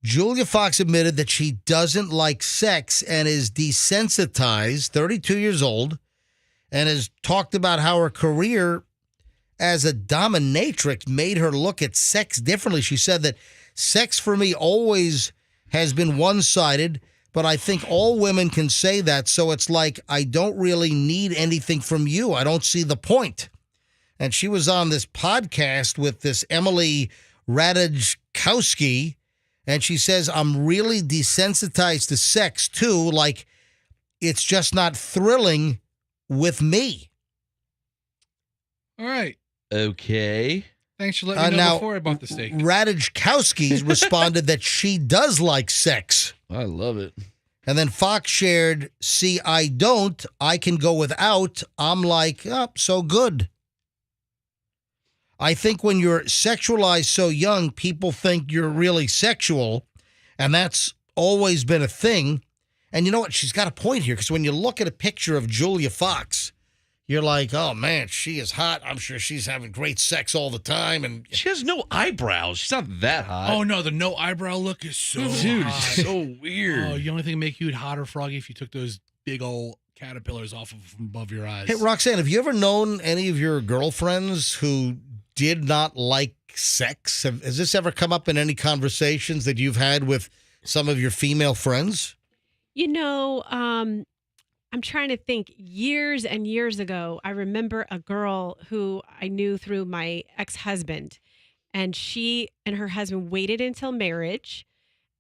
Julia Fox admitted that she doesn't like sex and is desensitized, 32 years old, and has talked about how her career as a dominatrix made her look at sex differently. She said that sex for me always has been one-sided, but I think all women can say that, so it's like I don't really need anything from you. I don't see the point. and she was on this podcast with this Emily Ratajkowski, and she says, I'm really desensitized to sex, too. Like, it's just not thrilling with me. All right. Okay. Thanks for letting me know now, before I bought the steak. Ratajkowski responded that she does like sex. I love it. And then Fox shared, see, I don't. I can go without. I'm like, oh, so good. I think when you're sexualized so young, people think you're really sexual. And that's always been a thing. And you know what? She's got a point here. Because when you look at a picture of Julia Fox, you're like, oh, man, she is hot. I'm sure she's having great sex all the time. And She has no eyebrows. She's not that hot. Oh, no, the no eyebrow look is so Dude, hot. so weird. Oh, the only thing make you hotter, Froggy, if you took those big old caterpillars off of from above your eyes. hey, Roxanne, have you ever known any of your girlfriends who did not like sex? Has this ever come up in any conversations that you've had with some of your female friends? You know, I'm trying to think. Years and years ago, I remember a girl who I knew through my ex-husband, and she and her husband waited until marriage,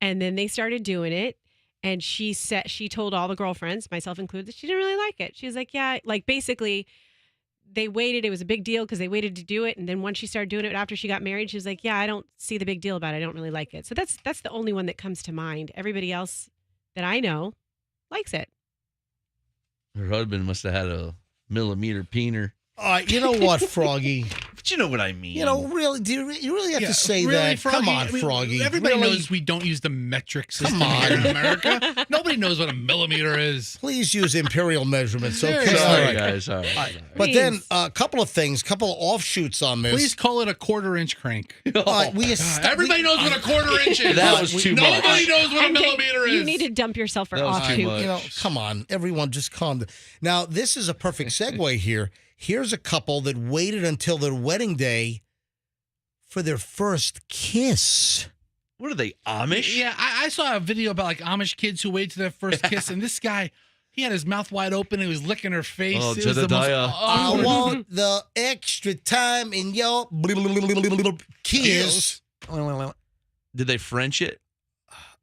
and then they started doing it. And she told all the girlfriends, myself included, that she didn't really like it. She was like, yeah, like basically they waited. It was a big deal because they waited to do it. And then once she started doing it after she got married, she was like, yeah, I don't see the big deal about it. I don't really like it. So that's the only one that comes to mind. Everybody else that I know likes it. Her husband must have had a millimeter peener. You know what, Froggy? But you know what I mean. You know, really, do you really have Yeah, to say really, that? Froggy? Come on, I mean, Froggy. Everybody Really? knows we don't use the metric system Come on. here in America. Nobody knows what a millimeter is. Please use imperial measurements, okay? Sorry, All right. guys. All right. But Please. then a couple of things, couple of offshoots on this. Please call it a 1/4-inch crank. Everybody knows what a 1/4 inch is. That was too much. Nobody knows what a MJ, millimeter is. You need to dump yourself for That was too offshoot. much. You know, come on, everyone, just calm down. Now, this is a perfect segue here. Here's a couple that waited until their wedding day for their first kiss. What are they, Amish? Yeah, I saw a video about like Amish kids who wait to their first kiss, and this guy, he had his mouth wide open and he was licking her face. Oh, It was the most Jedediah. I awkward- want the extra time in your kiss. Did they French it?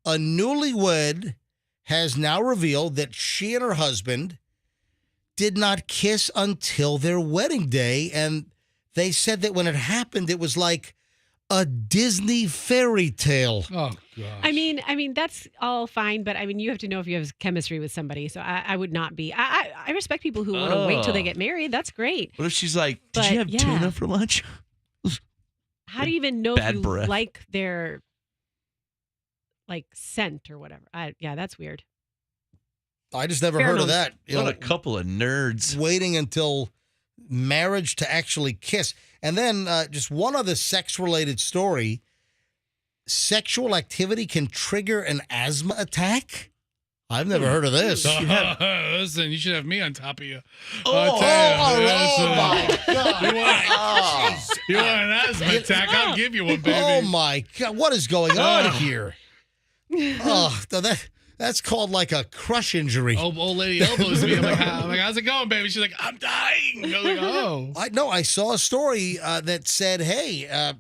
A newlywed has now revealed that she and her husband did not kiss until their wedding day. And they said that when it happened, it was like a Disney fairy tale. Oh gosh. I mean that's all fine, but I mean you have to know if you have chemistry with somebody. So I would not be. I respect people who want to wait till they get married. That's great. What if she's like, did But, you have yeah. tuna for lunch? How do you even know Bad if you breath. like their like scent or whatever? Yeah, that's weird. I just never heard of Pheromones. that. You What know, a couple of nerds. waiting until marriage to actually kiss. And then just one other sex-related story. Sexual activity can trigger an asthma attack? I've never heard of this. Listen, you should have me on top of you. Oh, my God. You want an asthma attack? I'll give you one, baby. Oh, my God. What is going on here? Oh, that's called like a crush injury. Old lady elbows me. I'm like, how's it going, baby? She's like, I'm dying. I'm like, oh. I saw a story that said, hey,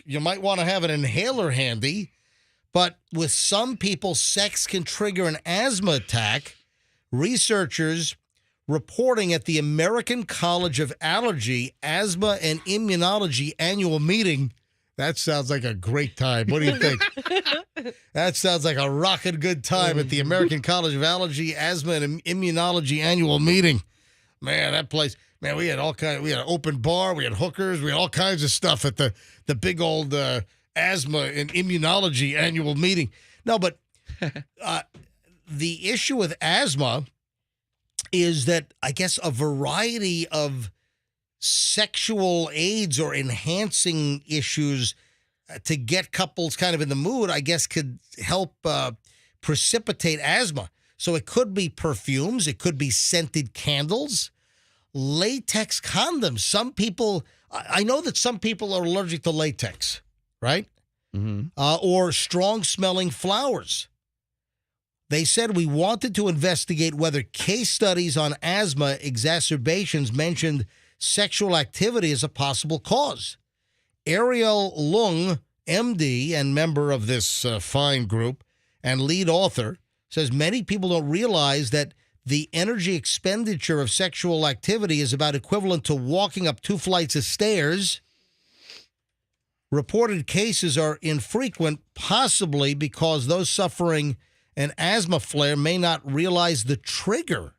you might want to have an inhaler handy, but with some people, sex can trigger an asthma attack. Researchers reporting at the American College of Allergy, Asthma, and Immunology annual meeting. That sounds like a great time. What do you think? That sounds like a rocking good time at the American College of Allergy, Asthma, and Immunology annual meeting. Man, that place, man, we had all kinds. We had an open bar, we had hookers, we had all kinds of stuff at the big old Asthma and Immunology annual meeting. No, but the issue with asthma is that I guess a variety of sexual aids or enhancing issues to get couples kind of in the mood, I guess, could help precipitate asthma. So it could be perfumes, it could be scented candles, latex condoms. Some people, I know that some people are allergic to latex, right? Mm-hmm. Or strong smelling flowers. They said we wanted to investigate whether case studies on asthma exacerbations mentioned sexual activity is a possible cause. Ariel Lung, MD, and member of this fine group and lead author, says many people don't realize that the energy expenditure of sexual activity is about equivalent to walking up 2 flights of stairs. Reported cases are infrequent, possibly because those suffering an asthma flare may not realize the trigger.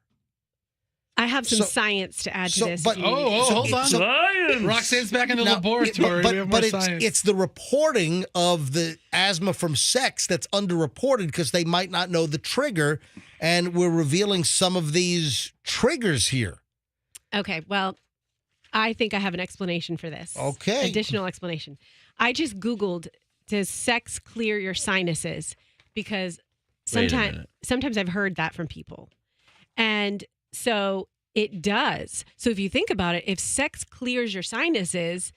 I have some science to add to this. But, hold on. Science. Roxanne's back in the Now, laboratory. We have more but science. it's the reporting of the asthma from sex that's underreported because they might not know the trigger, and we're revealing some of these triggers here. Okay, well, I think I have an explanation for this. Okay. Additional explanation. I just Googled, does sex clear your sinuses? Because Wait a minute. sometimes I've heard that from people. And so it does. So if you think about it, if sex clears your sinuses,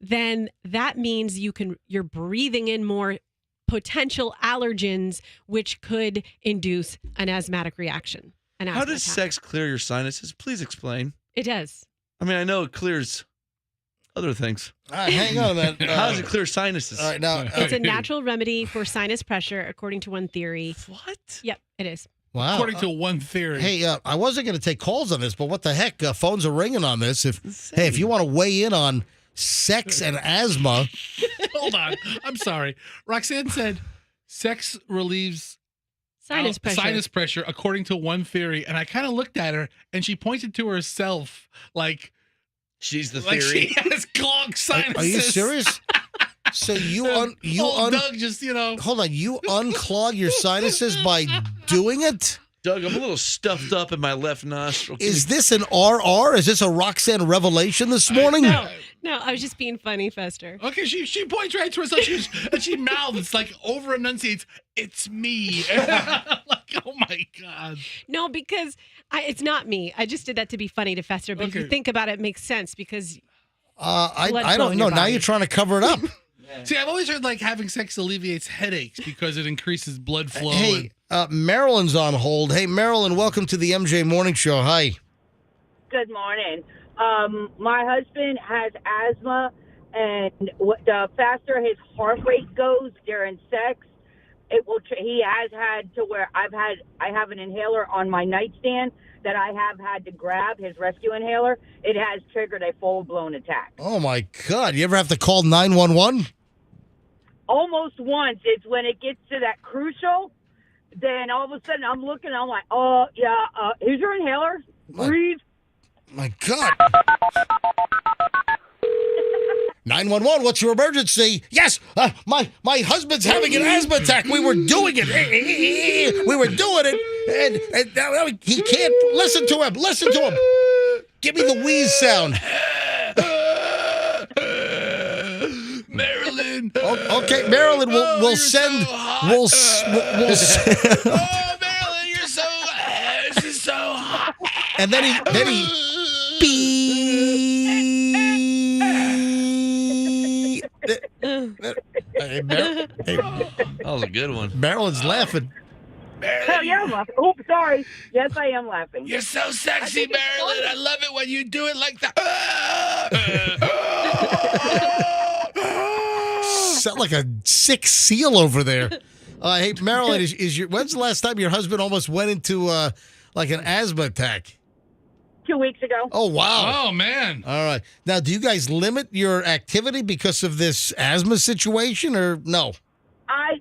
then that means you're breathing in more potential allergens, which could induce an asthmatic reaction. How does sex clear your sinuses? Please explain. It does. I mean, I know it clears other things. All right, hang on a minute. How does it clear sinuses? All right, now. It's a natural remedy for sinus pressure, according to one theory. What? Yep, it is. Wow. According to one theory. Hey, I wasn't going to take calls on this, but what the heck? Phones are ringing on this. If you want to weigh in on sex and asthma, Hold on. I'm sorry. Roxanne said sex relieves Sinus pressure. sinus pressure, according to one theory. And I kind of looked at her, and she pointed to herself like She's the like theory. she has clogged sinuses. are you serious? So Doug just, hold on, you unclog your sinuses by doing it? Doug, I'm a little stuffed up in my left nostril. Is this an RR? Is this a Roxanne revelation this morning? No, I was just being funny, Fester. Okay, she points right to herself, and she mouths, like over enunciates, "It's me." Like, oh my God. No, because it's not me. I just did that to be funny to Fester. But if you Okay. think about it, it makes sense because I blood don't flow in know. your Now body. you're trying to cover it up. See, I've always heard like having sex alleviates headaches because it increases blood flow. Hey, Marilyn's on hold. Hey, Marilyn, welcome to the MJ Morning Show. Hi. Good morning. My husband has asthma, and the faster his heart rate goes during sex, it will. He has had to where I have an inhaler on my nightstand that I have had to grab, his rescue inhaler. It has triggered a full-blown attack. Oh, my God. You ever have to call 911? Almost once. It's when it gets to that crucial, then all of a sudden I'm looking, I'm like, oh, yeah, here's your inhaler. Breathe. My God. 911, what's your emergency? Yes, my husband's having an asthma attack. We were doing it. We were doing it. And now he can't. Listen to him. Listen to him. Give me the wheeze sound. Marilyn. Okay, Marilyn, we'll you're send. so hot. We'll send. Oh, Marilyn, you're so. This is so hot. And then he Hey, That was a good one. Marilyn's laughing. Oh, yeah, I'm laughing. Oops, sorry. Yes, I am laughing. You're so sexy, think it's Marilyn. funny. I love it when you do it like that. Sound like a sick seal over there. Hey, Marilyn, when's the last time your husband almost went into like an asthma attack? 2 weeks ago. Oh, wow. Oh, man. All right. Now, do you guys limit your activity because of this asthma situation or no? I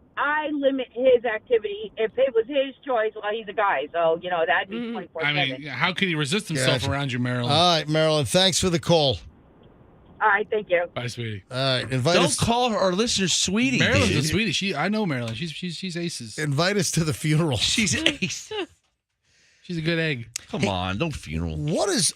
limit his activity. If it was his choice, well, he's a guy, so, that'd be 24/7. I mean, how could he resist himself Gotcha. around you, Marilyn? All right, Marilyn, thanks for the call. All right, thank you. Bye, sweetie. All right, invite Don't us. call her our listener sweetie. Marilyn's a dude. sweetie. I know Marilyn. She's aces. Invite us to the funeral. She's ace. She's a good egg. Come on, don't funeral.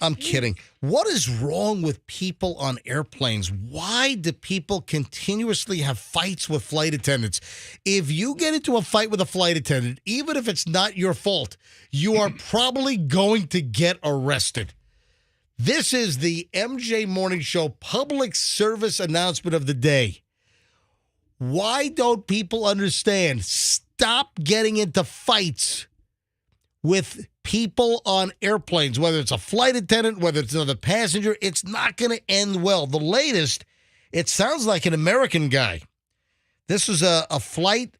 I'm kidding. What is wrong with people on airplanes? Why do people continuously have fights with flight attendants? If you get into a fight with a flight attendant, even if it's not your fault, you are probably going to get arrested. This is the MJ Morning Show public service announcement of the day. Why don't people understand? Stop getting into fights with people on airplanes, whether it's a flight attendant, whether it's another passenger. It's not going to end well. The latest, it sounds like an American guy. This was a flight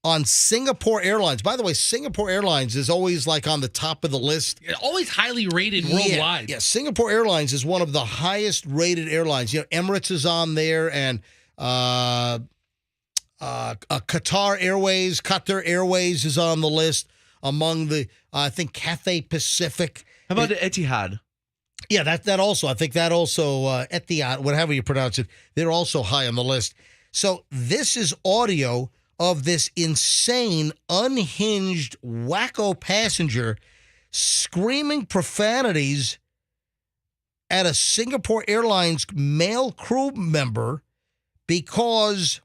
on Singapore Airlines. By the way, Singapore Airlines is always like on the top of the list. Always highly rated worldwide. Yeah, Singapore Airlines is one of the highest rated airlines. You know, Emirates is on there, and Qatar Airways is on the list among the, I think, Cathay Pacific. How about the Etihad? Yeah, that also. I think that also, Etihad, whatever you pronounce it, they're also high on the list. So this is audio of this insane, unhinged, wacko passenger screaming profanities at a Singapore Airlines male crew member because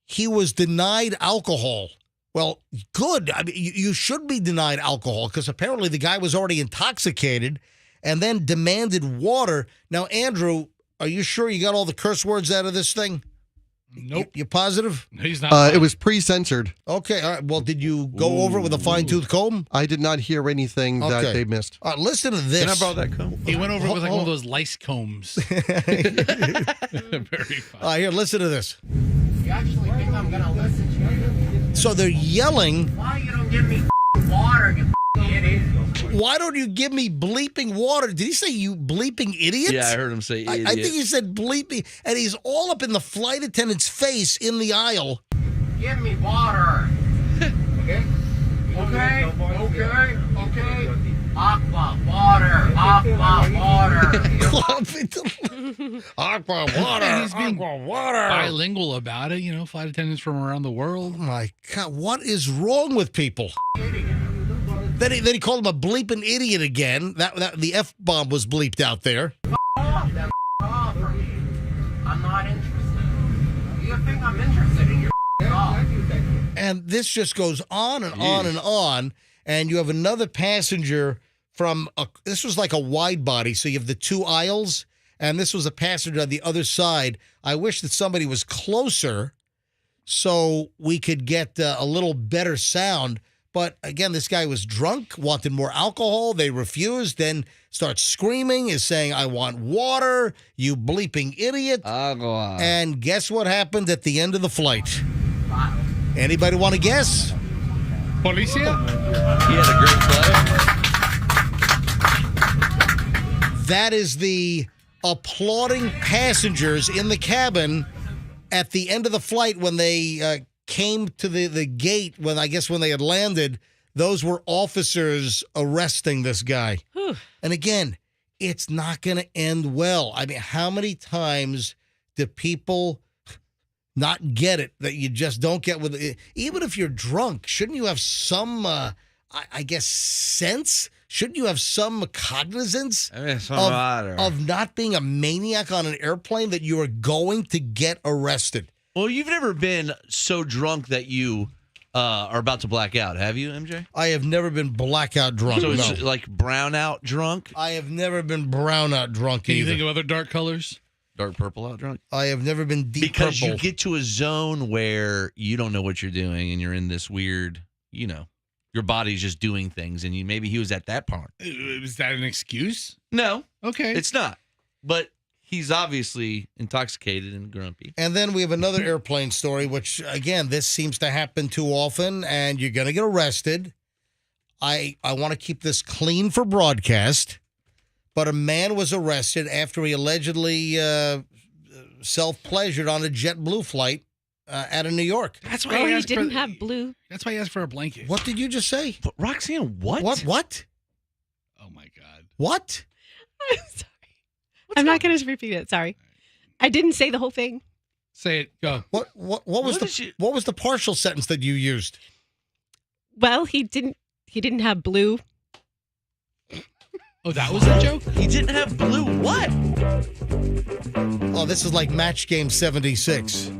he was denied alcohol. Well, good. I mean, you should be denied alcohol because apparently the guy was already intoxicated and then demanded water. Now, Andrew, are you sure you got all the curse words out of this thing? Nope. You positive? He's not. It was pre-censored. Okay. All right. Well, did you go over it with a fine-tooth comb? I did not hear anything Okay. that they missed. All right, listen to this. Can I borrow that comb? He went over it with like one of those lice combs. Very fun. All right, here, listen to this. You actually think I'm gonna listen to you? So they're yelling, Why you don't give me water, you idiot? why don't you give me bleeping water? Did he say you bleeping idiot? Yeah, I heard him say idiot. I think he said bleeping, and he's all up in the flight attendant's face in the aisle. Give me water. Okay? Okay? Aqua, water, Aqua water. And he's being aqua water. bilingual about it. You know, flight attendants from around the world. Oh my God, what is wrong with people? Then he called him a bleeping idiot again. That the F-bomb was bleeped out there. Off for me. I'm not interested. You think I'm interested in your off? And this just goes on and on and on. And you have another passenger from, this was like a wide body. So you have the two aisles, and this was a passenger on the other side. I wish that somebody was closer so we could get a little better sound. But again, this guy was drunk, wanted more alcohol. They refused, then starts screaming, is saying, I want water, you bleeping idiot. Agua. And guess what happened at the end of the flight? Anybody want to guess? Policia? He had a great play. That is the applauding passengers in the cabin at the end of the flight when they came to the gate, when they had landed. Those were officers arresting this guy. And again, it's not going to end well. I mean, how many times do people not get it that you just don't get with it? Even if you're drunk, shouldn't you have some, I guess, sense? Shouldn't you have some cognizance of not being a maniac on an airplane that you are going to get arrested? Well, you've never been so drunk that you are about to black out, have you, MJ? I have never been blackout drunk. So it's No. like brownout drunk? I have never been brownout drunk Can you either. think of other dark colors? Dark purple out drunk? I have never been deep Because purple. you get to a zone where you don't know what you're doing and you're in this weird, your body's just doing things, and maybe he was at that part. Is that an excuse? No, Okay. it's not. But he's obviously intoxicated and grumpy. And then we have another airplane story, which, again, this seems to happen too often, and you're going to get arrested. I want to keep this clean for broadcast, but a man was arrested after he allegedly self-pleasured on a JetBlue flight out of New York. That's why Oh, he he asked didn't for, have blue. That's why he asked for a blanket. What did you just say? But Roxanne, what? What? Oh my God. What? I'm sorry. I'm not going to repeat it. Sorry. I didn't say the whole thing. Say it. Go. What was What the did you- what was the partial sentence that you used? Well, he didn't have blue. Oh, that was a joke? He didn't have blue. What? Oh, this is like Match Game 76.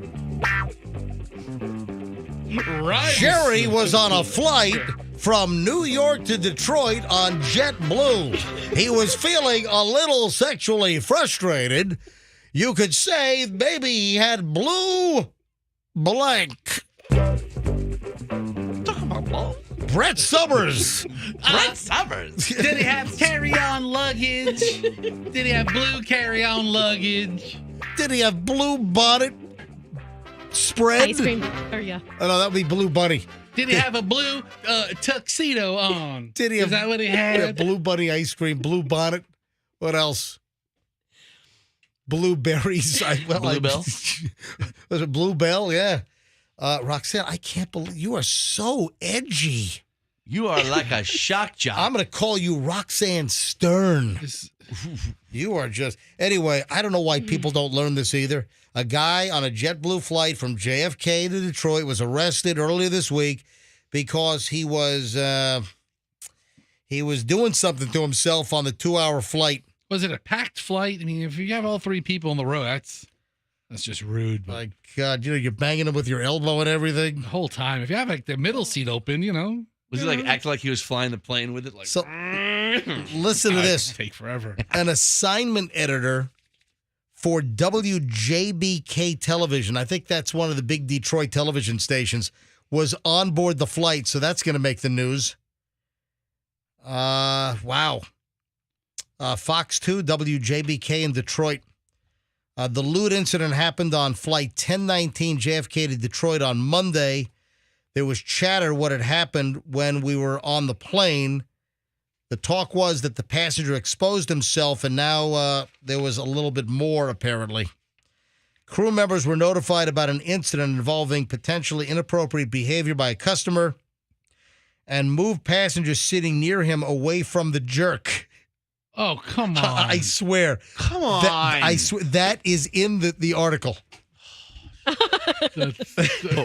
Right. Jerry was on a flight from New York to Detroit on JetBlue. He was feeling a little sexually frustrated. You could say maybe he had blue blank. Talking about ball. Brett Summers. Brett Summers. Did he have carry-on luggage? Did he have blue carry-on luggage? Did he have blue bonnet spread? Ice cream. Or yeah. Oh, no, that would be Blue Bunny. Did he have a blue tuxedo on? Did he Is have, that what he yeah, had? Blue Bunny ice cream, blue bonnet. What else? Blueberries. Bluebell? Was it Bluebell? Yeah. Roxanne, I can't believe you are so edgy. You are like a shock jock. I'm going to call you Roxanne Stern. This- You are just. Anyway, I don't know why people don't learn this either. A guy on a JetBlue flight from JFK to Detroit was arrested earlier this week because he was doing something to himself on the 2-hour flight. Was it a packed flight? I mean, if you have all three people in the row, that's just rude. But My God, you're banging him with your elbow and everything. the whole time, if you have like the middle seat open, Was he like acting like he was flying the plane with it? Like, So listen to this. Take forever. An assignment editor for WJBK television, I think that's one of the big Detroit television stations, was on board the flight, so that's going to make the news. Wow. Fox 2, WJBK in Detroit. The loot incident happened on flight 1019 JFK to Detroit on Monday. There was chatter what had happened when we were on the plane. The talk was that the passenger exposed himself, and now there was a little bit more, apparently. Crew members were notified about an incident involving potentially inappropriate behavior by a customer and moved passengers sitting near him away from the jerk. Oh, come on. I swear. come on. I swear that is in the article. But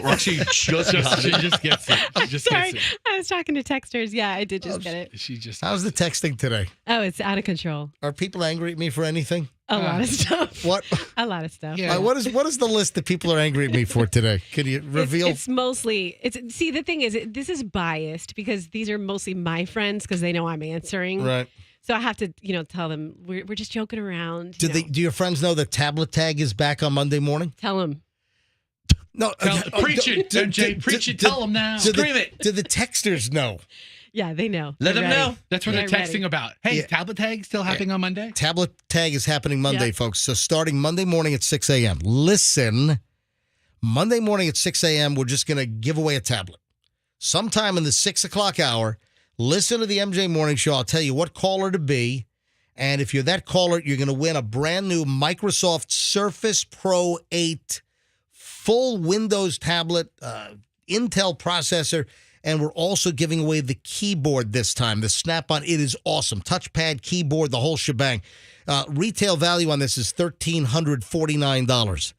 Roxy just got She it. just gets it. She just Sorry, gets I was talking to texters. Yeah, I did just Oh, get it. it. She just. How's the texting today? Oh, it's out of control. Are people angry at me for anything? A lot of stuff. What? A lot of stuff. Yeah. What is the list that people are angry at me for today? Can you reveal? It's mostly. See, the thing is, this is biased because these are mostly my friends because they know I'm answering. Right. So I have to, tell them we're just joking around. Do your friends know that tablet tag is back on Monday morning? Tell them? No. Preach it, MJ. Preach it. Tell them now. Scream it. Do the texters know? Yeah, they know. Let They're them ready. know. That's what They're they're texting ready. about. Hey, Yeah. tablet tag still happening on Monday? Tablet tag is happening Monday, Yep. folks. So starting Monday morning at 6 a.m. Listen, Monday morning at 6 a.m., we're just going to give away a tablet. Sometime in the 6 o'clock hour, listen to the MJ Morning Show. I'll tell you what caller to be. And if you're that caller, you're going to win a brand new Microsoft Surface Pro 8 full Windows tablet, Intel processor, and we're also giving away the keyboard this time, the Snap-on. It is awesome. Touchpad, keyboard, the whole shebang. Retail value on this is $1,349.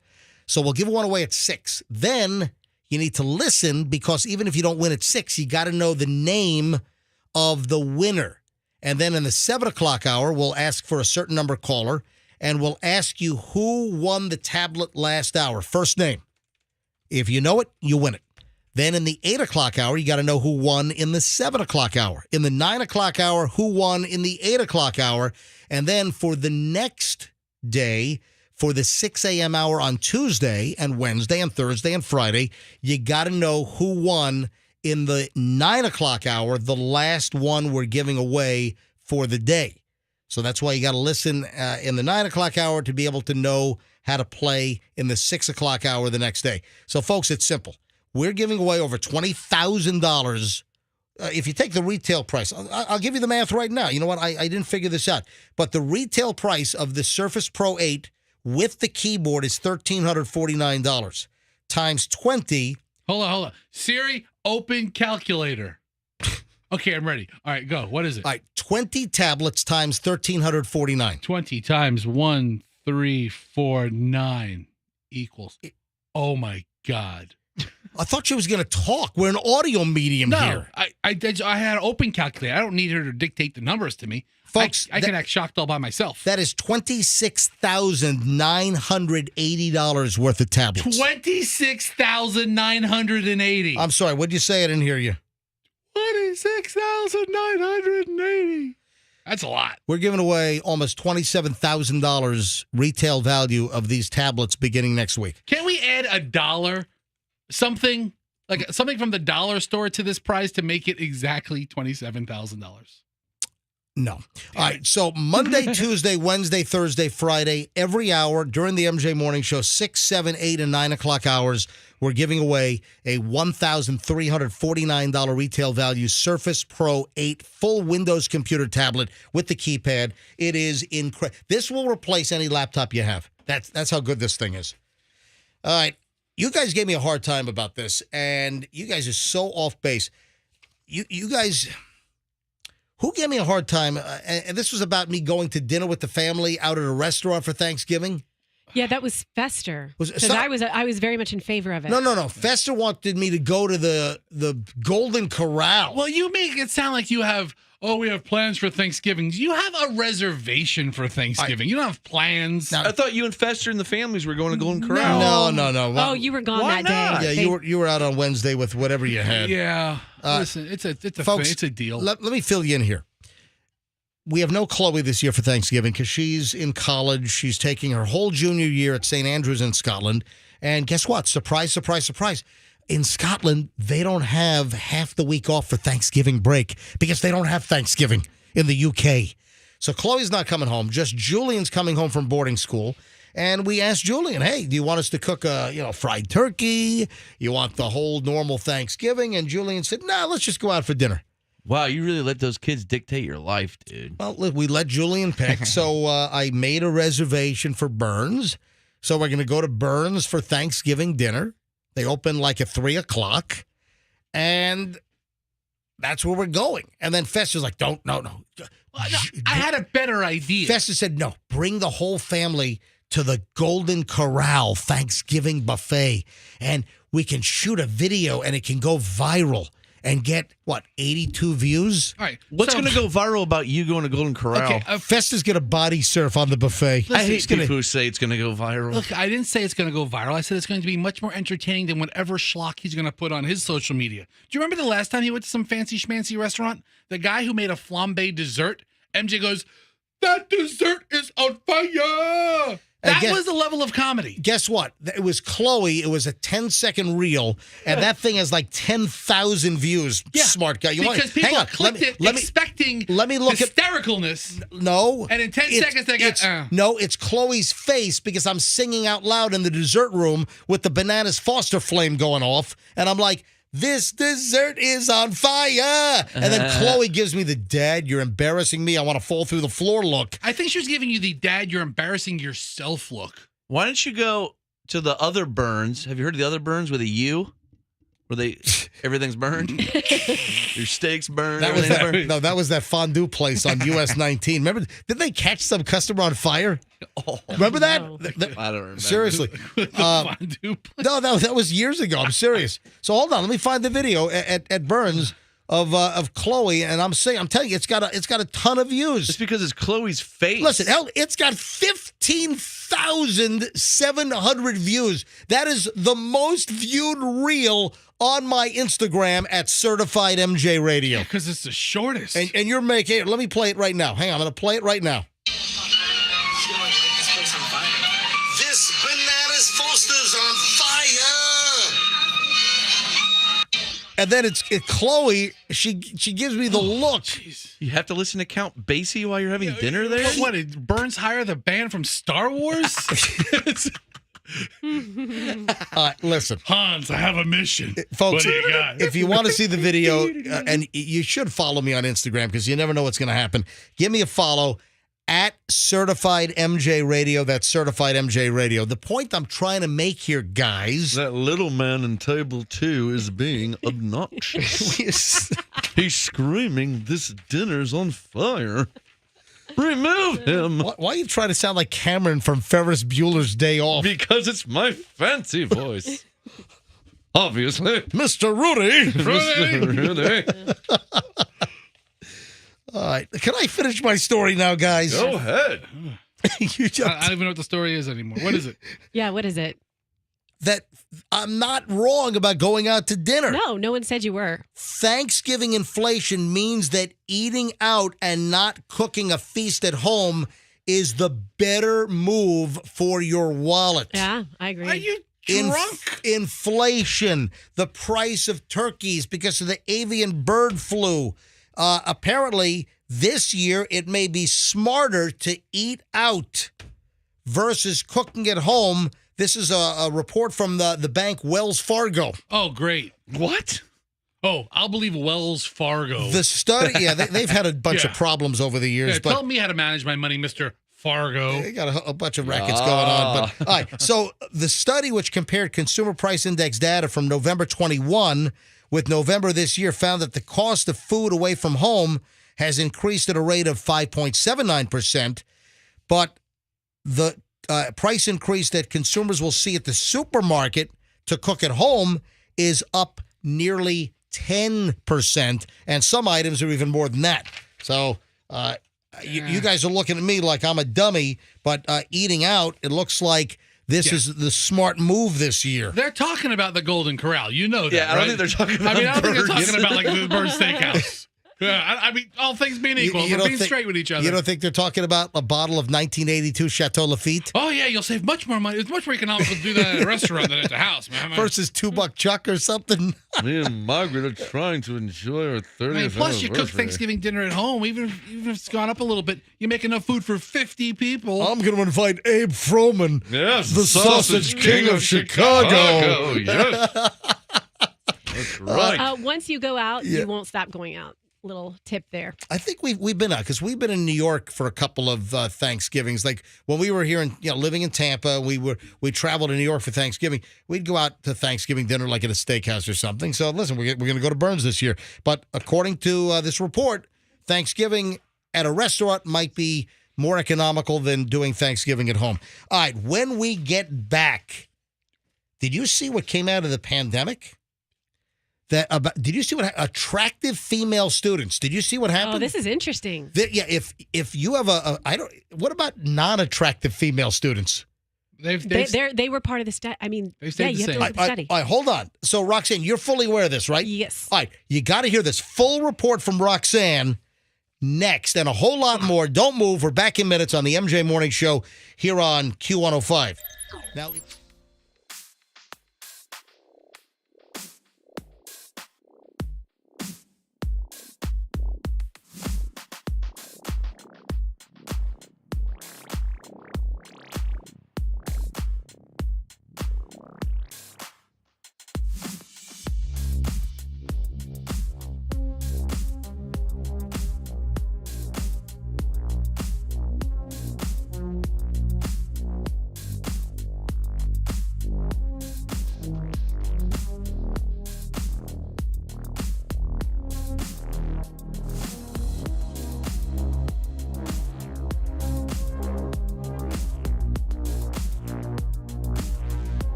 So we'll give one away at 6. Then you need to listen because even if you don't win at 6, you got to know the name of the winner. And then in the 7 o'clock hour, we'll ask for a certain number caller, and we'll ask you who won the tablet last hour. First name. If you know it, you win it. Then in the 8 o'clock hour, you got to know who won in the 7 o'clock hour. In the 9 o'clock hour, who won in the 8 o'clock hour. And then for the next day, for the 6 a.m. hour on Tuesday and Wednesday and Thursday and Friday, you got to know who won in the 9 o'clock hour, the last one we're giving away for the day. So that's why you got to listen in the 9 o'clock hour to be able to know how to play in the 6 o'clock hour the next day. So, folks, it's simple. We're giving away over $20,000. If you take the retail price, I'll give you the math right now. You know what? I didn't figure this out. But the retail price of the Surface Pro 8 with the keyboard is $1,349 times 20. Hold on. Siri, open calculator. Okay, I'm ready. All right, go. What is it? All right, 20 tablets times $1,349. 20 times 1, 3, 4, 9 equals. Oh my God. I thought she was going to talk. We're an audio medium No, here. I had an open calculator. I don't need her to dictate the numbers to me. Folks, I can act shocked all by myself. That is $26,980 worth of tablets. 26,980. I'm sorry, what did you say? I didn't hear you. 26,980. That's a lot. We're giving away almost $27,000 retail value of these tablets beginning next week. Can we add $1 something Like something from the dollar store to this price to make it exactly $27,000. No. All right. So Monday, Tuesday, Wednesday, Thursday, Friday, every hour during the MJ Morning Show, 6, 7, 8, and 9 o'clock hours, we're giving away a $1,349 retail value Surface Pro 8 full Windows computer tablet with the keypad. It is incredible. This will replace any laptop you have. That's how good this thing is. All right. You guys gave me a hard time about this, and you guys are so off base. You guys... Who gave me a hard time? And this was about me going to dinner with the family out at a restaurant for Thanksgiving. Yeah, that was Fester. Was it Because I was very much in favor of it. No. Fester wanted me to go to the Golden Corral. Well, you make it sound like you have, we have plans for Thanksgiving. You have a reservation for Thanksgiving. You don't have plans. I thought you and Fester and the families were going to Golden Corral. No. Oh, you were gone Why that not? day. Yeah, you were out on Wednesday with whatever you had. Yeah. Listen, it's a folks, it's a deal. Let me fill you in here. We have no Chloe this year for Thanksgiving because she's in college. She's taking her whole junior year at St. Andrews in Scotland. And guess what? Surprise, surprise, surprise. In Scotland, they don't have half the week off for Thanksgiving break because they don't have Thanksgiving in the UK. So Chloe's not coming home. Just Julian's coming home from boarding school. And we asked Julian, hey, do you want us to cook fried turkey? You want the whole normal Thanksgiving? And Julian said, no, let's just go out for dinner. Wow, you really let those kids dictate your life, dude. Well, we let Julian pick. So I made a reservation for Burns. So we're going to go to Burns for Thanksgiving dinner. They open like at 3 o'clock. And that's where we're going. And then Fester's like, no. I had a better idea. Fester said, no, bring the whole family to the Golden Corral Thanksgiving buffet. And we can shoot a video and it can go viral and get, 82 views? All right. What's going to go viral about you going to Golden Corral? Okay, Fester's going to body surf on the buffet. I hate people who say it's going to go viral. Look, I didn't say it's going to go viral. I said it's going to be much more entertaining than whatever schlock he's going to put on his social media. Do you remember the last time he went to some fancy schmancy restaurant? The guy who made a flambe dessert, MJ goes, that dessert is on fire. That was the level of comedy. Guess what? It was Chloe. It was a 10-second reel, and that thing has like 10,000 views. Yeah, Smart guy. Because people clicked it expecting let me look hystericalness. No. And in 10 seconds, they got... No, it's Chloe's face because I'm singing out loud in the dessert room with the Bananas Foster flame going off, and I'm like, this dessert is on fire. And then Chloe gives me the, Dad, you're embarrassing me. I want to fall through the floor look. I think she was giving you the, Dad, you're embarrassing yourself look. Why don't you go to the other Burns? Have you heard of the other Burns with a U? Where everything's burned? Your steaks burned? That was that fondue place on US 19. Remember, did they catch some customer on fire? Oh, remember that? No. I don't remember. Seriously. Fondue place. No, that was years ago. I'm serious. So hold on, let me find the video at Burns of Chloe, and I'm telling you, it's got a ton of views. It's because it's Chloe's face. Listen, hell, it's got 15,700 views. That is the most viewed reel on my Instagram at Certified MJ Radio. Because it's the shortest. And you're making. Let me play it right now. Hang on, I'm going to play it right now. This Bananas Foster's on fire. And then it's Chloe. She gives me the look. Jeez. You have to listen to Count Basie while you're having dinner there? What, did Burns hire the band from Star Wars? Listen. Hans, I have a mission. Folks, what do you got? if you want to see the video, and you should follow me on Instagram because you never know what's going to happen, give me a follow at Certified MJ Radio. That's Certified MJ Radio. The point I'm trying to make here, guys. That little man in table 2 is being obnoxious. He's screaming, this dinner's on fire. Remove him. Why are you trying to sound like Cameron from Ferris Bueller's Day Off? Because it's my fancy voice. Obviously. Mr. Rudy. Mr. Rudy. All right. Can I finish my story now, guys? Go ahead. You just, I don't even know what the story is anymore. What is it? Yeah, what is it? that I'm not wrong about going out to dinner. No one said you were. Thanksgiving inflation means that eating out and not cooking a feast at home is the better move for your wallet. Yeah, I agree. Are you drunk. Inflation, the price of turkeys because of the avian bird flu. Apparently, this year it may be smarter to eat out versus cooking at home. This is a report from the bank Wells Fargo. Oh, great. What? Oh, I'll believe Wells Fargo. The study, yeah, they've had a bunch of problems over the years. Yeah, but tell me how to manage my money, Mr. Fargo. they got a bunch of rackets going on. But all right, so the study, which compared consumer price index data from November 21 with November this year, found that the cost of food away from home has increased at a rate of 5.79%, but the price increase that consumers will see at the supermarket to cook at home is up nearly 10%, and some items are even more than that. So you guys are looking at me like I'm a dummy, but eating out, it looks like this is the smart move this year. They're talking about the Golden Corral. You know that, Yeah, I don't right? think they're talking about I don't think they're birds. talking about like the Bird Steakhouse. Yeah, I mean, all things being equal, You we're don't being think- straight with each other. You don't think they're talking about a bottle of 1982 Chateau Lafite Oh, yeah, you'll save much more money. It's much more economical to do that at a restaurant than at the house, man. versus $2 Chuck or something? Me and Margaret are trying to enjoy our 30th I mean, plus, you cook anniversary. Thanksgiving dinner at home. Even if it's gone up a little bit, you make enough food for 50 people. I'm going to invite Abe Froman, Yes, the Sausage King of Chicago. Yes. That's right. Once you go out, Yeah. you won't stop going out. Little tip there. I think we've been out because we've been in New York for a couple of Thanksgivings. Like when we were here and living in Tampa, we traveled to New York for Thanksgiving. We'd go out to Thanksgiving dinner like at a steakhouse or something. So listen, we're going to go to Burns this year. But according to this report, Thanksgiving at a restaurant might be more economical than doing Thanksgiving at home. All right, when we get back, did you see what came out of the pandemic? Did you see what attractive female students? Did you see what happened? Oh, this is interesting. Yeah, if you have what about non-attractive female students? They were part of the study. I mean, They stayed the you have to same. look at the study. All right, hold on. So Roxanne, you're fully aware of this, right? Yes. All right, you got to hear this full report from Roxanne next, and a whole lot more. Don't move. We're back in minutes on the MJ Morning Show here on Q105. Now.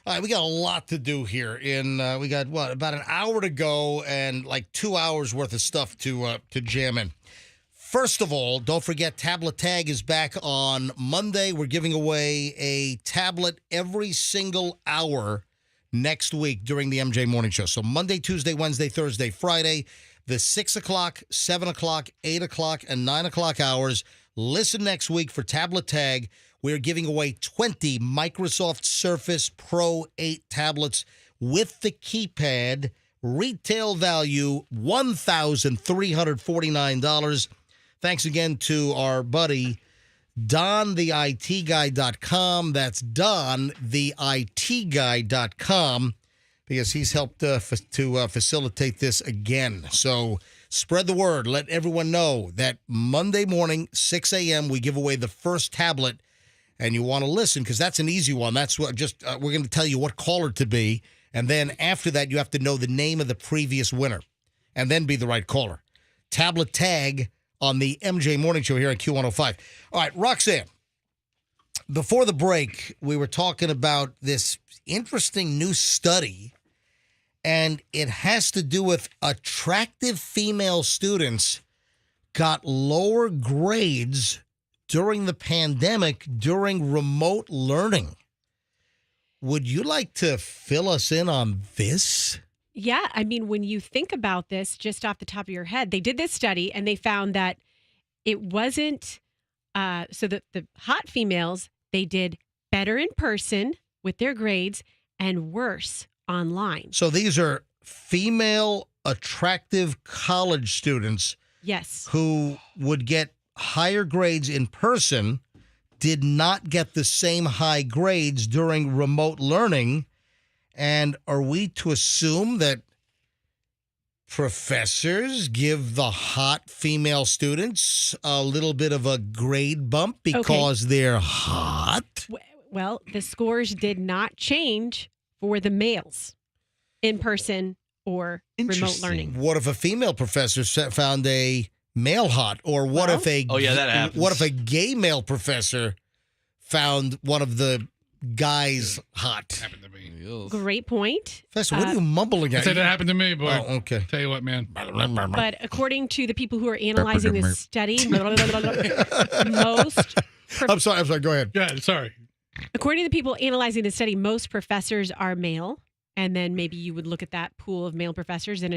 All right, we got a lot to do here. We got about an hour to go, and like 2 hours worth of stuff to jam in. First of all, don't forget Tablet Tag is back on Monday. We're giving away a tablet every single hour next week during the MJ Morning Show. So Monday, Tuesday, Wednesday, Thursday, Friday, the 6 o'clock, 7 o'clock, 8 o'clock, and 9 o'clock hours. Listen next week for Tablet Tag. We're giving away 20 Microsoft Surface Pro 8 tablets with the keypad. Retail value $1,349. Thanks again to our buddy, DonTheITGuy.com. That's DonTheITGuy.com, because he's helped to facilitate this again. So spread the word. Let everyone know that Monday morning, 6 a.m., we give away the first tablet, and you want to listen because that's an easy one. That's what we're going to tell you what caller to be, and then after that, you have to know the name of the previous winner, and then be the right caller. Tablet Tag on the MJ Morning Show here on Q105. All right, Roxanne, before the break, we were talking about this interesting new study, and it has to do with attractive female students got lower grades during the pandemic, during remote learning. Would you like to fill us in on this? Yeah, I mean, when you think about this just off the top of your head, they did this study and they found that it wasn't, so the hot females, they did better in person with their grades and worse online. So these are female attractive college students. Yes. Who would get higher grades in person, did not get the same high grades during remote learning. And are we to assume that professors give the hot female students a little bit of a grade bump because they're hot? Well, the scores did not change for the males in person or remote learning. What if a female professor found a male hot? Or what if that happens. What if a gay male professor found one of the guys hot? Happened to me. Great point. Professor, what are you mumbling at? I said that happened to me, boy. Oh, okay. Tell you what, man. But according to the people who are analyzing this study, most I'm sorry. Go ahead. Yeah, sorry. According to the people analyzing the study, most professors are male. And then maybe you would look at that pool of male professors and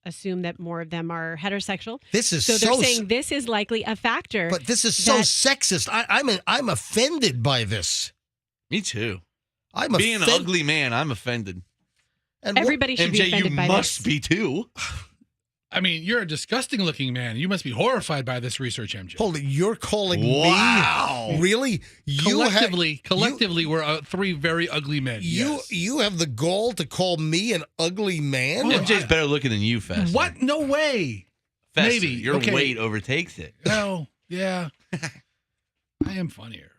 assume that more of them are heterosexual. This is so they're saying this is likely a factor. But this is so sexist. I'm offended by this. Me too. Being an ugly man, I'm offended. And everybody should be offended by this. MJ, you must be too. I mean, you're a disgusting looking man. You must be horrified by this research, MJ. Hold it. You're calling me? Really? Collectively, we're three very ugly men. You have the gall to call me an ugly man? MJ's better looking than you, Fester. What? No way. Fester, Maybe. Your weight overtakes it. No. Yeah. I am funnier.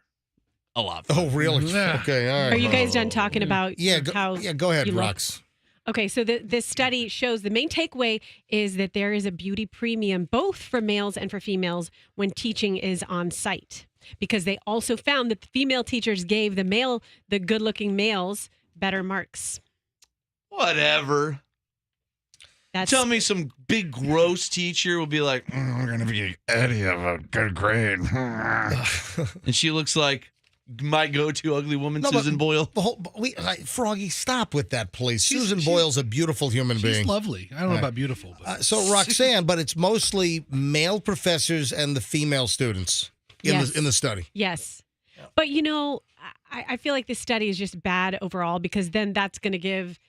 A lot. Oh, really? Yeah. Okay, all right. Are you guys done talking about how go ahead, you look? Rox. Okay, so this study shows the main takeaway is that there is a beauty premium both for males and for females when teaching is on site, because they also found that the female teachers gave the good-looking males better marks. Whatever. Tell me some big gross teacher will be like, we're going to be Eddie of a good grade. And she looks like my go-to ugly woman, Susan Boyle. Froggy, stop with that, please. Susan Boyle's a beautiful human being. She's lovely. I don't know about beautiful. But. So, Roxanne, but it's mostly male professors and the female students in the study. Yes. But, I feel like this study is just bad overall, because then that's going to give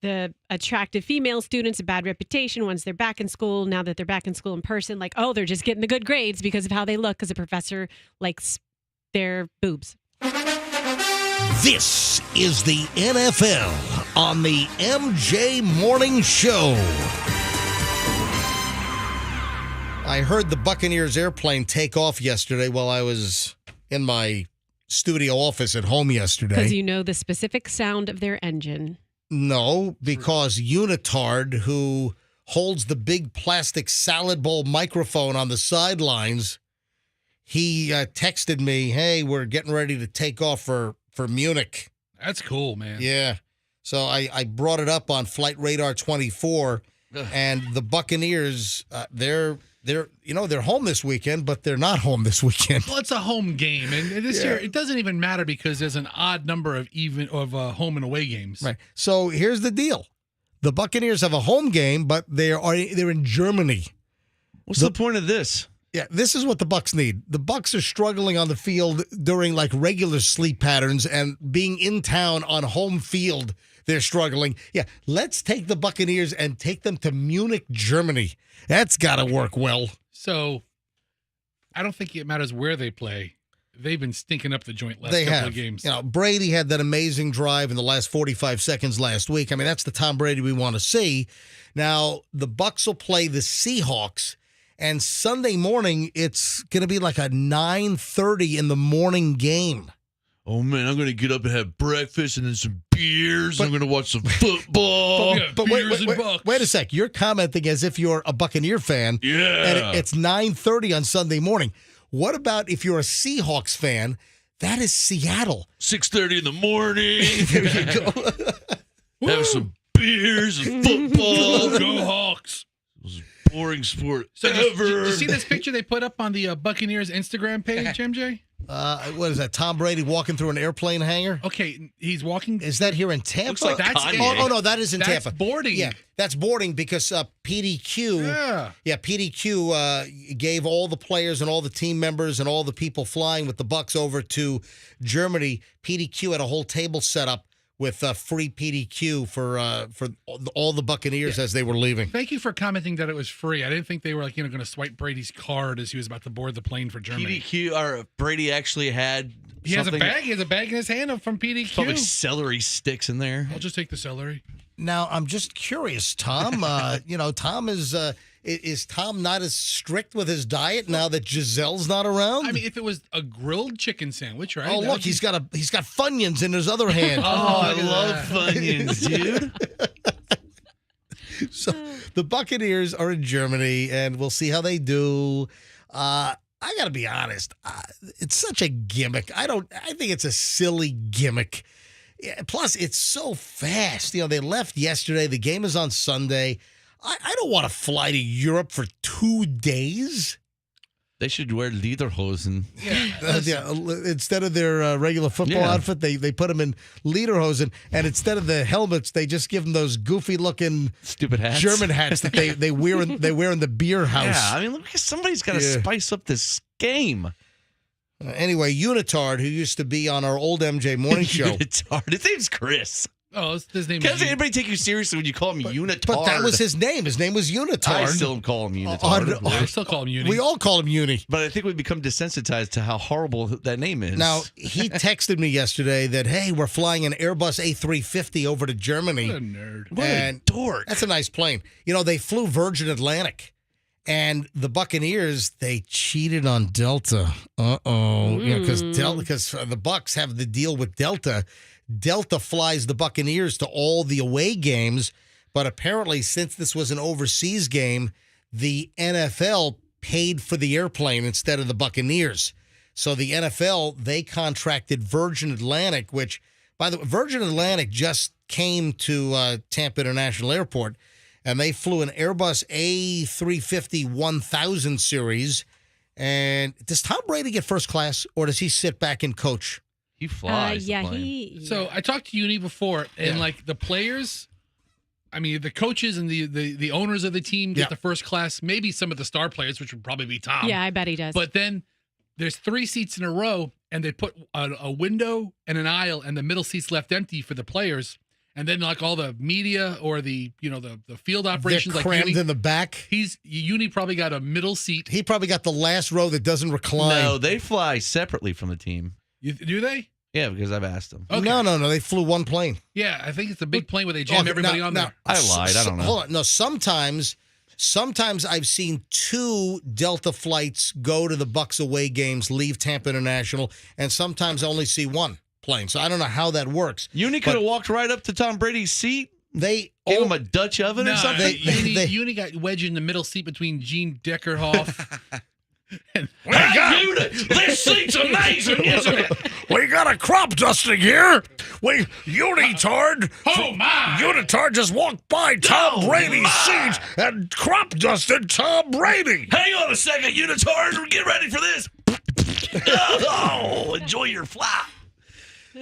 the attractive female students a bad reputation once they're back in school. Now that they're back in school in person, like, they're just getting the good grades because of how they look, because the professor likes their boobs. This is the NFL on the MJ Morning Show. I heard the Buccaneers airplane take off yesterday while I was in my studio office at home yesterday. Because you know the specific sound of their engine. No, because Unitard, who holds the big plastic salad bowl microphone on the sidelines, he texted me, hey, we're getting ready to take off for Munich. That's cool, man. Yeah. So I brought it up on Flight Radar 24, and the Buccaneers, they're home this weekend, but they're not home this weekend. Well, it's a home game, and this year it doesn't even matter because there's an odd number of home and away games. Right. So here's the deal: the Buccaneers have a home game, but they're in Germany. What's the point of this? Yeah, this is what the Bucs need. The Bucs are struggling on the field during like regular sleep patterns, and being in town on home field, they're struggling. Yeah, let's take the Buccaneers and take them to Munich, Germany. That's got to work well. So I don't think it matters where they play. They've been stinking up the joint last They couple have. of games. You know, Brady had that amazing drive in the last 45 seconds last week. I mean, that's the Tom Brady we want to see. Now, the Bucs will play the Seahawks, and Sunday morning it's going to be like a 9:30 in the morning game. Oh, man, I'm going to get up and have breakfast and then some beers. I'm going to watch some football. Yeah, But beers and Bucks. wait a sec. You're commenting as if you're a Buccaneer fan. Yeah. And it's 9:30 on Sunday morning. What about if you're a Seahawks fan? That is Seattle. 6:30 in the morning. There you go. Have some beers and football. Go Hawks. Most boring sport So ever. did you see this picture they put up on the Buccaneers Instagram page, MJ? What is that? Tom Brady walking through an airplane hangar? Okay, he's walking. Is that here in Tampa? Looks like That's Kanye. Oh, no, that is in That's Tampa. boarding. Yeah, that's boarding because PDQ. Yeah. PDQ gave all the players and all the team members and all the people flying with the Bucks over to Germany. PDQ had a whole table set up with free PDQ for all the Buccaneers as they were leaving. Thank you for commenting that it was free. I didn't think they were going to swipe Brady's card as he was about to board the plane for Germany. PDQ, or Brady actually had He has a something- bag. He has a bag in his hand from PDQ. Probably celery sticks in there. I'll just take the celery. Now, I'm just curious, Tom. Tom is Tom not as strict with his diet now that Giselle's not around? I mean, if it was a grilled chicken sandwich, right? oh, that look, would he's got Funyuns in his other hand. Oh, I look at love that. Funyuns, dude. So the Buccaneers are in Germany, and we'll see how they do. I got to be honest. It's such a gimmick. I think it's a silly gimmick. Yeah, plus, it's so fast. They left yesterday. The game is on Sunday. I don't want to fly to Europe for 2 days. They should wear lederhosen. Instead of their regular football outfit, they put them in lederhosen, and instead of the helmets, they just give them those goofy-looking Stupid hats. German hats that they wear in the beer house. Yeah, I mean, look, somebody's got to spice up this game. Anyway, Unitard, who used to be on our old MJ morning show. Unitard. His name's Chris. Oh, his name Can't is. anybody take you seriously when you call him Unitard? But that was his name. His name was Unitard. I still call him Unitard. I still call him Uni. We all call him Uni. But I think we've become desensitized to how horrible that name is. Now, he texted me yesterday that, hey, we're flying an Airbus A350 over to Germany. What a nerd. what and a dork. That's a nice plane. They flew Virgin Atlantic. And the Buccaneers, they cheated on Delta. Uh-oh. Because the Bucs have the deal with Delta. Delta flies the Buccaneers to all the away games. But apparently, since this was an overseas game, the NFL paid for the airplane instead of the Buccaneers. So the NFL, they contracted Virgin Atlantic, which, by the way, Virgin Atlantic just came to Tampa International Airport. And they flew an Airbus A350 1000 series. And does Tom Brady get first class, or does he sit back and coach? He flies. the plane. he. So I talked to Uni before, and like the players, I mean, the coaches and the owners of the team get the first class. Maybe some of the star players, which would probably be Tom. Yeah, I bet he does. But then there's 3 seats in a row, and they put a window and an aisle, and the middle seat's left empty for the players. And then like all the media or the field operations, They're like crammed Uni, in the back. Uni probably got a middle seat. He probably got the last row that doesn't recline. No, they fly separately from the team. Do they? Yeah, because I've asked them. Okay. No. They flew one plane. Yeah, I think it's a big plane where they jam Okay, everybody now- on now, there. I lied. I don't know. Hold on. No, sometimes I've seen 2 Delta flights go to the Bucs away games, leave Tampa International, and sometimes I only see 1 plane. So I don't know how that works. Uni could have walked right up to Tom Brady's seat, They gave him a Dutch oven or No, something. They- Uni got wedged in the middle seat between Gene Deckerhoff And This seat's amazing, isn't it? We got a crop dusting here. Unitard. Oh, my. Unitard just walked by Tom Brady's seat and crop dusted Tom Brady. Hang on a second, Unitard. Get ready for this. Oh, enjoy your flap.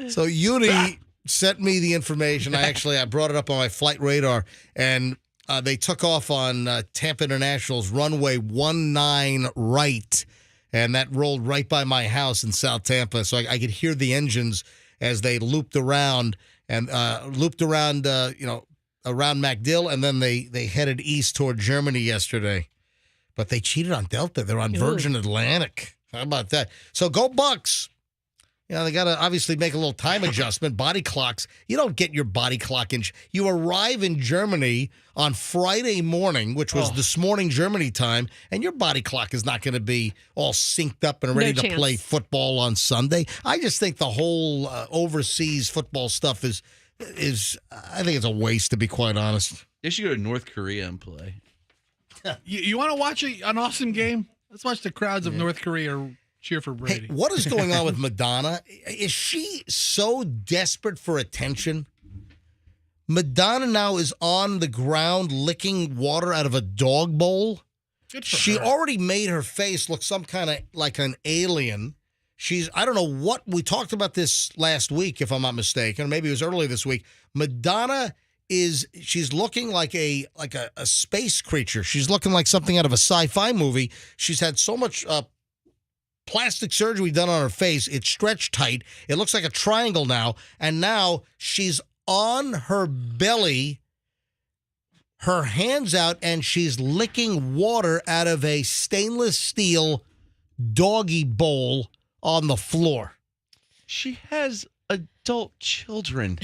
So Uni sent me the information. I brought it up on my flight radar, and they took off on Tampa International's runway 19 right, and that rolled right by my house in South Tampa. So I could hear the engines as they looped around around MacDill, and then they headed east toward Germany yesterday. But they cheated on Delta. They're on Virgin Atlantic. How about that? So go Bucks. They got to obviously make a little time adjustment. Body clocks. You don't get your body clock in. You arrive in Germany on Friday morning, which was this morning Germany time, and your body clock is not going to be all synced up and ready to play football on Sunday. I just think the whole overseas football stuff is I think it's a waste, to be quite honest. They should go to North Korea and play. You want to watch an awesome game? Let's watch the crowds of North Korea cheer for Brady. Hey, what is going on with Madonna? Is she so desperate for attention? Madonna now is on the ground licking water out of a dog bowl. Good for She her. already made her face look some kind of like an alien. I don't know what, we talked about this last week, if I'm not mistaken, or maybe it was earlier this week. Madonna she's looking like a space creature. She's looking like something out of a sci-fi movie. She's had so much plastic surgery done on her face. It's stretched tight. It looks like a triangle now. And now she's on her belly, her hands out, and she's licking water out of a stainless steel doggy bowl on the floor. She has adult children.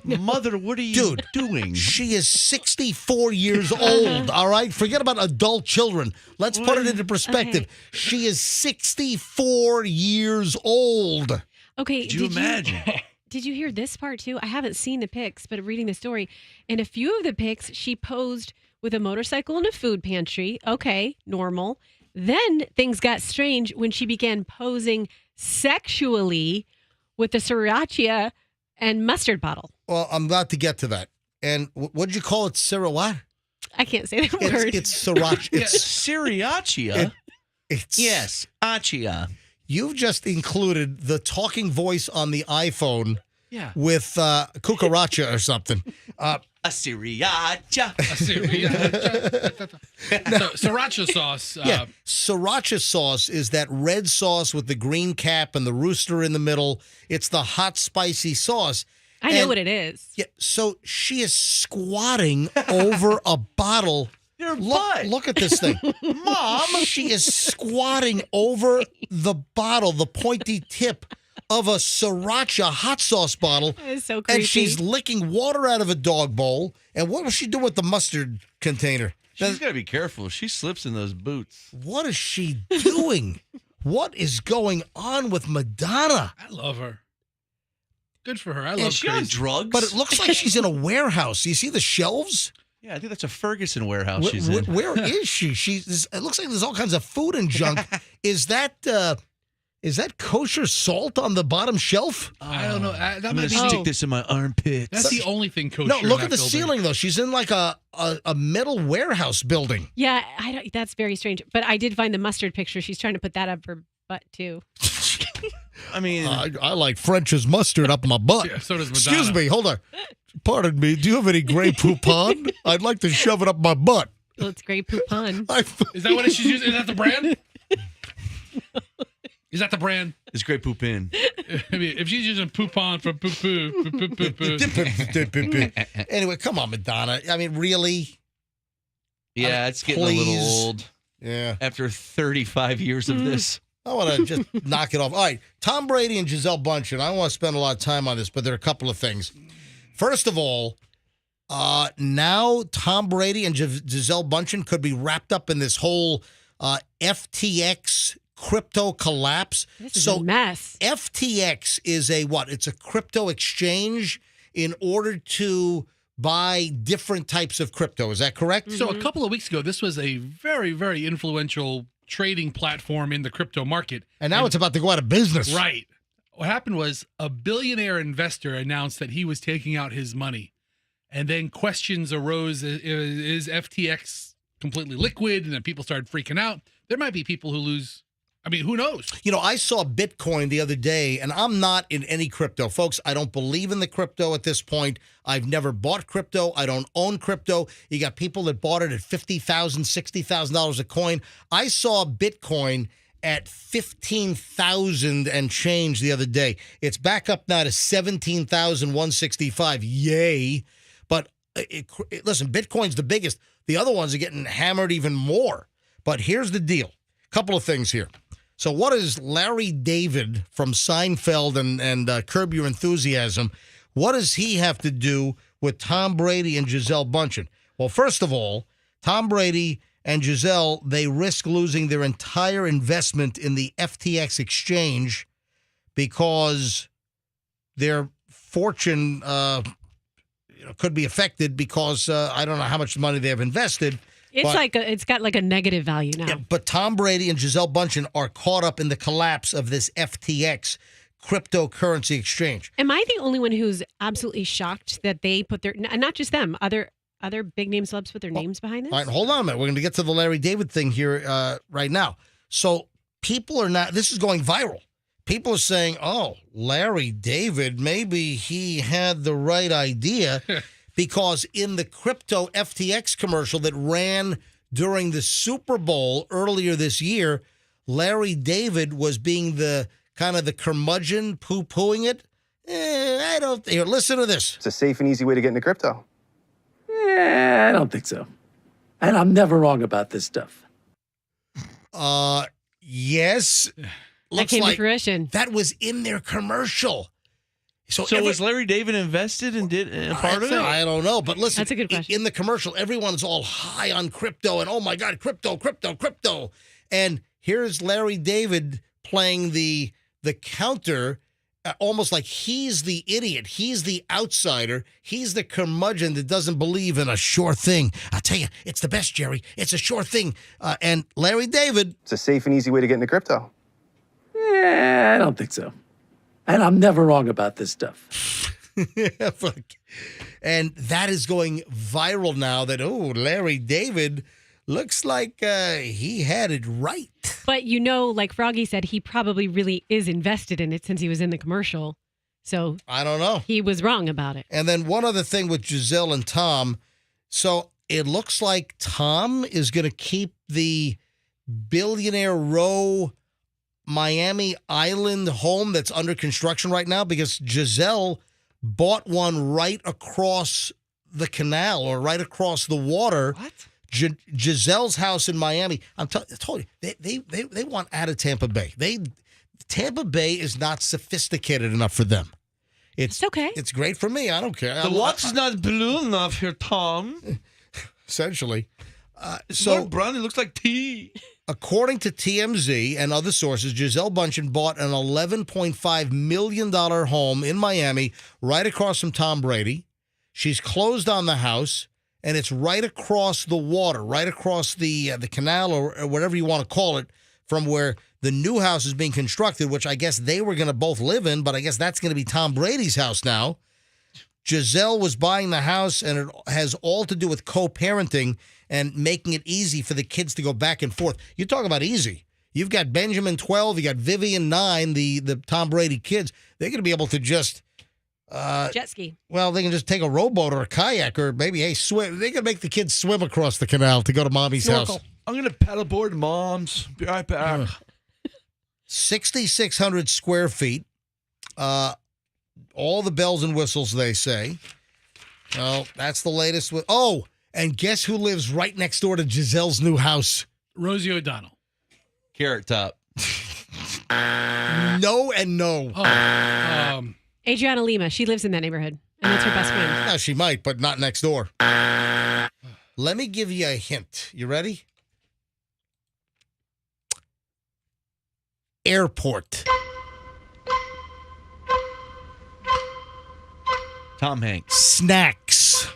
Mother, what are you doing? She is 64 years old, all right? Forget about adult children. Let's put it into perspective. Okay. She is 64 years old. Okay. Could you imagine? Did you hear this part too? I haven't seen the pics, but reading the story, in a few of the pics, she posed with a motorcycle in a food pantry. Okay, normal. Then things got strange when she began posing sexually with the sriracha and mustard bottle. Well, I'm about to get to that. And what'd you call it? What? I can't say that word. It's sriracha. It's Sriracha? It's Yes, achia. You've just included the talking voice on the iPhone Yeah. with cucaracha or something. A sriracha. Sriracha sauce. Yeah, sriracha sauce is that red sauce with the green cap and the rooster in the middle. It's the hot, spicy sauce. I know what it is. Yeah, so she is squatting over a bottle. Look at this thing. Mom, she is squatting over the bottle, the pointy tip of a sriracha hot sauce bottle. That is so creepy. And she's licking water out of a dog bowl. And what was she doing with the mustard container? She's got to be careful. She slips in those boots. What is she doing? What is going on with Madonna? I love her. Good for her. I Is love she on crazy. drugs? But it looks like she's in a warehouse. You see the shelves? Yeah, I think that's a Ferguson warehouse she's in. Where is she? It looks like there's all kinds of food and junk. Is that kosher salt on the bottom shelf? I don't know. That I'm might going be. to stick this in my armpits. That's the only thing kosher. No, in look that at the building. ceiling though. She's in like a metal warehouse building. Yeah, that's very strange. But I did find the mustard picture. She's trying to put that up her butt too. I mean, I like French's mustard up my butt. Yeah, so does Madonna. Excuse me, hold on. Pardon me. Do you have any Grey Poupon? I'd like to shove it up my butt. Well, it's Grey Poupon. Is that what she's using? Is that the brand? Is that the brand? it's great poop in. I mean, if she's using poupon for poo poo. Anyway, come on, Madonna. I mean, really? Yeah, it's getting a please. little old Yeah. after 35 years of this. I want to just knock it off. All right, Tom Brady and Gisele Bündchen. I don't want to spend a lot of time on this, but there are a couple of things. First of all, now Tom Brady and Gisele Bündchen could be wrapped up in this whole FTX crypto collapse. This is a mess. FTX is it's a crypto exchange in order to buy different types of crypto. Is that correct? So a couple of weeks ago, this was a very, very influential trading platform in the crypto market. And now it's about to go out of business. Right. What happened was a billionaire investor announced that he was taking out his money. And then questions arose, is FTX completely liquid? And then people started freaking out. There might be people who lose. I mean, who knows? You know, I saw Bitcoin the other day, and I'm not in any crypto. Folks, I don't believe in the crypto at this point. I've never bought crypto. I don't own crypto. You got people that bought it at $50,000, $60,000 a coin. I saw Bitcoin at 15,000 and change the other day. It's back up now to 17,165. Yay. But listen, Bitcoin's the biggest. The other ones are getting hammered even more. But here's the deal. Couple of things here. So what does Larry David from Seinfeld and Curb Your Enthusiasm, what does he have to do with Tom Brady and Gisele Bündchen? Well, first of all, Tom Brady and Gisele, they risk losing their entire investment in the FTX exchange because their fortune could be affected because I don't know how much money they have invested. It's got like a negative value now. Yeah, but Tom Brady and Gisele Bündchen are caught up in the collapse of this FTX cryptocurrency exchange. Am I the only one who's absolutely shocked that they put their, not just them, other big name celebs put their names behind this? All right, hold on a minute. We're going to get to the Larry David thing here right now. So people are not, this is going viral. People are saying, oh, Larry David, maybe he had the right idea. Because in the crypto FTX commercial that ran during the Super Bowl earlier this year, Larry David was being the kind of the curmudgeon poo-pooing it. I don't. Here, listen to this. It's a safe and easy way to get into crypto. I don't think so. And I'm never wrong about this stuff. Yes. That came to fruition. That was in their commercial. So was Larry David invested and did a part of it? I don't know, but listen, that's a good question. In the commercial, everyone's all high on crypto and oh my God, crypto. And here's Larry David playing the counter, almost like he's the idiot, he's the outsider, he's the curmudgeon that doesn't believe in a sure thing. I'll tell you, it's the best, Jerry. It's a sure thing. And Larry David, it's a safe and easy way to get into crypto. I don't think so. And I'm never wrong about this stuff. And that is going viral now that, oh, Larry David looks like he had it right. But like Froggy said, he probably really is invested in it since he was in the commercial. So I don't know. He was wrong about it. And then one other thing with Gisele and Tom. So it looks like Tom is going to keep the billionaire row Miami Island home that's under construction right now because Gisele bought one right across the canal or right across the water. What? Gisele's house in Miami. I told you they want out of Tampa Bay. Tampa Bay is not sophisticated enough for them. It's okay. It's great for me. I don't care. The water's not blue enough here, Tom. Essentially. So brown, it looks like tea. According to TMZ and other sources, Gisele Bündchen bought an $11.5 million home in Miami right across from Tom Brady. She's closed on the house, and it's right across the water, right across the canal or whatever you want to call it, from where the new house is being constructed, which I guess they were going to both live in, but I guess that's going to be Tom Brady's house now. Gisele was buying the house, and it has all to do with co-parenting and making it easy for the kids to go back and forth. You talk about easy. You've got Benjamin 12, you got Vivian 9, the Tom Brady kids. They're going to be able to just jet ski. Well, they can just take a rowboat or a kayak or maybe swim. They can make the kids swim across the canal to go to mommy's house. I'm going to paddleboard Mom's. Be right back. 6,600 square feet. All the bells and whistles, they say. Oh, that's the latest. And guess who lives right next door to Gisele's new house? Rosie O'Donnell. Carrot Top. No and no. Adriana Lima. She lives in that neighborhood, and that's her best friend. Yeah, she might, but not next door. Let me give you a hint. You ready? Airport. Tom Hanks. Snacks.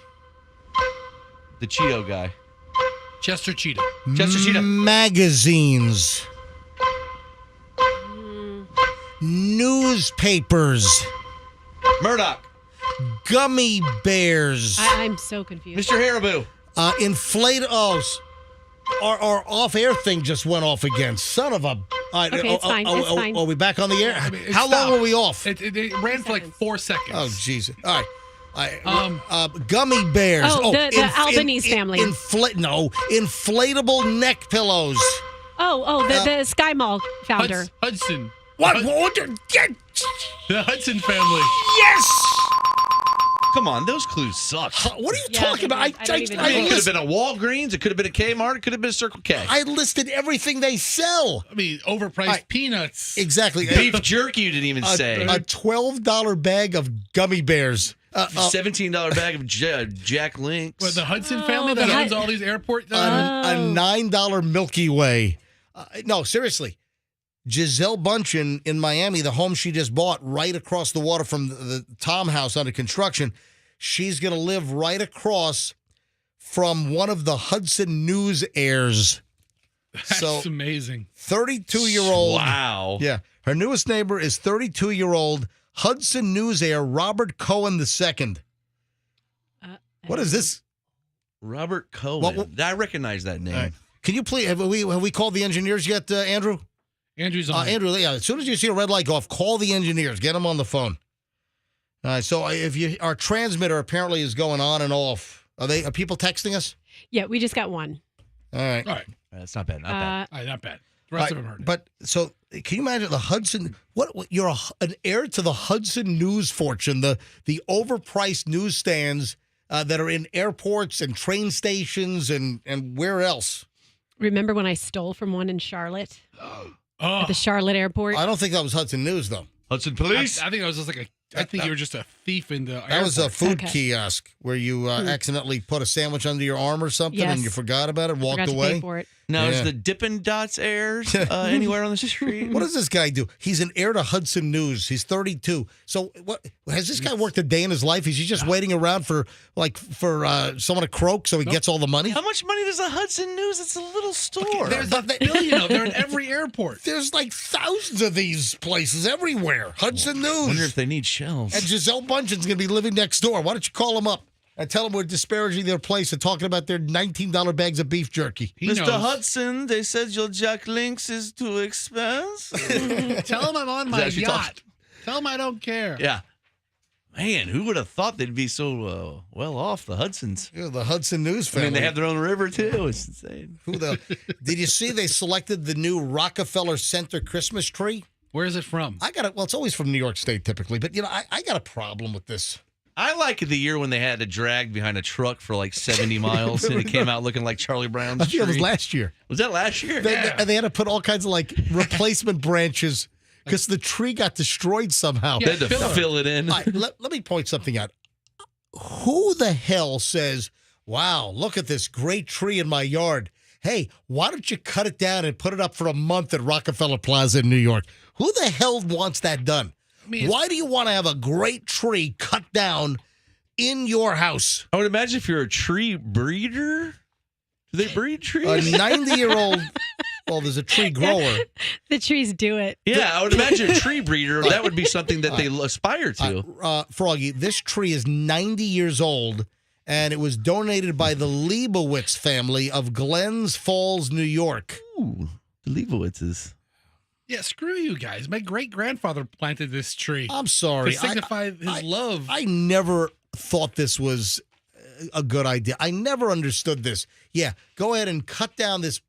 The Cheeto guy. Chester Cheetah. Chester Cheetah. Magazines. Newspapers. Murdoch. Gummy bears. I'm so confused. Mr. Haribo. Inflate. Oh, our off-air thing just went off again. Son of a. Okay, it's fine. It's fine. Are we back on the air? I mean, How long were we off? It ran for like 4 seconds. Oh, Jesus. All right. Gummy bears. Oh, the Albanese family. Inflatable neck pillows. The Sky Mall founder. Hudson. What? The Hudson family. Yes! Come on, those clues suck. What are you talking about? It could have been a Walgreens. It could have been a Kmart. It could have been a Circle K. I listed everything they sell. I mean, overpriced peanuts. Exactly. Beef jerky, you didn't even say. A $12 bag of gummy bears. $17 bag of Jack Links. Well, the Hudson family that owns all these airport. A $9 Milky Way. No, seriously. Giselle Bundchen in Miami, the home she just bought right across the water from the Tom house under construction, she's going to live right across from one of the Hudson News airs. That's amazing. 32-year-old. Wow. Yeah. Her newest neighbor is 32-year-old Hudson News air Robert Cohen II. What is this? Robert Cohen. I recognize that name. Right. Can you please, have we called the engineers yet, Andrew? Andrew's on. Andrew, yeah, as soon as you see a red light go off, call the engineers. Get them on the phone. All right, so our transmitter apparently is going on and off. Are people texting us? Yeah, we just got one. All right. That's not bad. Not bad. All right, not bad. The rest of them heard it. But so, can you imagine the Hudson? You're an heir to the Hudson News fortune, the overpriced newsstands that are in airports and train stations and where else? Remember when I stole from one in Charlotte? At the Charlotte airport? I don't think that was Hudson News, though. Hudson Police? I think I was just like I think you were just a thief in the airport. That was a food kiosk where you accidentally put a sandwich under your arm or something and you forgot about it, walked away. To pay for it. Now, is the Dippin' Dots airs anywhere on the street? What does this guy do? He's an heir to Hudson News. He's 32. So what has this guy worked a day in his life? Is he just waiting around for someone to croak so he gets all the money? How much money does the Hudson News? It's a little store. There's a billion of them. They're in every airport. There's like thousands of these places everywhere. Hudson News. I wonder if they need shelves. And Giselle Bundchen's going to be living next door. Why don't you call them up and tell them we're disparaging their place and talking about their $19 bags of beef jerky? Mr. Hudson, they said your Jack Links is too expensive. Tell them I'm on my yacht. Tell them I don't care. Yeah. Man, who would have thought they'd be so well off, the Hudsons? Yeah, the Hudson News family. I mean, they have their own river, too. It's insane. Did you see they selected the new Rockefeller Center Christmas tree? Where is it from? It's always from New York State typically, but I got a problem with this. I like the year when they had to drag behind a truck for like 70 miles and it came out looking like Charlie Brown's tree. I think it was last year. Was that last year? They had to put all kinds of like replacement branches because the tree got destroyed somehow. They had to fill it in. Let me point something out. Who the hell says, wow, look at this great tree in my yard. Hey, why don't you cut it down and put it up for a month at Rockefeller Plaza in New York? Who the hell wants that done? Why do you want to have a great tree cut down in your house? I would imagine if you're a tree breeder. Do they breed trees? A 90-year-old, well, there's a tree grower. The trees do it. Yeah, I would imagine a tree breeder, that would be something that they aspire to. Froggy, this tree is 90 years old, and it was donated by the Leibowitz family of Glens Falls, New York. Ooh, the Leibowitzes. Yeah, screw you guys. My great-grandfather planted this tree. I'm sorry. To signify his love. I never thought this was a good idea. I never understood this. Yeah, go ahead and cut down this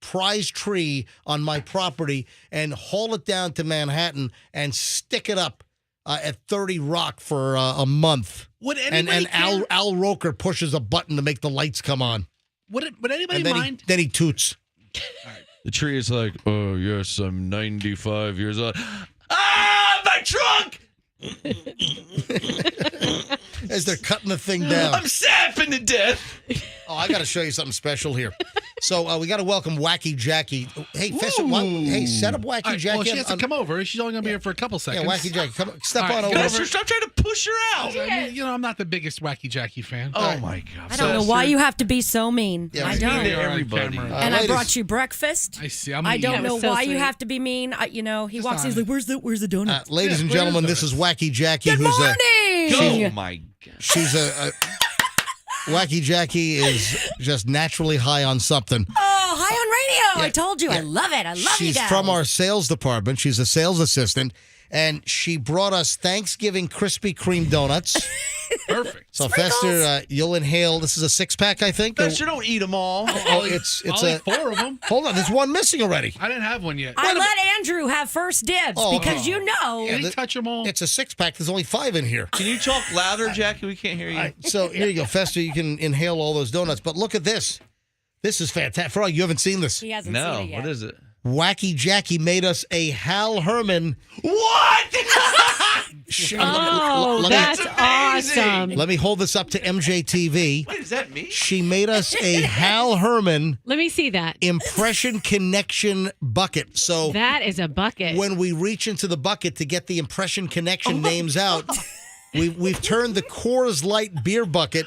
prize tree on my property and haul it down to Manhattan and stick it up at 30 Rock for a month. Would anybody and Al Roker pushes a button to make the lights come on. Would anybody mind? Then he toots. All right. The tree is like, oh, yes, I'm 95 years old. Ah, my trunk! As they're cutting the thing down. I'm sapping to death. Oh, I got to show you something special here. So we got to welcome Wacky Jackie. Hey, Fester, hey, set up Wacky All right, Jackie. well, she has to come over. She's only going to be here for a couple Yeah, seconds. Wacky Jackie, come step All right, on guys, over. Stop trying to push her out. I mean, I'm not the biggest Wacky Jackie fan. Oh my God! I don't know why you have to be so mean. Yeah, I right. don't. Mean to everybody. Camera. And I ladies. brought you breakfast. I see. I don't That know was so why you sweet. have to be mean. He walks in, he's fine. like, "Where's the donut?" Ladies and Yeah, gentlemen, where's this the- is Wacky Jackie, Good who's morning. Oh my God! she's a Wacky Jackie is just naturally high on something. Oh, hi on radio! Yeah, I told you, I love it. I love you She's guys. from our sales department. She's a sales assistant, and she brought us Thanksgiving Krispy Kreme donuts. Perfect. So Sprinkles. Fester, you'll inhale. This is a 6-pack, I think. Fester, don't eat them all. Oh, it's I'll a. eat 4 of them. Hold on, there's one missing already. I didn't have one yet. I let Andrew have first dibs Oh, because you know. Did he the- touch them all? It's a 6-pack. There's only 5 in here. Can you talk louder, Jackie? We can't hear you. All right, so here you go, Fester. You can inhale all those donuts, but look at this. This is fantastic. Frog, you haven't seen this. He hasn't No, seen it yet. what is it? Wacky Jackie made us a Hal Herman. What? Oh, Let me- that's amazing. awesome. Let me hold this up to MJTV. Wait, is that me? She made us a Hal Herman Let me see that. impression connection bucket. So That is a bucket. when we reach into the bucket to get the impression connection names out, we've turned the Coors Light beer bucket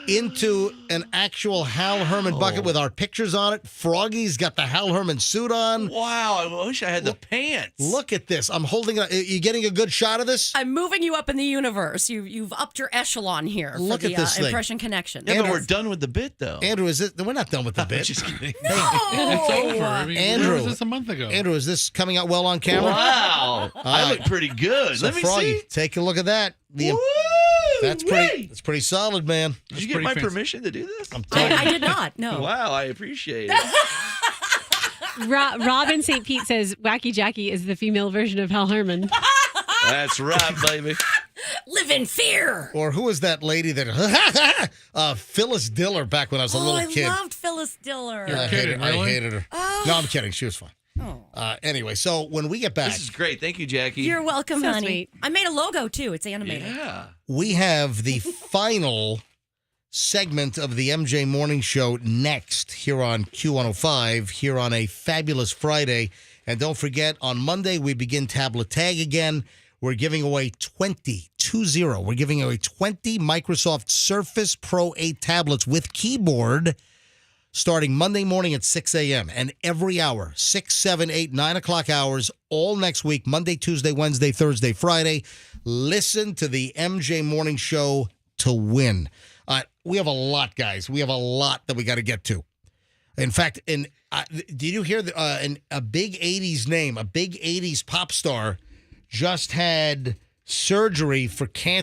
into an actual Hal Herman bucket with our pictures on it. Froggy's got the Hal Herman suit on. Wow, I wish I had the pants. Look at this. I'm holding it. You getting a good shot of this? I'm moving you up in the universe. You've upped your echelon here for Look the at this thing. impression connection. Yeah, but Andrew- we're done with the bit, though. Andrew, is it? We're not done with the bit. Just kidding. No! It's over. I mean, Andrew. where was this a month ago? Andrew, is this coming out well on camera? Wow, I look pretty good. So Let me Froggy, see. take a look at that. Woo! That's pretty solid, man. Did you get pretty my fancy. permission to do this? I'm telling I you. did not. No. Wow, I appreciate it. Robin St. Pete says Wacky Jackie is the female version of Hal Herman. That's right, baby. Live in fear. Or who was that lady that Phyllis Diller back when I was a Oh, little I kid? loved Phyllis Diller. You're I kidding, really? hated her. No, I'm kidding. She was fine. Anyway, so when we get back, This is great. Thank you, Jackie. You're welcome, So honey. sweet. I made a logo too. It's animated. Yeah. we have the final segment of the MJ Morning Show next here on Q105, here on a fabulous Friday. And don't forget, on Monday, we begin Tablet Tag again. We're giving away 20. We're giving away 20 Microsoft Surface Pro 8 tablets with keyboard starting Monday morning at 6 a.m. and every hour, 6, 7, 8, 9 o'clock hours, all next week, Monday, Tuesday, Wednesday, Thursday, Friday. Listen to the MJ Morning Show to win. We have a lot, guys. We have a lot that we got to get to. In fact, did you hear a big 80s name, a big 80s pop star just had surgery for cancer?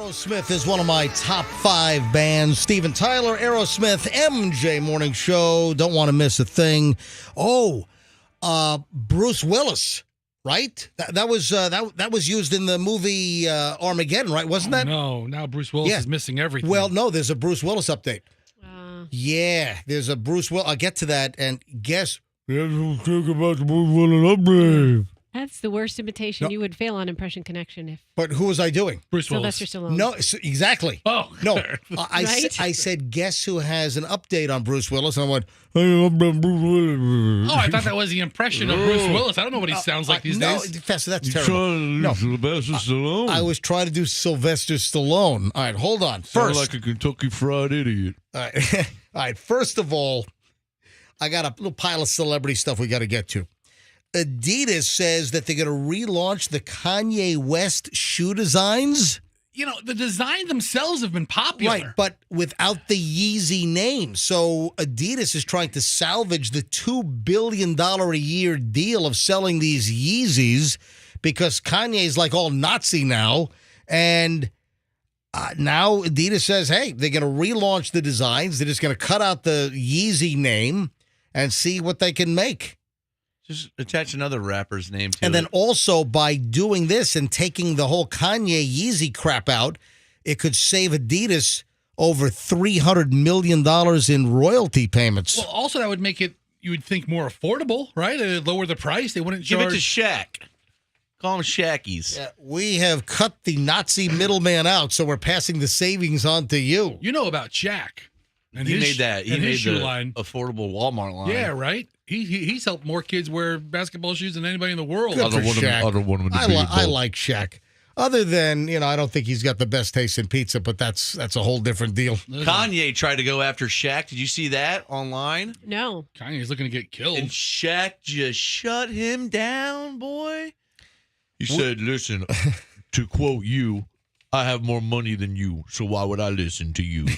Aerosmith is one of my top 5 bands. Steven Tyler, Aerosmith, MJ Morning Show. Don't want to miss a thing. Oh, Bruce Willis, right? That was used in the movie Armageddon, right? Wasn't that? No, now Bruce Willis is missing everything. Well, no, there's a Bruce Willis update. Yeah, there's a Bruce Willis. I'll get to that. And guess. Let's talk about the Bruce Willis update. That's the worst imitation. You would fail on Impression Connection if. But who was I doing? Bruce Sylvester Stallone. No, exactly. Oh, no. Right? I said, guess who has an update on Bruce Willis? And I went, hey, I'm Bruce Willis. Oh, I thought that was the impression of Bruce Willis. I don't know what he sounds like these days. No, that's terrible. No, Sylvester Stallone. I was trying to do Sylvester Stallone. All right, hold on. First, like a Kentucky Fried Idiot. All right. All right. First of all, I got a little pile of celebrity stuff we got to get to. Adidas says that they're going to relaunch the Kanye West shoe designs. You know, the design themselves have been popular. Right, but without the Yeezy name. So Adidas is trying to salvage the $2 billion a year deal of selling these Yeezys because Kanye's like all Nazi now. And now Adidas says, hey, they're going to relaunch the designs. They're just going to cut out the Yeezy name and see what they can make. Just attach another rapper's name to it. And then also by doing this and taking the whole Kanye Yeezy crap out, it could save Adidas over $300 million in royalty payments. Well, also that would make it, you would think, more affordable, right? It'd lower the price. They wouldn't Give charge. it to Shaq. Call them Shackies. Yeah, we have cut the Nazi middleman out, so we're passing the savings on to you. You know about Shaq. And He made that. He and made his shoe the line. affordable Walmart line. Yeah, right? He's helped more kids wear basketball shoes than anybody in the world. Good for Shaq. I like Shaq. Other than, I don't think he's got the best taste in pizza, but that's a whole different deal. Kanye tried to go after Shaq. Did you see that online? No. Kanye's looking to get killed. And Shaq just shut him down, boy. He said, listen, to quote you, I have more money than you, so why would I listen to you? Did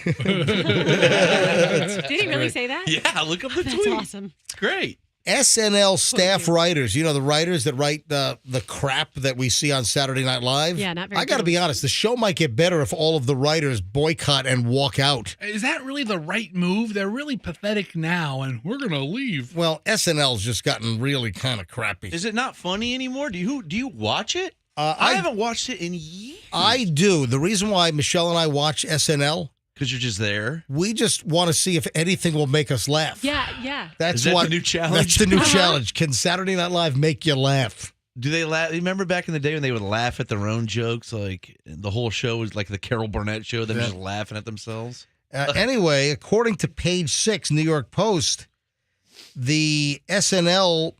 he really say that? Yeah, look up the tweet. That's awesome. It's great. SNL staff writers, the writers that write the crap that we see on Saturday Night Live. Yeah, not very I got to be honest, the show might get better if all of the writers boycott and walk out. Is that really the right move? They're really pathetic now, and we're going to leave. Well, SNL's just gotten really kind of crappy. Is it not funny anymore? Do you watch it? I haven't watched it in years. I do. The reason why Michelle and I watch SNL, because you're just there. We just want to see if anything will make us laugh. Yeah. Is that the new challenge? That's the new challenge. Can Saturday Night Live make you laugh? Do they laugh? Remember back in the day when they would laugh at their own jokes? Like the whole show was like the Carol Burnett show. Them just laughing at themselves. Anyway, according to Page 6, New York Post, the SNL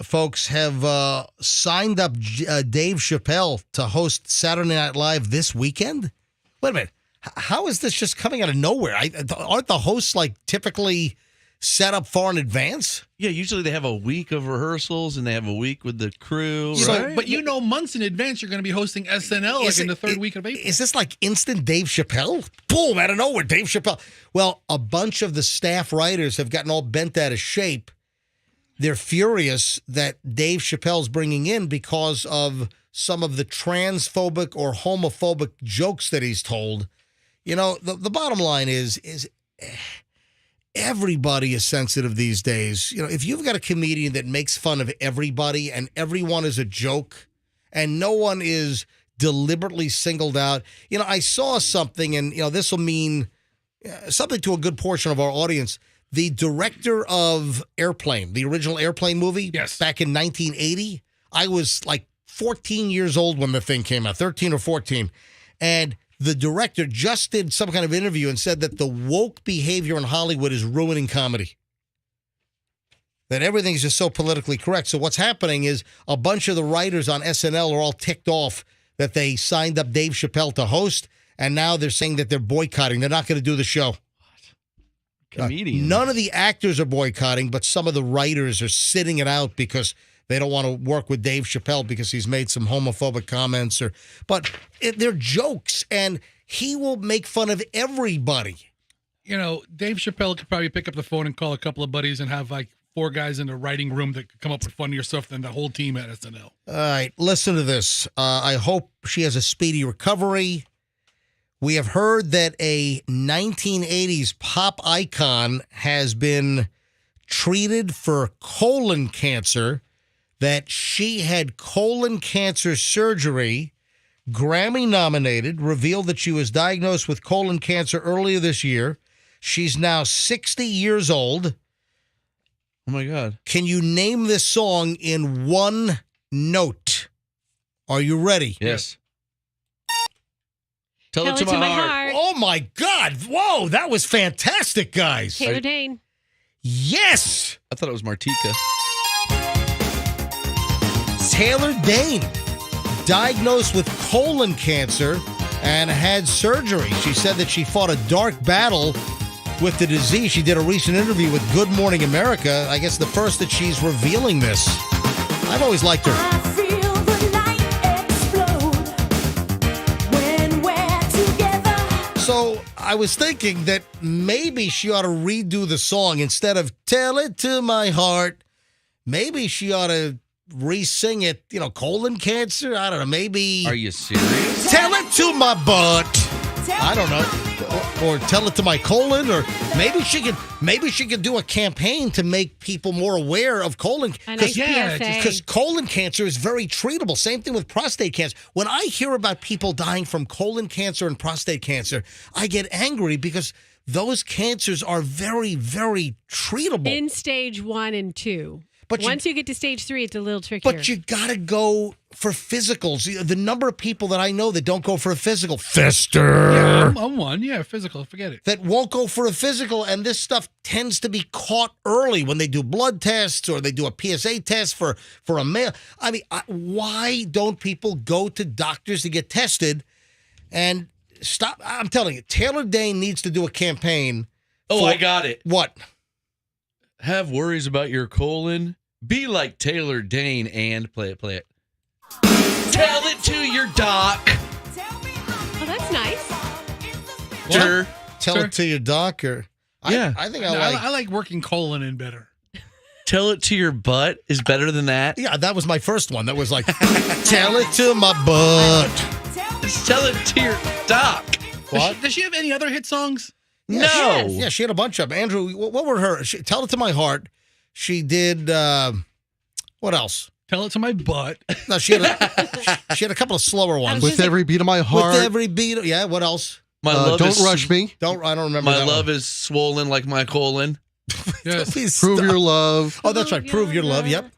folks have signed up Dave Chappelle to host Saturday Night Live this weekend. Wait a minute. How is this just coming out of nowhere? Aren't the hosts typically set up far in advance? Yeah, usually they have a week of rehearsals and they have a week with the crew. So, right? but months in advance you're going to be hosting SNL in the third week of April. Is this like instant Dave Chappelle? Boom, out of nowhere, Dave Chappelle. Well, a bunch of the staff writers have gotten all bent out of shape. They're furious that Dave Chappelle's bringing in because of some of the transphobic or homophobic jokes that he's told. The bottom line is everybody is sensitive these days. If you've got a comedian that makes fun of everybody and everyone is a joke and no one is deliberately singled out. I saw something, and, this will mean something to a good portion of our audience. The director of Airplane, the original Airplane movie, back in 1980, I was like 14 years old when the thing came out, 13 or 14. And the director just did some kind of interview and said that the woke behavior in Hollywood is ruining comedy. That everything's just so politically correct. So what's happening is a bunch of the writers on SNL are all ticked off that they signed up Dave Chappelle to host, and now they're saying that they're boycotting. They're not going to do the show. Comedians. None of the actors are boycotting, but some of the writers are sitting it out because they don't want to work with Dave Chappelle because he's made some homophobic comments. But they're jokes, and he will make fun of everybody. Dave Chappelle could probably pick up the phone and call a couple of buddies and have like 4 guys in a writing room that could come up with funnier stuff than the whole team at SNL. All right, listen to this. I hope she has a speedy recovery. We have heard that a 1980s pop icon has been treated for colon cancer, that she had colon cancer surgery, Grammy nominated, revealed that she was diagnosed with colon cancer earlier this year. She's now 60 years old. Oh, my God. Can you name this song in one note? Are you ready? Yes. Tell it to my heart. Oh, my God. Whoa, that was fantastic, guys. Taylor Dane. Yes. I thought it was Martika. Taylor Dane, diagnosed with colon cancer and had surgery. She said that she fought a dark battle with the disease. She did a recent interview with Good Morning America. I guess the first that she's revealing this. I've always liked her. So I was thinking that maybe she ought to redo the song instead of "Tell It to My Heart." Maybe she ought to re-sing it. Colon cancer. I don't know. Maybe. Are you serious? Tell it to my butt. I don't know. Or tell it to my colon. Or maybe she could do a campaign to make people more aware of colon cancer. Because colon cancer is very treatable. Same thing with prostate cancer. When I hear about people dying from colon cancer and prostate cancer, I get angry because those cancers are very, very treatable. In stage 1 and 2. But once you get to stage 3, it's a little trickier. But you got to go for physicals. The number of people that I know that don't go for a physical, Fester. Yeah, I'm one. Yeah, physical. Forget it. That won't go for a physical, and this stuff tends to be caught early when they do blood tests or they do a PSA test for a male. I mean, why don't people go to doctors to get tested and stop? I'm telling you, Taylor Dane needs to do a campaign. Oh, I got it. What? Have worries about your colon? Be like Taylor Dane and play it. Tell it to your doc. Oh, that's nice. Sure. Tell it to your doc, or yeah. I think I like working colon in better. Tell it to your butt is better than that. Yeah, that was my first one. That was like, tell it to my butt. Just tell it to your doc. What? Does she have any other hit songs? Yeah, no. She had a bunch of them. Andrew, what were her? Tell It to My Heart. She did, what else? Tell It to My Butt. No, she had a couple of slower ones. With every beat of my heart. With every beat. Yeah, what else? My love Don't rush me. I don't remember My that love one. is swollen like my colon. Yes. Please Prove stop. your love. Oh, that's right. Prove Your Love. Yep.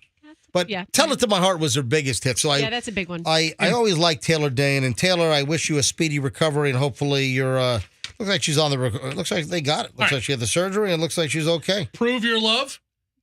But Yeah. Tell It to My Heart was her biggest hit. So Yeah, that's a big one. I always liked Taylor Dane. And Taylor, I wish you a speedy recovery, and hopefully you're, looks like she's on the, looks like they got it. Looks like she had the surgery, and looks like she's okay. Prove your love.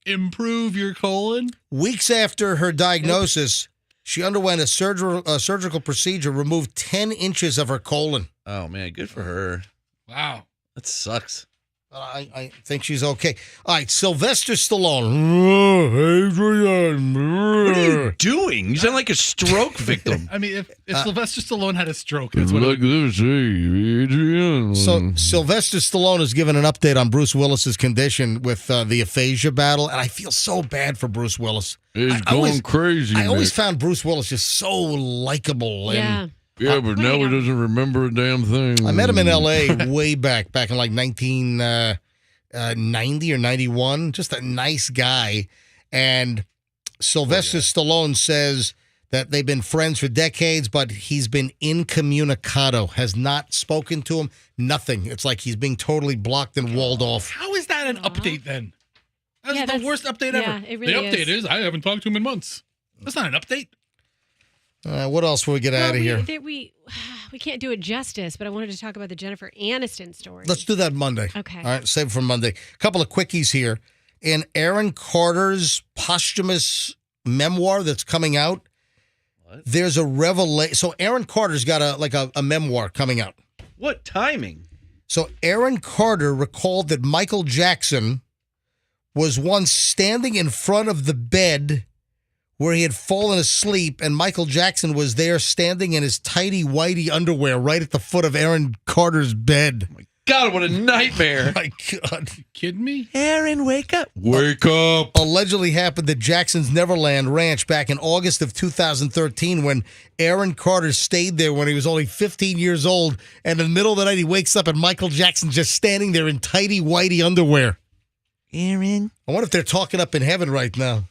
Improve your colon. Weeks after her diagnosis, she underwent a surgical procedure, removed 10 inches of her colon. Oh, man. Good for her. Wow. That sucks. I think she's okay. All right, Sylvester Stallone. Adrian. What are you doing? You sound like a stroke victim. I mean, if Sylvester Stallone had a stroke, that's what Like this, Adrian. So Sylvester Stallone has given an update on Bruce Willis's condition with the aphasia battle, and I feel so bad for Bruce Willis. He's going crazy. I always found Bruce Willis just so likable. Yeah. Yeah, but now he doesn't remember a damn thing. I met him in L.A. way back in like 1990 or 91. Just a nice guy. And Sylvester Stallone says that they've been friends for decades, but he's been incommunicado, has not spoken to him, nothing. It's like he's being totally blocked and walled off. How is that an update then? That's the worst update yeah, ever. it really the update is I haven't talked to him in months. That's not an update. What else will we get out of here? We can't do it justice, but I wanted to talk about the Jennifer Aniston story. Let's do that Monday. Okay. All right, save it for Monday. A couple of quickies here. In Aaron Carter's posthumous memoir that's coming out, there's a revelation. So Aaron Carter's got a memoir coming out. What timing? So Aaron Carter recalled that Michael Jackson was once standing in front of the bed where he had fallen asleep, and Michael Jackson was there standing in his tighty-whitey underwear right at the foot of Aaron Carter's bed. Oh my God, what a nightmare. My God. Kidding me? Aaron, wake up. Wake up. Allegedly happened at Jackson's Neverland Ranch back in August of 2013 when Aaron Carter stayed there when he was only 15 years old. And in the middle of the night, he wakes up and Michael Jackson just standing there in tighty whitey underwear. Aaron. I wonder if they're talking up in heaven right now.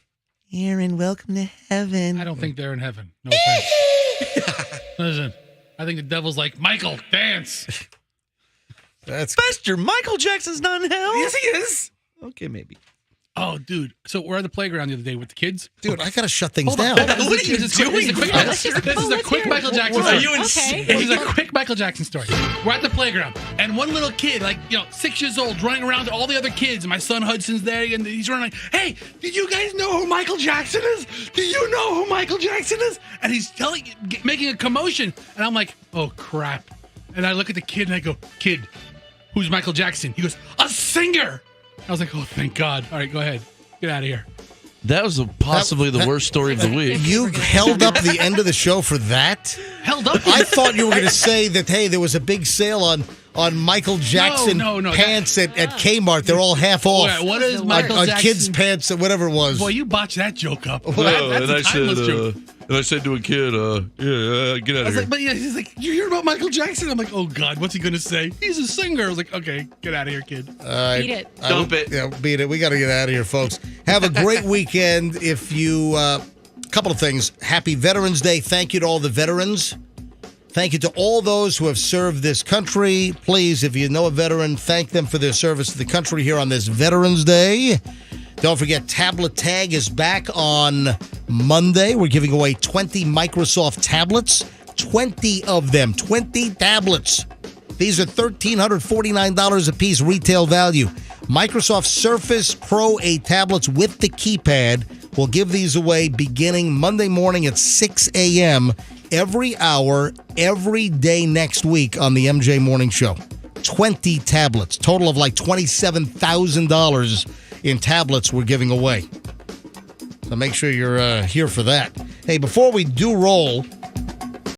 Aaron, welcome to heaven. I don't think they're in heaven. No offense. Listen, I think the devil's like, Michael, dance. That's Fester, Michael Jackson's not in hell. Yes, he is. Okay, maybe. Oh, dude. So we're at the playground the other day with the kids. Dude, I got to shut things Hold on, down. hold on. What are you This is doing, quick- Fester? This is a quick Michael Jackson Are story. you insane? This is a quick Michael Jackson story. We're at the playground, and one little kid, 6 years old, running around to all the other kids. And my son Hudson's there, and he's running like, "Hey, did you guys know who Michael Jackson is? Do you know who Michael Jackson is?" And he's making a commotion, and I'm like, "Oh crap!" And I look at the kid and I go, "Kid, who's Michael Jackson?" He goes, "A singer." I was like, "Oh, thank God." All right, go ahead, get out of here. That was possibly the worst story of the week. You held up the end of the show for that? Held up? I thought you were going to say that, hey, there was a big sale on Michael Jackson No, pants at Kmart. They're all half off. Wait, what is Michael on Jackson? kids' pants, whatever it was. Boy, you botched that joke up. Well, That's a timeless joke. and I said to a kid, get out I was like, but yeah, he's like, you hear about Michael Jackson? I'm like, oh God, what's he gonna say? He's a singer. I was like, okay, get out of here, kid. Beat it. Dump it. Yeah, beat it. We got to get out of here, folks. Have a great weekend. If you, couple of things. Happy Veterans Day. Thank you to all the veterans. Thank you to all those who have served this country. Please, if you know a veteran, thank them for their service to the country here on this Veterans Day. Don't forget, Tablet Tag is back on Monday. We're giving away 20 Microsoft tablets. 20 of them. 20 tablets. These are $1,349 a piece retail value. Microsoft Surface Pro 8 tablets with the keypad. We'll give these away beginning Monday morning at 6 a.m. every hour, every day next week on the MJ Morning Show. 20 tablets. Total of like $27,000 in tablets we're giving away. So make sure you're here for that. Hey, before we do roll,